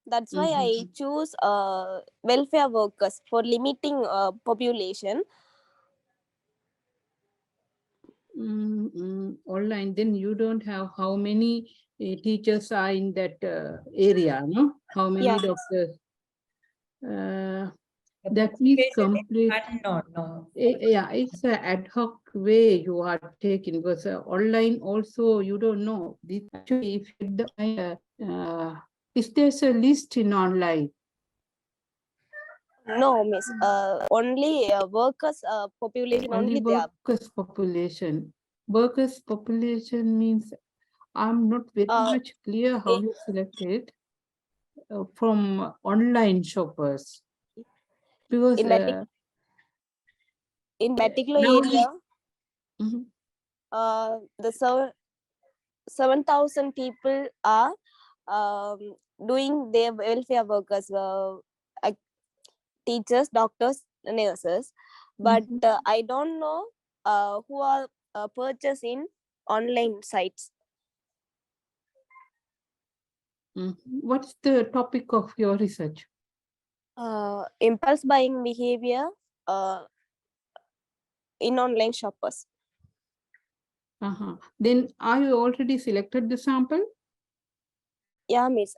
That's why I choose welfare workers for limiting population. Online, then you don't have how many teachers are in that area, no? How many doctors? That means complete. No. Yeah, it's an ad hoc way you are taking, because online also you don't know. This actually, if is there a list in online? No, miss. Only workers population only there. Workers population. Workers population means I'm not very much clear how you select it from online shoppers. Because in particular area, the 7,000 people are doing their welfare workers, teachers, doctors, nurses. But I don't know who are purchasing online sites. What's the topic of your research? Impulse buying behavior in online shoppers. Then are you already selected the sample? Yeah, miss.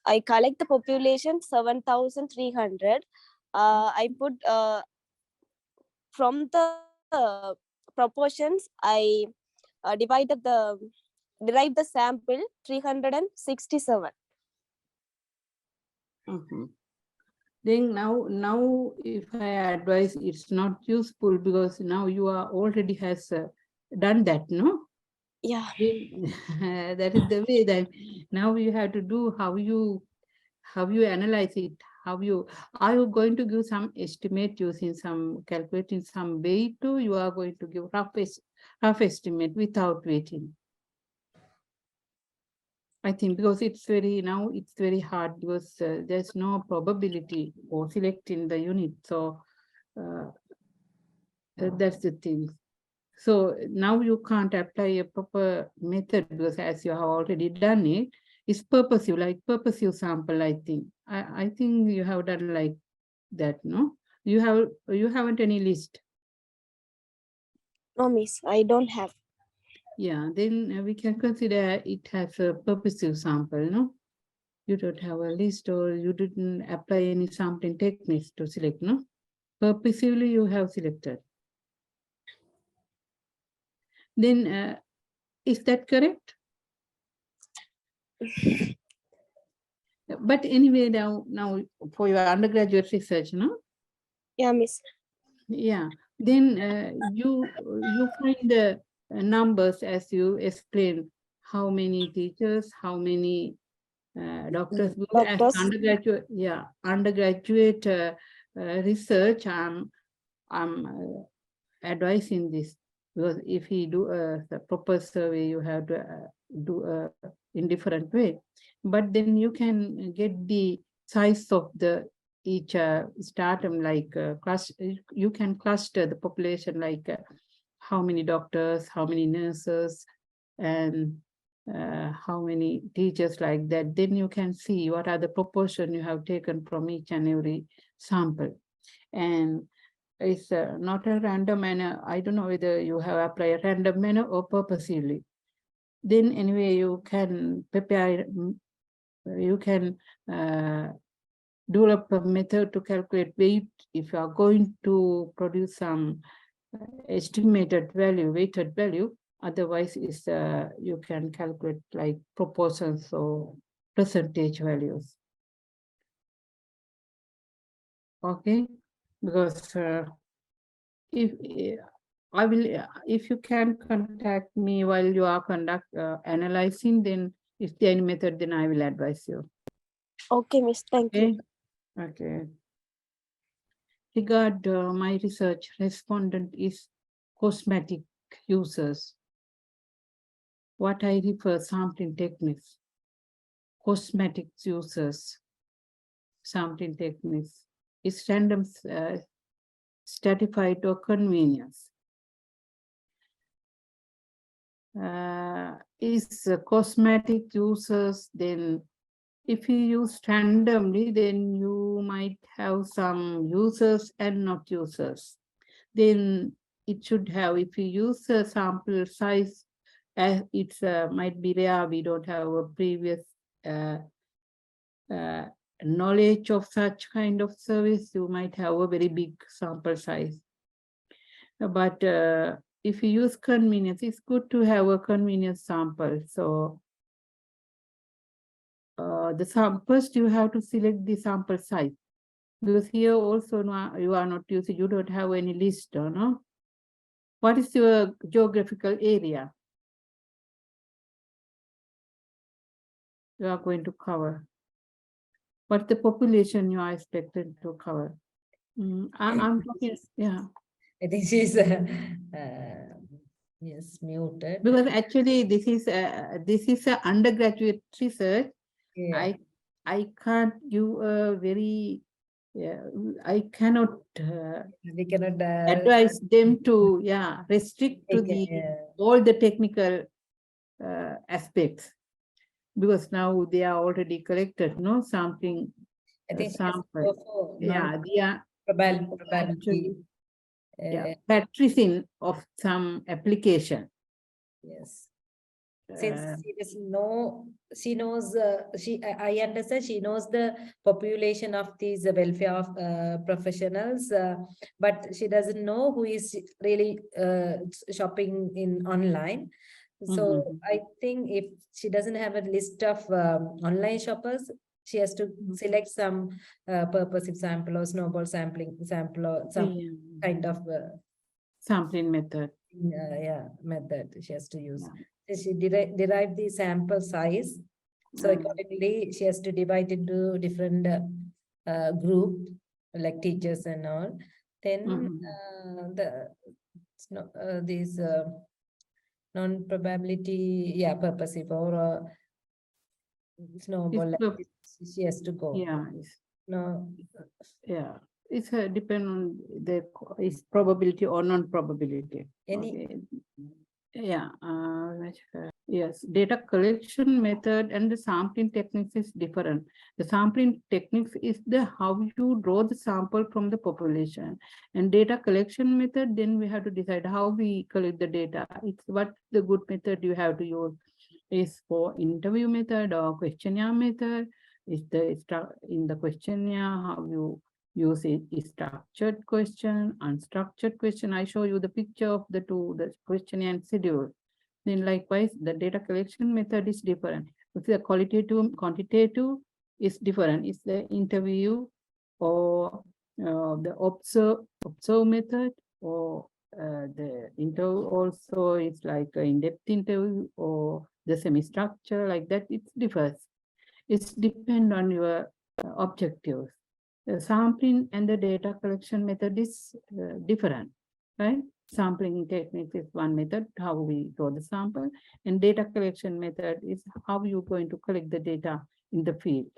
I collect the population 7,300. I put from the proportions, I derived the sample 367. Then now if I advise, it's not useful, because now you are already has done that, no? Yeah. That is the way that now you have to do how you analyze it, Are you going to give some estimate using some calculating some weight, or you are going to give rough estimate without weighting? I think because it's very hard because there's no probability for selecting the unit. So that's the thing. So now you can't apply a proper method because as you have already done it, it's purposive, like purposive sample, I think. I think you have done like that, no? You haven't any list. No, miss, I don't have. Yeah, then we can consider it has a purposive sample, no? You don't have a list or you didn't apply any sampling techniques to select, no? Purposively you have selected. Then is that correct? But anyway, now for your undergraduate research, no? Yeah, miss. Yeah. Then you find the numbers as you explain how many teachers, how many doctors. Because as Doctors. undergraduate, yeah, undergraduate research, I'm advising this because if you do the proper survey, you have to do in different way. But then you can get the size of the each stratum, like you can cluster the population, like how many doctors, how many nurses, and how many teachers, like that. Then you can see what are the proportion you have taken from each and every sample. And it's not a random manner. I don't know whether you have applied a random manner or purposely. Then anyway, you can prepare, you can develop a method to calculate weight if you are going to produce some estimated value, weighted value. Otherwise, is you can calculate like proportions or percentage values. Okay, because if I will, if you can contact me while you are analyzing, then if there any method, then I will advise you. Okay, miss. Thank Okay. you. Okay. Regard my research, respondent is cosmetic users. What I refer sampling techniques, cosmetic users, sampling techniques is random stratified or convenience. Is cosmetic users, then if you use randomly, then you might have some users and not users. Then it should have, if you use a sample size, it's might be rare, we don't have a previous knowledge of such kind of service, you might have a very big sample size. But if you use convenience, it's good to have a convenience sample. So first you have to select the sample size, because here also you are not using, you don't have any list, or no? What is your geographical area you are going to cover? What's the population you are expected to cover? I'm talking, yeah. I think she's yes, muted. Because actually this is an undergraduate research. Yeah. I can't give a very, I cannot We cannot advise them to restrict to all the technical aspects, because now they are already collected, no sampling. I think sample. Yeah, they are probability. practicing of some application. Yes. Since she doesn't know, she knows, I understand she knows the population of these welfare of professionals, but she doesn't know who is really shopping in online. So I think if she doesn't have a list of online shoppers, she has to select some purposive sample or snowball sample or some kind of sampling method. Method she has to use. So she derived the sample size. So accordingly, she has to divide into different group, like teachers and all. Then Mhm. these non-probability, yeah, purposive or snowball, It's like this, she has to go. Yeah, No, yeah. It's depend on the is probability or non-probability. any Okay. Yeah. Yes, data collection method and the sampling techniques is different. The sampling techniques is the how you draw the sample from the population, and data collection method, then we have to decide how we collect the data. It's what the good method you have to use is for interview method or questionnaire method. Is in the questionnaire how you use it is structured question, unstructured question. I show you the picture of the two, the questionnaire and schedule. Then likewise, the data collection method is different. If the quantitative is different. It's the interview or the observe method, or the interview also is like an in-depth interview or the semi-structure, like that. It differs. It's depend on your objectives. The sampling and the data collection method is different, right? Sampling technique is one method, how we draw the sample, and data collection method is how you're going to collect the data in the field.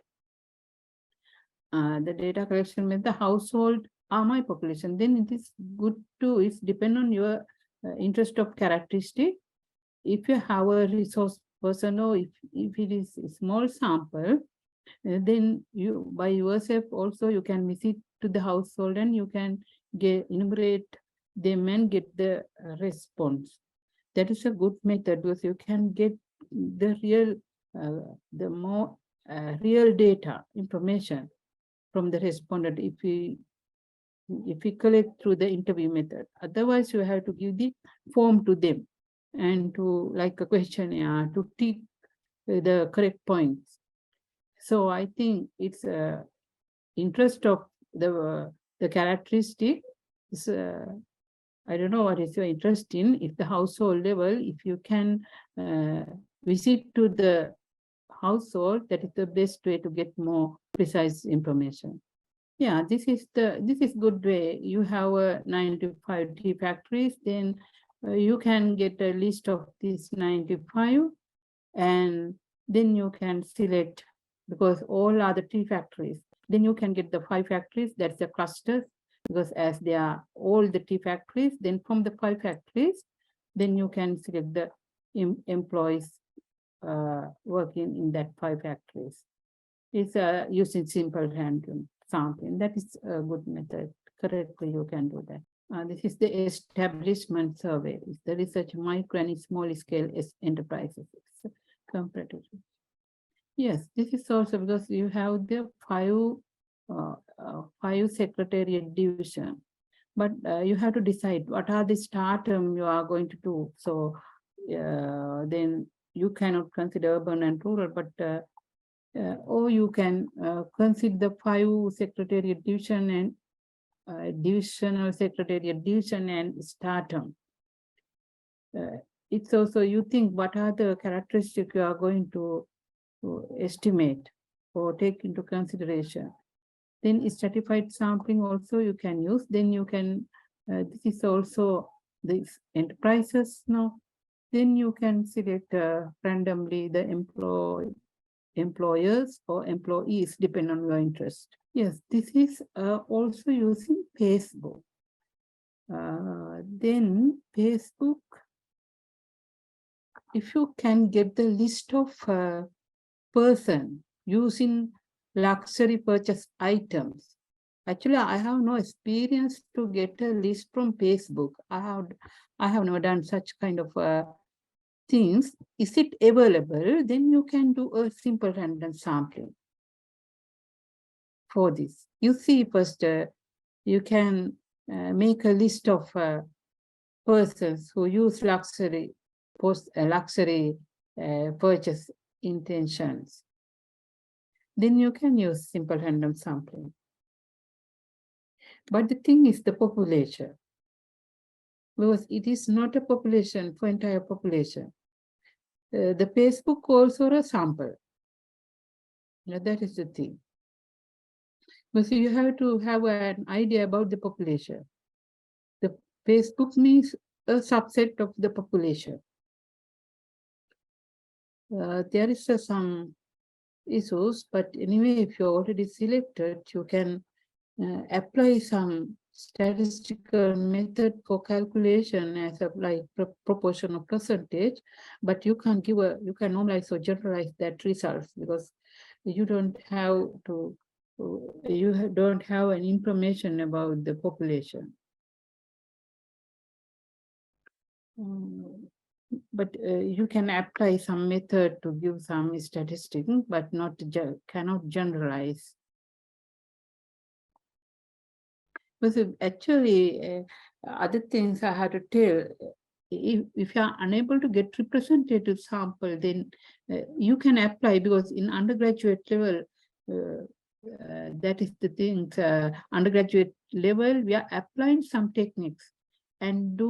The data collection method, the household are my population, then it is good to, it's depend on your interest of characteristic. If you have a resource person or if it is a small sample, then you by yourself also you can visit to the household and you can enumerate them and get the response. That is a good method because you can get the real, the more real data information from the respondent if we collect through the interview method. Otherwise, you have to give the form to them and to like a questionnaire to tick the correct points. So I think it's interest of the characteristic is, I don't know what is your interest in. If the household level, if you can visit to the household, that is the best way to get more precise information. Yeah, this is good way. You have 95 tea factories, then you can get a list of these 95, and then you can select, because all are the tea factories. Then you can get the 5 factories, that's the clusters, because as they are all the tea factories, then from the 5 factories, then you can select the employees working in that 5 factories. It's using simple random sampling. That is a good method. Correctly, you can do that. This is the establishment survey. It's the research micro and small scale enterprises. Comparative. Yes, this is also because you have the 5 secretariat division, but you have to decide what are the stratum you are going to do. So then you cannot consider urban and rural, but or you can consider the 5 secretariat division and divisional secretariat division and stratum. It's also, you think what are the characteristics you are going to estimate or take into consideration. Then stratified sampling also you can use. Then you can, this is also these enterprises now. Then you can select randomly the employers or employees, depending on your interest. Yes, this is also using Facebook. Then Facebook, if you can get the list of person using luxury purchase items. Actually, I have no experience to get a list from Facebook. I have never done such kind of things. Is it available? Then you can do a simple random sampling for this. You see, first you can make a list of persons who use luxury purchase intentions. Then you can use simple random sampling. But the thing is the population, because it is not a population for entire population. The Facebook also a sample. Now that is the thing. But so you have to have an idea about the population. The Facebook means a subset of the population. There is some issues, but anyway, if you're already selected, you can apply some statistical method for calculation as a like proportion of percentage, but you can't give a, you can normalize or generalize that results because you don't have to, don't have any information about the population. But you can apply some method to give some statistic, but not cannot generalize. But actually, other things I had to tell, if you are unable to get representative sample, then you can apply, because in undergraduate level, that is the thing, undergraduate level, we are applying some techniques and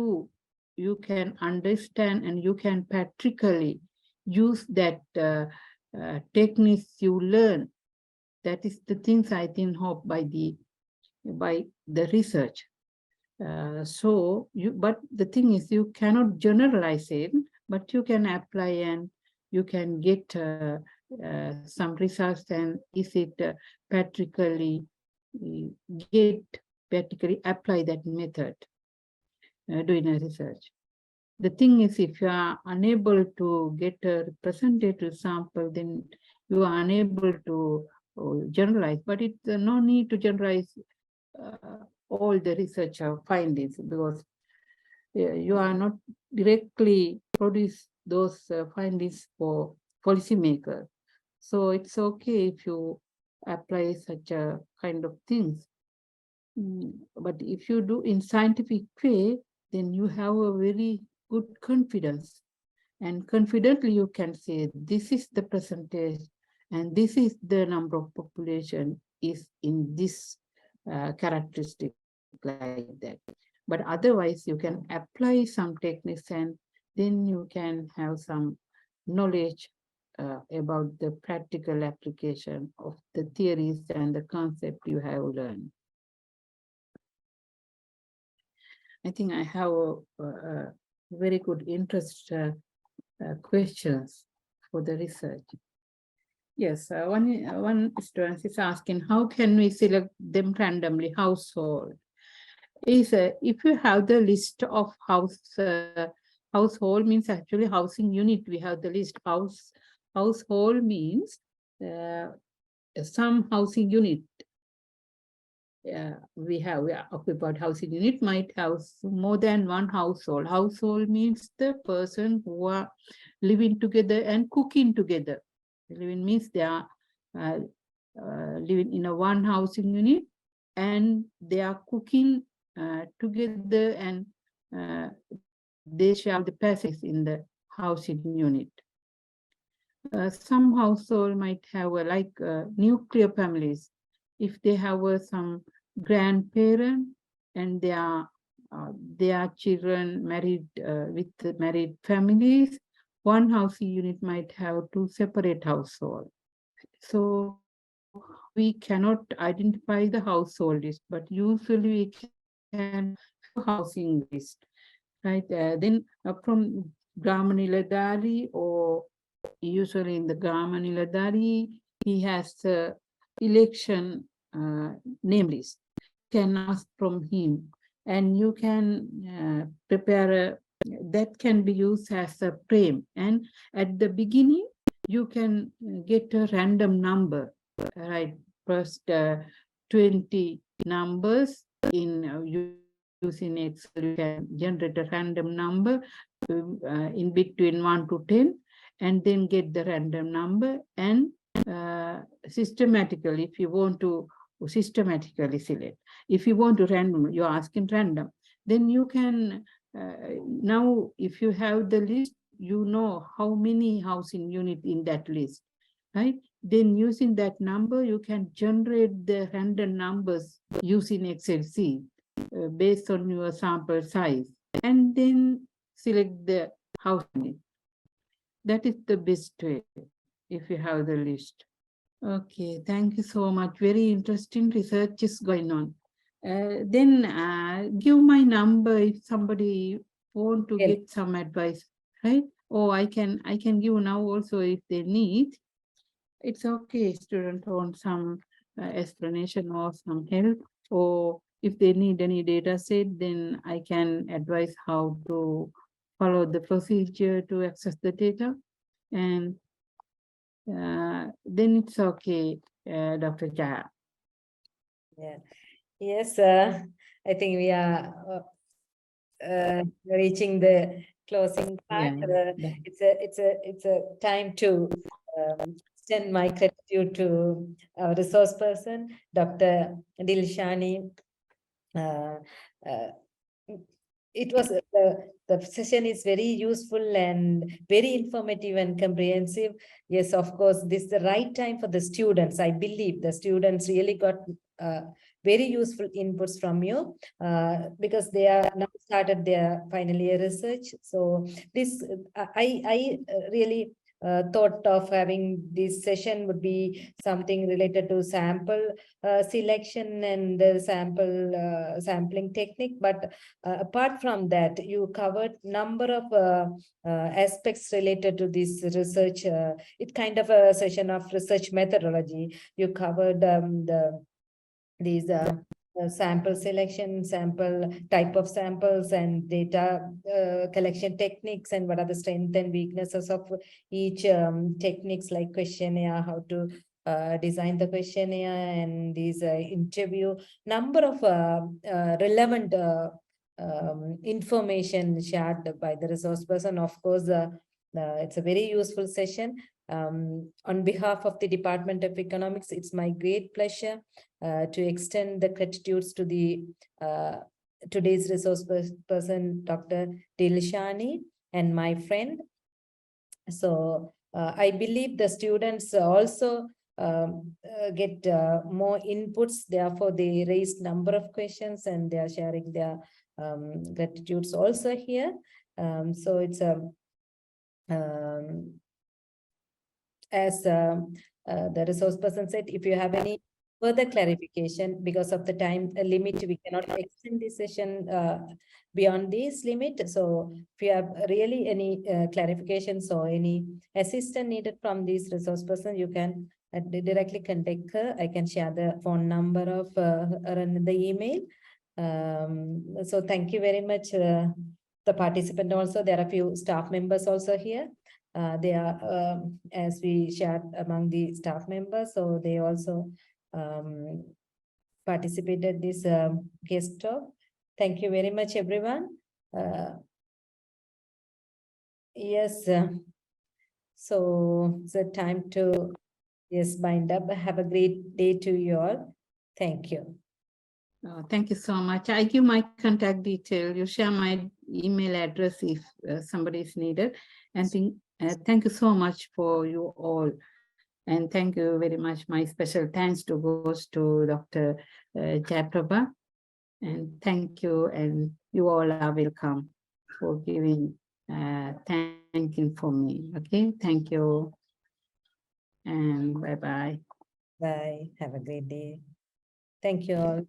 you can understand and you can practically use that techniques you learn. That is the things I think hope by the research. So but the thing is, you cannot generalize it, but you can apply and you can get some results, and is it practically apply that method doing a research. The thing is, if you are unable to get a representative sample, then you are unable to generalize, but it's no need to generalize all the research findings, because you are not directly produce those findings for policymakers. So it's okay if you apply such a kind of things. But if you do in scientific way, then you have a very good confidence. And confidently you can say, this is the percentage and this is the number of population is in this characteristic like that. But otherwise you can apply some techniques and then you can have some knowledge about the practical application of the theories and the concept you have learned. I think I have a very good interest questions for the research. Yes, one student is asking, how can we select them randomly, household? Is if you have the list of household means actually housing unit, we have the list. Household means some housing unit. We are occupied housing unit might have more than one household. Household means the person who are living together and cooking together. Living means they are living in a one housing unit and they are cooking together, and they share the passage in the housing unit. Some household might have like nuclear families. If they have some grandparent and their children married with married families, one housing unit might have two separate households. So we cannot identify the household list, but usually we can have housing list, right? Then from Grama Niladhari, or usually in the Grama Niladhari, he has election name list. You can ask from him, and you can prepare that can be used as a frame. And at the beginning, you can get a random number, right? First 20 numbers in using Excel, you can generate a random number in between 1 to 10, and then get the random number, and systematically, if you want to systematically select. If you want to random, you're asking random, then you can, now if you have the list, you know how many housing unit in that list, right? Then using that number, you can generate the random numbers using Excel sheet based on your sample size, and then select the housing unit. That is the best way if you have the list. Okay, thank you so much. Very interesting research is going on. Then give my number if somebody want to Yes. get some advice, right? Or I can give now also if they need. It's okay, student want some explanation or some help, or if they need any data set, then I can advise how to follow the procedure to access the data. And then it's okay, Dr. Jaya. Yeah. Yes, I think we are reaching the closing part. Yeah. It's a time to extend my gratitude to our resource person, Dr. Dilshani. Uh, uh, it was the session is very useful and very informative and comprehensive. Yes, of course, this is the right time for the students. I believe the students really got very useful inputs from you because they are now started their final year research. So this I really thought of having this session would be something related to sample selection and the sampling technique, but apart from that, you covered number of aspects related to this research. It kind of a session of research methodology. You covered these sample selection, sample type of samples, and data collection techniques, and what are the strengths and weaknesses of each techniques, like questionnaire, how to design the questionnaire, and these interview, number of relevant information shared by the resource person. Of course, it's a very useful session. On behalf of the Department of Economics, it's my great pleasure to extend the gratitudes to the today's resource person, Dr. Dilshani, and my friend. So I believe the students also get more inputs. Therefore, they raised number of questions and they are sharing their gratitudes also here. So it's a as the resource person said, if you have any further clarification, because of the time limit, we cannot extend this session beyond this limit. So if you have really any clarifications or any assistance needed from this resource person, you can directly contact her. I can share the phone number of her and the email. So thank you very much, the participant also. There are a few staff members also here. They are, as we shared among the staff members, so they also participated this guest talk. Thank you very much, everyone. Yes, so it's a time to, yes, bind up. Have a great day to you all. Thank you. Thank you so much. I give my contact detail. You share my email address if somebody is needed. And thank you so much for you all. And thank you very much. My special thanks goes to Dr. Jayaprabha. And thank you. And you all are welcome for giving thanking for me. Okay, thank you. And bye-bye. Bye. Have a great day. Thank you all.